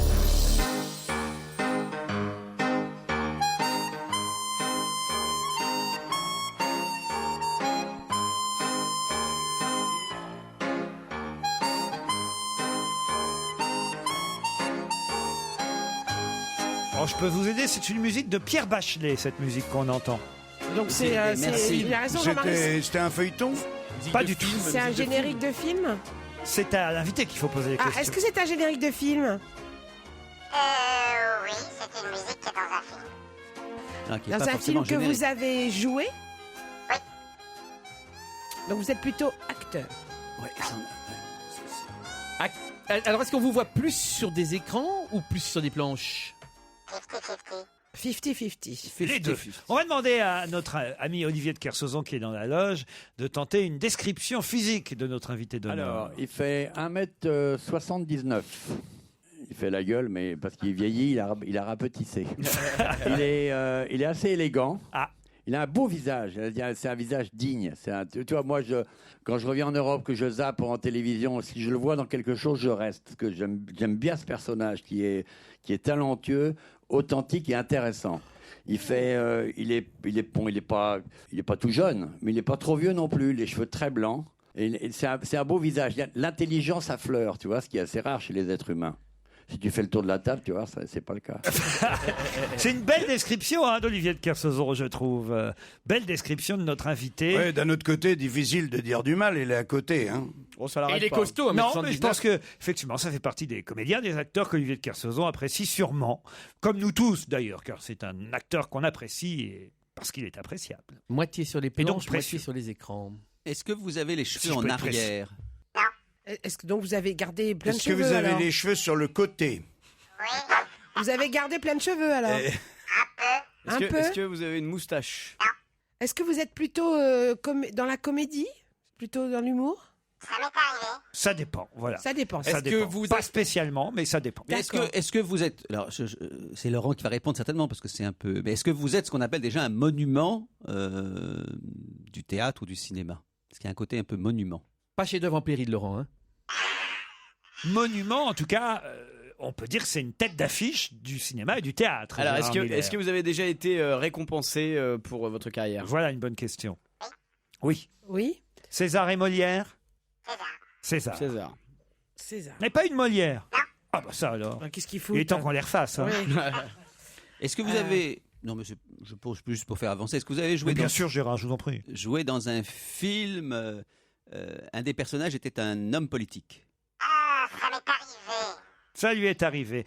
Alors, je peux vous aider, c'est une musique de Pierre Bachelet, cette musique qu'on entend. Donc c'est il a raison, Jean-Marie. C'était un feuilleton? Pas du tout. C'est un générique de film? C'est à l'invité qu'il faut poser les Ah, questions. est-ce que c'est un générique de film? Oui, c'est une musique qui est dans un film. Ah, qui est Dans pas un forcément film que générique. vous avez joué? Oui. Donc vous êtes plutôt acteur. Ouais, Alors, est-ce qu'on vous voit plus sur des écrans ou plus sur des planches? 50-50. Les deux. On va demander à notre ami Olivier de Kersauzon, qui est dans la loge, de tenter une description physique de notre invité d'honneur. Alors, il fait 1m79. Il fait la gueule, mais parce qu'il vieillit, il a rapetissé. il est assez élégant. Il a un beau visage. C'est un visage digne. Tu vois, moi, quand je reviens en Europe, que je zappe en télévision, si je le vois dans quelque chose, je reste. Parce que j'aime bien ce personnage qui est talentueux, authentique et intéressant. Il est bon, il est pas tout jeune, mais il est pas trop vieux non plus. Les cheveux très blancs. Et c'est un beau visage. L'intelligence affleure, tu vois, ce qui est assez rare chez les êtres humains. Si tu fais le tour de la table, tu vois, c'est pas le cas. C'est une belle description d'Olivier de Kersauzon, je trouve. Belle description de notre invité. Ouais, d'un autre côté, difficile de dire du mal, il est à côté. Hein. Il est costaud, Non, mais je pense que effectivement, ça fait partie des comédiens, des acteurs qu'Olivier de Kersauzon apprécie sûrement, comme nous tous d'ailleurs, car c'est un acteur qu'on apprécie et parce qu'il est appréciable. Moitié sur les Et donc planches, moitié sur les écrans. Est-ce que vous avez les cheveux Si je en peux être arrière? Est-ce que donc vous avez gardé plein de Est-ce que cheveux vous avez alors les cheveux sur le côté? Vous avez gardé plein de cheveux alors Un peu. Est-ce que vous avez une moustache? Est-ce que vous êtes plutôt dans la comédie? Plutôt dans l'humour? Ça dépend, voilà. Ça dépend. Ça dépend. Pas spécialement, mais ça dépend. Mais est-ce que vous êtes... Alors, c'est Laurent qui va répondre certainement, parce que c'est un peu... Mais est-ce que vous êtes ce qu'on appelle déjà un monument du théâtre ou du cinéma? Est-ce qu'il y a un côté un peu monument? Pas chef-d'œuvre en péril, Laurent. Hein. Monument, en tout cas, on peut dire que c'est une tête d'affiche du cinéma et du théâtre. Alors, Gérard Miller. est-ce que vous avez déjà été récompensé pour votre carrière? Voilà une bonne question. Oui. Oui. César et Molière? César. Mais pas une Molière? Ah bah ça alors. Qu'est-ce qu'il faut? Il est temps qu'on les refasse. Hein. Oui. Est-ce que vous avez... Non, mais je pose juste pour faire avancer. Est-ce que vous avez joué Bien sûr, Gérard, je vous en prie. Joué dans un film... un des personnages était un homme politique. Ça lui est arrivé.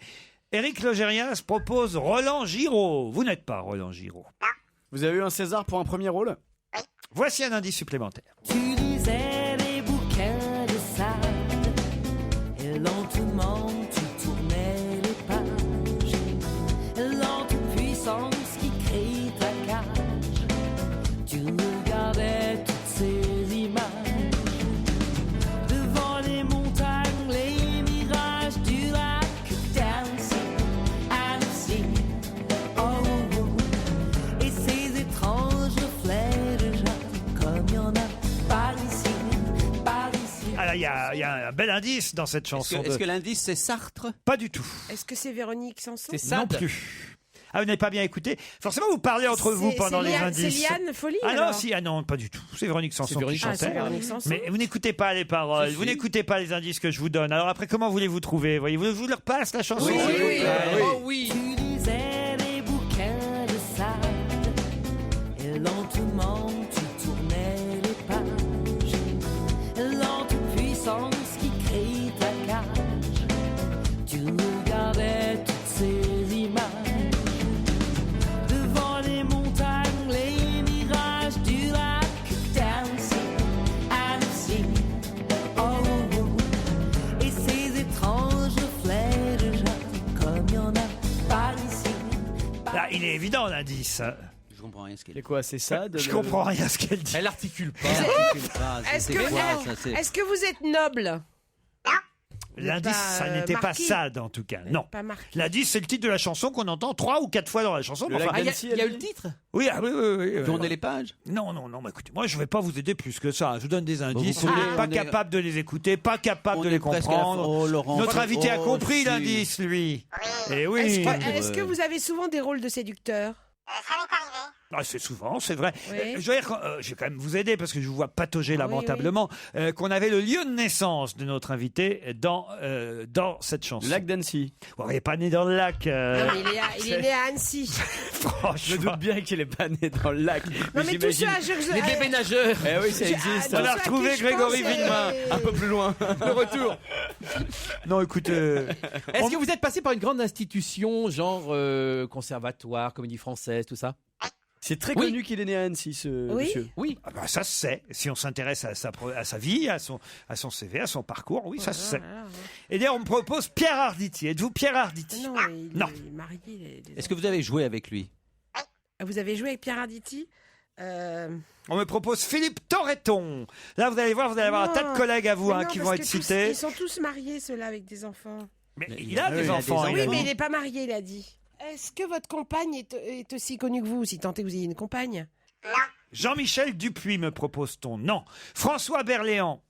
Éric Logérias propose Roland Giraud. Vous n'êtes pas Roland Giraud. Vous avez eu un César pour un premier rôle? Voici un indice supplémentaire. Tu lisais des bouquins de sable et lentement tu tournais les pages. Lente puissance qui crée ta cage. Tu regardais toutes ces images devant les montagnes, les mirages du lac dancing Annecy. Oh, oh, et ces étranges reflets de jade comme il y en a par ici, par ici. Alors, il y a un bel indice dans cette chanson. Est-ce que l'indice, c'est Sartre? Pas du tout. Est-ce que c'est Véronique Sanson? Non plus. Ah, vous n'avez pas bien écouté. Forcément, vous parlez entre vous pendant les indices. C'est Liane Folly Ah non, alors non, pas du tout. C'est Véronique Sanson qui chantait. c'est Véronique Sanson. Mais vous n'écoutez pas les paroles, vous n'écoutez pas les indices que je vous donne. Alors après, comment voulez-vous trouver? Voyez-vous, je vous le repasse la chanson. Oui. Oh oui. Tu lisais des bouquins de sable et lentement tu tournais les pages. Lente puissance qui crée ta cage. Tu regardais toutes ces images devant les montagnes, les mirages du lac dancing Annecy. Oh, oh, et ces étranges reflets de jade comme il y en a par ici. Là, il est évident l'indice. Je comprends rien ce qu'elle dit. C'est quoi, c'est ça? Je comprends rien à ce qu'elle dit. Elle articule pas. Est-ce que vous êtes noble? L'indice, ça n'était pas Sade en tout cas. Non. Pas marqué. L'indice, c'est le titre de la chanson qu'on entend 3 ou 4 fois dans la chanson. Il y a eu le titre? Oui, oui. Tournez les pages? Non, bah, écoutez, moi je ne vais pas vous aider plus que ça. Je vous donne des indices. Vous Vous pouvez- n'êtes pas on est- capable de les écouter, pas capable On de est les presque à la fin. comprendre. Oh, Laurent. Notre invité a Oh, compris si. l'indice, lui. Et oui. Est-ce que vous avez souvent des rôles de séducteur? Ah, c'est souvent, c'est vrai. Oui. Je vais quand même vous aider parce que je vous vois patauger lamentablement. Qu'on avait le lieu de naissance de notre invité dans cette chanson. Le lac d'Annecy. Bon, il n'est pas né dans le lac. Non, mais il est né à Annecy. Je me doute bien qu'il est pas né dans le lac. Non, mais tout ça, Les bébés nageurs. Eh oui, ça existe. On a retrouvé Grégory Villemain. Un peu plus loin. Le retour. Non, écoute. Est-ce que vous êtes passé par une grande institution, genre conservatoire, comédie française, tout ça? C'est très connu qu'il est né à Annecy, ce monsieur. Oui. Ah bah, ça se sait. Si on s'intéresse à sa vie, à son CV, à son parcours, oui, ça se sait. Et d'ailleurs, on me propose Pierre Arditi. Êtes-vous Pierre Arditi? Non, il est marié. Est-ce que vous avez joué avec lui? Vous avez joué avec Pierre Arditi? On me propose Philippe Torreton. Là, vous allez voir, vous allez avoir un tas de collègues à vous qui vont être cités. Ils sont tous mariés, ceux-là, avec des enfants. Mais il a des enfants. Oui, mais il n'est pas marié, il a dit. Est-ce que votre compagne est aussi connue que vous, si tant est que vous ayez une compagne? Jean-Michel Dupuis me propose-t-on? Non. François Berléand?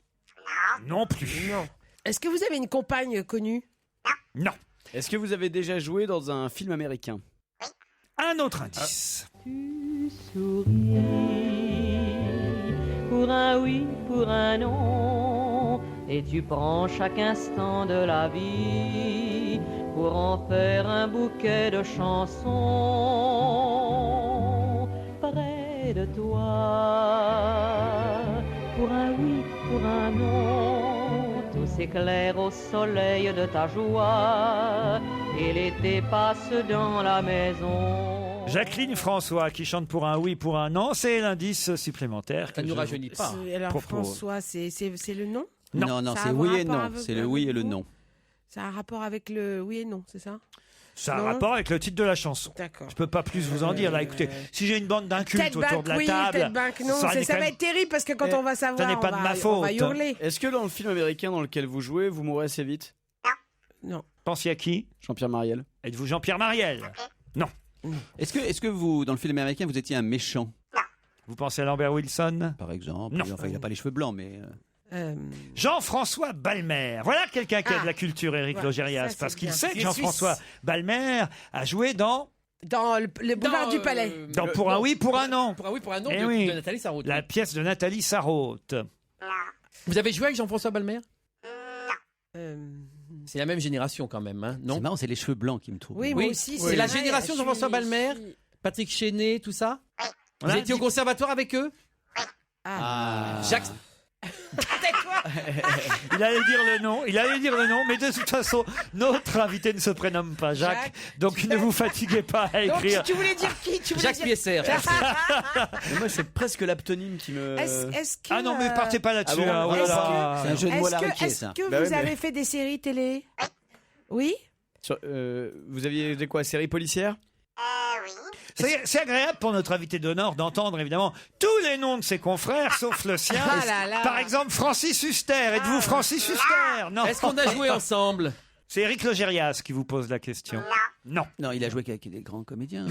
Non plus. Non. Est-ce que vous avez une compagne connue? Non. Est-ce que vous avez déjà joué dans un film américain? Un autre indice. Tu souris pour un oui, pour un non, et tu prends chaque instant de la vie pour en faire un bouquet de chansons près de toi. Pour un oui, pour un non, tout s'éclaire au soleil de ta joie, et l'été passe dans la maison. Jacqueline François qui chante pour un oui, pour un non, c'est l'indice supplémentaire. Ça ne nous rajeunit pas. Alors François, c'est le nom? Non, c'est oui et non. C'est le oui et le non. Ça a un rapport avec le oui et non, c'est ça? Ça a un rapport avec le titre de la chanson. D'accord. Je peux pas plus vous en dire. Là, écoutez, si j'ai une bande d'incultes autour de la table, ça va être terrible parce que quand on va savoir, ça n'est pas de ma faute. On va hurler. Est-ce que dans le film américain dans lequel vous jouez, vous mourrez assez vite? Non. Pensez à qui? Jean-Pierre Mariel. Êtes-vous Jean-Pierre Mariel? Non. Est-ce que vous, dans le film américain, vous étiez un méchant? Vous pensez à Lambert Wilson? Par exemple. Non. Enfin, il n'a pas les cheveux blancs, mais... Jean-François Balmer. Voilà quelqu'un qui a de la culture, Éric Logérias, parce qu'il sait que Jean-François Balmer a joué dans le boulevard du Palais. Dans Pour un oui, pour un non. Pour un oui, pour un non, Eh de oui. Nathalie Sarraute. La pièce de Nathalie Sarraute. Vous avez joué avec Jean-François Balmer? C'est la même génération quand même, hein, non? C'est marrant, c'est les cheveux blancs qui me trouvent. Oui, moi aussi. C'est la génération de Jean-François Balmer, Patrick Chenet, tout ça? Vous étiez au conservatoire avec eux? Jacques... Il allait dire le nom, mais de toute façon, notre invité ne se prénomme pas Jacques, donc ne vous fatiguez pas à écrire. Donc, tu voulais dire qui? Jacques Piesser. Mais moi, c'est presque l'aptonyme qui me... Ah non, mais partez pas là-dessus. Ah bon, c'est un jeu de mots à la Ruquier, ça. Est-ce que vous avez fait des séries télé? Oui. Vous aviez des quoi? Séries policières? Oui. C'est agréable pour notre invité d'honneur d'entendre évidemment tous les noms de ses confrères, sauf le sien. Ah là là. Par exemple, Francis Huster. Êtes-vous Francis Huster? Non. Est-ce qu'on a joué ensemble? C'est Éric Logérias qui vous pose la question. Non. Non, il a joué avec des grands comédiens.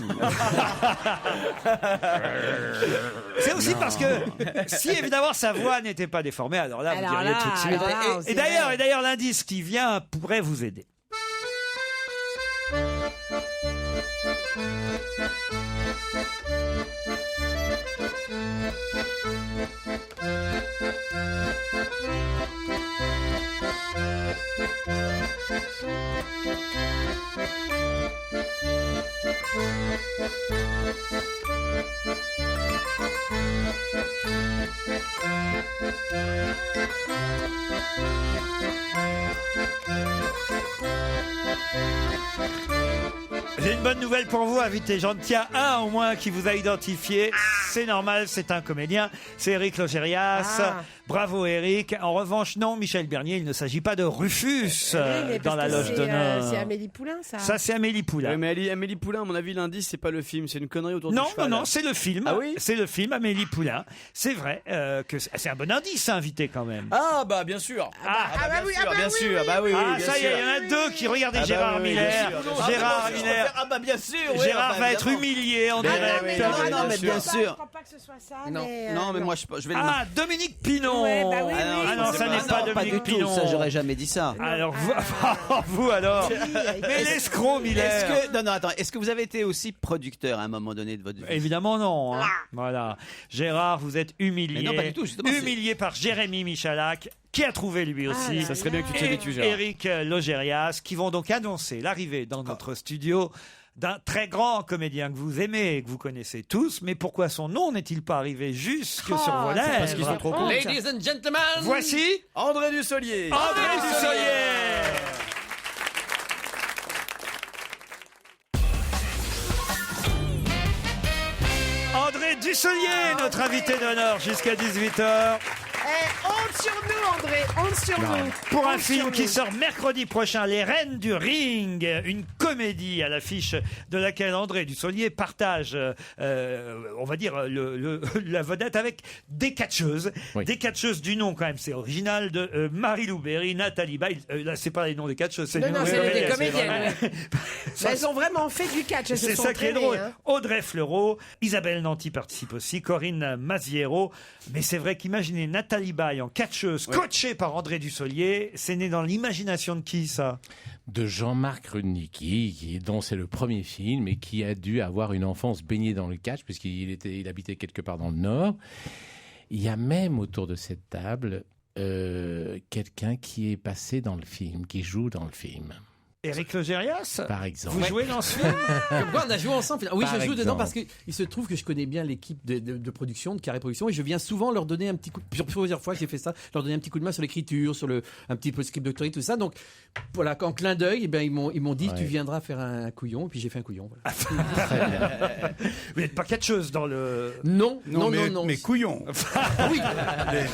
C'est aussi parce que si évidemment sa voix n'était pas déformée, alors là, vous diriez tout de suite. Et d'ailleurs, l'indice qui vient pourrait vous aider. J'ai une bonne nouvelle pour vous, invité. J'en tiens un au moins qui vous a identifié. C'est normal, c'est un comédien. C'est Éric Logérias. Bravo Éric. En revanche, non, Michel Bernier, il ne s'agit pas de Rufus dans la loge d'honneur. C'est Amélie Poulain, ça. Ça, c'est Amélie Poulain. Oui, mais Amélie Poulain, à mon avis, l'indice, c'est pas le film, c'est une connerie autour du cheval. Non, c'est le film. Ah oui? C'est le film Amélie Poulain. C'est vrai que c'est un bon indice, invité quand même. Ah bah bien sûr. Bien sûr. Ça y est, il y en a deux qui regardez Gérard Miller. Gérard Miller. Ah bah bien sûr. Gérard va être humilié en direct. Non, mais bien sûr. Je crois pas que ce soit ça. Non, mais moi, je vais le... Ah, Dominique Pinon. Ouais, bah oui, Ah non, ça n'est pas pas du Dominique tout. Pinon. Ça, j'aurais jamais dit ça. Alors, vous alors. Mais l'escroc, Miller. Non, attends. Est-ce que vous avez été aussi producteur à un moment donné de votre vie? Évidemment non. Hein. Voilà. Gérard, vous êtes humilié. Mais non, pas du tout, justement, humilié par Jérémy Michalak, qui a trouvé lui aussi. Ça serait bien que tu te habitues, Gérard. Éric Logérias, qui vont donc annoncer l'arrivée dans notre studio d'un très grand comédien que vous aimez et que vous connaissez tous. Mais pourquoi son nom n'est-il pas arrivé jusque sur vos lèvres? Parce qu'ils sont trop cons. Ladies and gentlemen, Voici André Dussolier. André Dussolier. André Dussolier, notre invité d'honneur jusqu'à 18h. Honte sur nous, André, honte sur nous. Pour un Honte film sur qui nous. sort mercredi prochain, Les Reines du Ring, une comédie à l'affiche de laquelle André Dussolier partage, on va dire, la vedette avec des catcheuses. Des catcheuses du nom, quand même, c'est original, de Marie-Lou Berry, Nathalie Baye. Là, c'est pas les noms des catcheuses, c'est les noms c'est des des comédiennes. Elles ont vraiment fait du catch. Elles se C'est sont ça qui est entraînées, drôle. hein. Audrey Fleurot, Isabelle Nanty participe aussi, Corinne Maziero. Mais c'est vrai qu'imaginez Nathalie Baye en catcheuse, coachée par André Dussolier, c'est né dans l'imagination de qui, ça? De Jean-Marc Rudnicki, dont c'est le premier film et qui a dû avoir une enfance baignée dans le catch puisqu'il habitait quelque part dans le Nord. Il y a même autour de cette table quelqu'un qui est passé dans le film, qui joue dans le film. Éric Logérias, par exemple. Vous jouez dans ce film? Comme quoi, on a joué ensemble. Oui, Par je joue dedans exemple. parce qu'il se trouve que je connais bien l'équipe de production, de Carré Production, et je viens souvent leur donner un petit coup, plusieurs fois j'ai fait ça, leur donner un petit coup de main sur l'écriture, sur un petit peu script doctory, tout ça. Donc, voilà, en clin d'œil, eh ben, ils m'ont dit, tu viendras faire un couillon, et puis j'ai fait un couillon. Voilà. Vous n'êtes pas catcheuse dans le... Non, mais couillon. Oui.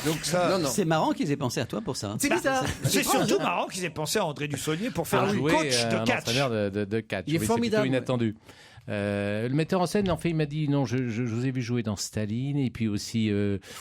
Donc ça... C'est marrant qu'ils aient pensé à toi pour ça. C'est bizarre. C'est surtout marrant qu'ils aient pensé à André Dussolier pour faire un jouer, coach de un catch. entraîneur de catch. Il est Oui, formidable. C'est plutôt inattendu. Le metteur en scène, en fait, il m'a dit non, je vous ai vu jouer dans Staline et puis aussi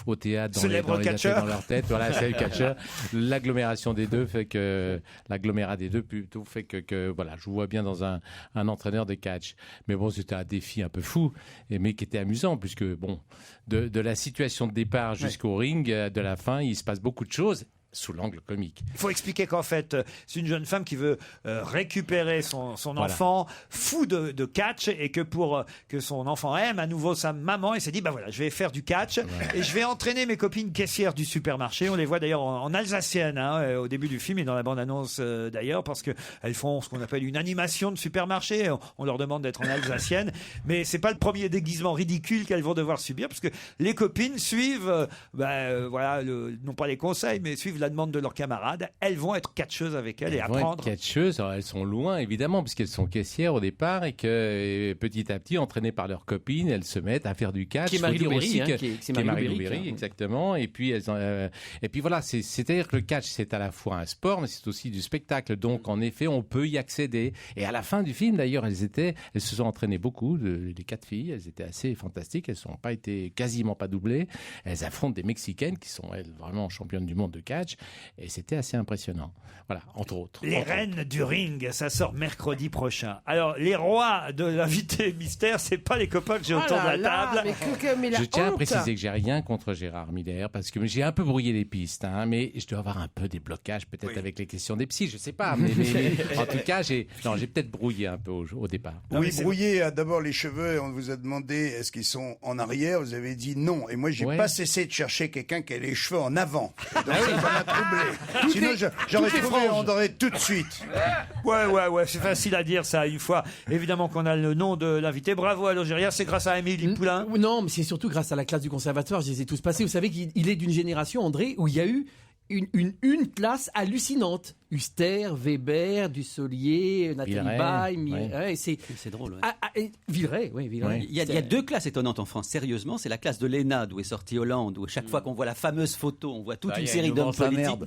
au théâtre Célèbre dans les catcheur. dans leur tête. Voilà, c'est le catcheur. L'agglomération des deux fait que l'agglomérat des deux plutôt fait que voilà, je vous vois bien dans un entraîneur de catch. Mais bon, c'était un défi un peu fou, mais qui était amusant puisque bon, de la situation de départ jusqu'au ring, de la fin, il se passe beaucoup de choses. Sous l'angle comique. Il faut expliquer qu'en fait, c'est une jeune femme qui veut récupérer son enfant fou de catch et que pour que son enfant aime à nouveau sa maman, elle s'est dit, bah voilà, je vais faire du catch et je vais entraîner mes copines caissières du supermarché. On les voit d'ailleurs en alsacienne au début du film et dans la bande-annonce d'ailleurs parce qu'elles font ce qu'on appelle une animation de supermarché. On leur demande d'être en alsacienne, mais c'est pas le premier déguisement ridicule qu'elles vont devoir subir parce que les copines suivent, voilà, non pas les conseils, mais suivent la demande de leurs camarades. Elles vont être catcheuses avec elles et Elles vont apprendre. être catcheuses, alors elles sont loin évidemment puisqu'elles sont caissières au départ et que petit à petit, entraînées par leurs copines, elles se mettent à faire du catch. Qui est Marie-Lou Berry, hein, qui est Marie-Lou Berry, exactement. Et puis voilà, c'est-à-dire que le catch c'est à la fois un sport, mais c'est aussi du spectacle. Donc en effet, on peut y accéder. Et à la fin du film, d'ailleurs, elles se sont entraînées beaucoup, les 4 filles. Elles étaient assez fantastiques. Elles n'ont pas été quasiment pas doublées. Elles affrontent des Mexicaines qui sont elles vraiment championnes du monde de catch. Et c'était assez impressionnant. Voilà, entre autres. Les Reines du Ring, ça sort mercredi prochain. Alors, les rois de l'invité mystère, c'est pas les copains que j'ai autour de la table. Je tiens à préciser que j'ai rien contre Gérard Miller parce que j'ai un peu brouillé les pistes, hein, mais je dois avoir un peu des blocages peut-être avec les questions des psys, je sais pas. Mais en tout cas, j'ai peut-être brouillé un peu au départ. Oui, brouillé. D'abord les cheveux. On vous a demandé est-ce qu'ils sont en arrière. Vous avez dit non. Et moi, j'ai pas cessé de chercher quelqu'un qui a les cheveux en avant. Donc ça m'a troublé. Sinon, j'aurais trouvé André tout de suite. Ouais, c'est facile à dire ça une fois. Évidemment qu'on a le nom de l'invité. Bravo à Logérias, c'est grâce à Émilie Poulain. Non, mais c'est surtout grâce à la classe du conservatoire. Je les ai tous passés. Vous savez qu'il est d'une génération, André, où il y a eu une classe hallucinante. Huster, Weber, Dussolier, Nathalie Baye. C'est drôle. Villeray, oui, Villeray. Il y a 2 classes étonnantes en France, sérieusement. C'est la classe de l'ENA, d'où est sorti Hollande, où chaque fois qu'on voit la fameuse photo, on voit toute une série d'hommes politiques.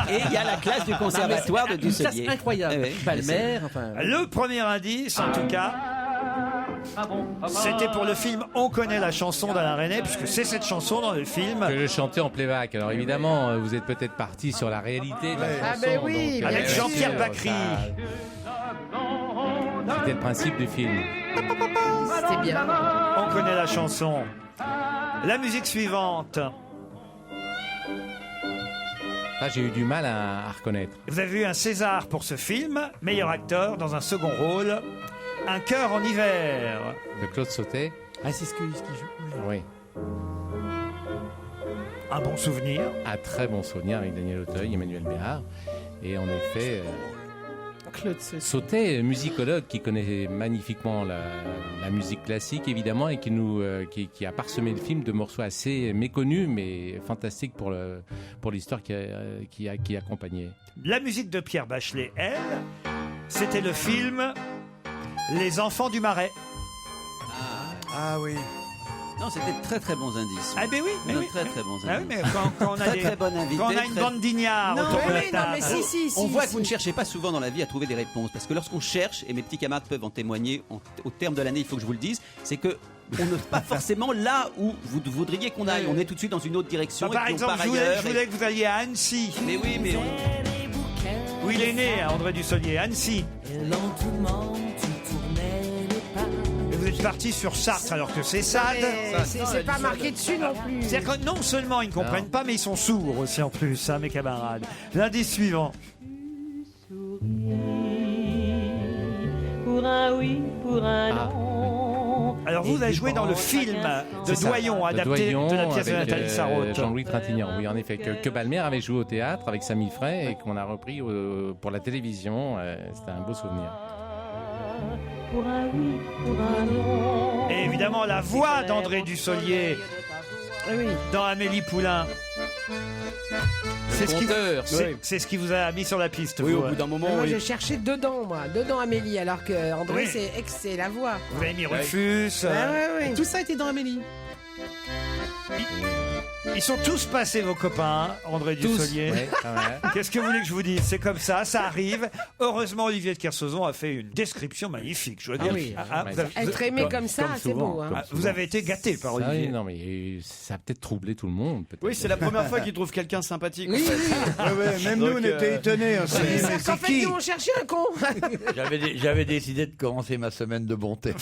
Et il y a la classe du conservatoire de Dussolier. Une classe incroyable. Palmer, Le premier indice, en tout cas, c'était pour le film On connaît la chanson d'Alain Resnais, puisque c'est cette chanson dans le film. Que je chantais en playback. Alors évidemment, vous êtes peut-être parti sur la réalité de la chanson. Ben oui, donc, avec Jean-Pierre Bacry. C'était le principe du film. C'était bien. On connaît la chanson. La musique suivante. Là, j'ai eu du mal à reconnaître. Vous avez eu un César pour ce film, meilleur acteur dans un second rôle. Un cœur en hiver. De Claude Sautet. Ah, c'est ce qu'il joue. Oui. Un bon souvenir. Un très bon souvenir avec Daniel Auteuil, Emmanuel Béard. Et en effet, Claude Sautet, musicologue qui connaît magnifiquement la musique classique, évidemment, et qui a parsemé le film de morceaux assez méconnus, mais fantastiques pour l'histoire qui accompagnait. La musique de Pierre Bachelet, elle, c'était le film Les Enfants du Marais. Ah oui. Non, c'était de très très bons indices. Ah ben oui, mais oui. Très très bons indices. Ah oui, mais quand on a très, des- très bon invité, quand on a une très- bande d'ignards autour de la table. On voit que vous ne cherchez pas souvent dans la vie à trouver des réponses. Parce que lorsqu'on cherche, et mes petits camarades peuvent en témoigner au terme de l'année, il faut que je vous le dise, c'est que on n'est pas forcément là où vous voudriez qu'on aille. On est tout de suite dans une autre direction. Par et puis on exemple, part je ailleurs, voulais que vous alliez à Annecy. Mais oui, mais Où il est né, hein, André Dussolier, Annecy. Et lentement, tu tournais les pas. Et vous êtes parti sur Sartre alors que c'est Sade. C'est pas marqué dessus non plus. C'est-à-dire que non seulement ils ne comprennent pas, mais ils sont sourds aussi en plus, hein, mes camarades. L'indice suivant. Pour un oui, pour un non. Alors vous avez joué dans le film de Doyon, adapté de la pièce de avec, Nathalie Sarraute. Jean-Louis Trintignant, oui, en effet, que Balmer avait joué au théâtre avec Samy Frey et qu'on a repris pour la télévision. C'était un beau souvenir. Pour un oui, pour un non. Et évidemment la voix d'André Dussolier dans Amélie Poulain. C'est ce, c'est ce qui vous a mis sur la piste. Oui, vous, au bout d'un moment. Moi, oui. je cherchais dedans Amélie, alors que André, Oui. c'est la voix. Vous avez mis Rufus. Ouais. Tout ça était dans Amélie. Ils sont tous passés, vos copains, hein, André Dussolier. Ouais, ouais. Qu'est-ce que vous voulez que je vous dise? C'est comme ça arrive. Heureusement, Olivier de Kersauzon a fait une description magnifique. Je veux dire. oui. Vous avez- Être aimé comme ça, c'est souvent, beau. Hein. comme vous avez été gâté par Ah Olivier. oui, non, mais ça a peut-être troublé tout le monde. peut-être. Oui, c'est la première fois qu'il trouve quelqu'un sympathique. Oui, en fait. oui. Même nous, Donc, on était étonnés. On s'est dit, mais C'est c'est qu'en fait, qui nous, on cherchait un con. J'avais décidé de commencer ma semaine de bonté.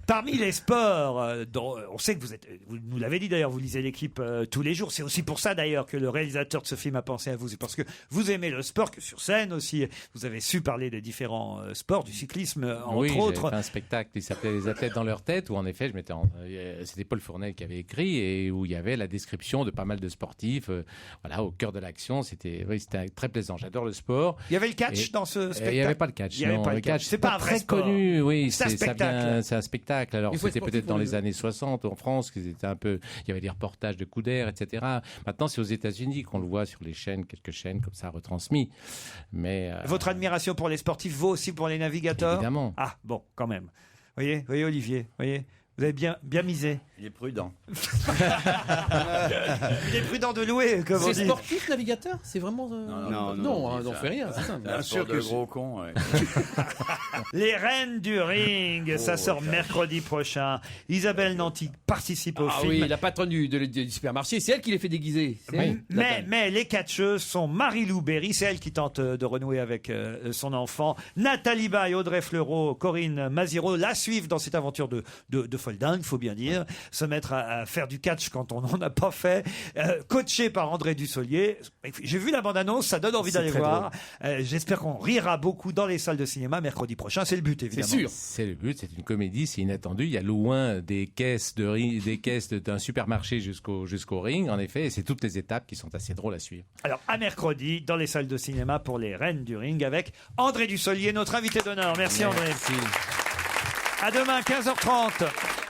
Parmi les sports, dont on sait que vous nous l'avez dit d'ailleurs, vous lisez l'équipe tous les jours. C'est aussi pour ça d'ailleurs que le réalisateur de ce film a pensé à vous. C'est parce que vous aimez le sport, que sur scène aussi, vous avez su parler des différents sports, du cyclisme entre Oui, j'avais autres. fait un spectacle qui s'appelait Les athlètes dans leur tête, où en effet, c'était Paul Fournel qui avait écrit et où il y avait la description de pas mal de sportifs, voilà, au cœur de l'action. C'était très plaisant. J'adore le sport. Il y avait le catch dans ce spectacle. Il n'y avait pas le catch. Il y avait non, pas le le catch. catch, C'est pas un vrai très sport. connu. Oui, C'est un spectacle. C'est un spectacle. Alors Il faut être c'était sportif peut-être dans pour les le- années 60 en France, qu'ils étaient un peu. Il y avait des reportages de coups d'air, etc. Maintenant, c'est aux États-Unis qu'on le voit sur les chaînes, quelques chaînes comme ça retransmis. Mais Votre admiration pour les sportifs vaut aussi pour les navigateurs? Évidemment. Ah bon, quand même. Voyez Olivier, vous avez bien misé. Il est prudent. Il est prudent de louer, comme on C'est dit. sportif, navigateur? C'est vraiment. Non, on fait rien, c'est ça. Bien sûr que gros con. Ouais. Les Reines du Ring, ça sort mercredi prochain. Isabelle Nanty participe au Ah film. oui, la patronne du supermarché, c'est elle qui les fait déguiser. C'est elle. Mais les catcheuses sont Marie-Lou Berry, c'est elle qui tente de renouer avec son enfant. Nathalie Baye, Audrey Fleurot, Corinne Maziro la suivent dans cette aventure de folle dingue, il faut bien dire. Se mettre à faire du catch quand on n'en a pas fait. Coaché par André Dussolier. J'ai vu la bande-annonce, ça donne envie d'aller très voir. J'espère qu'on rira beaucoup dans les salles de cinéma mercredi prochain. C'est le but, évidemment. C'est sûr. c'est le but, c'est une comédie, c'est inattendu. Il y a loin des caisses d'un supermarché jusqu'au ring, en effet, et c'est toutes les étapes qui sont assez drôles à suivre. Alors, à mercredi, dans les salles de cinéma pour les Reines du Ring avec André Dussolier, notre invité d'honneur. Merci André. À demain, 15h30.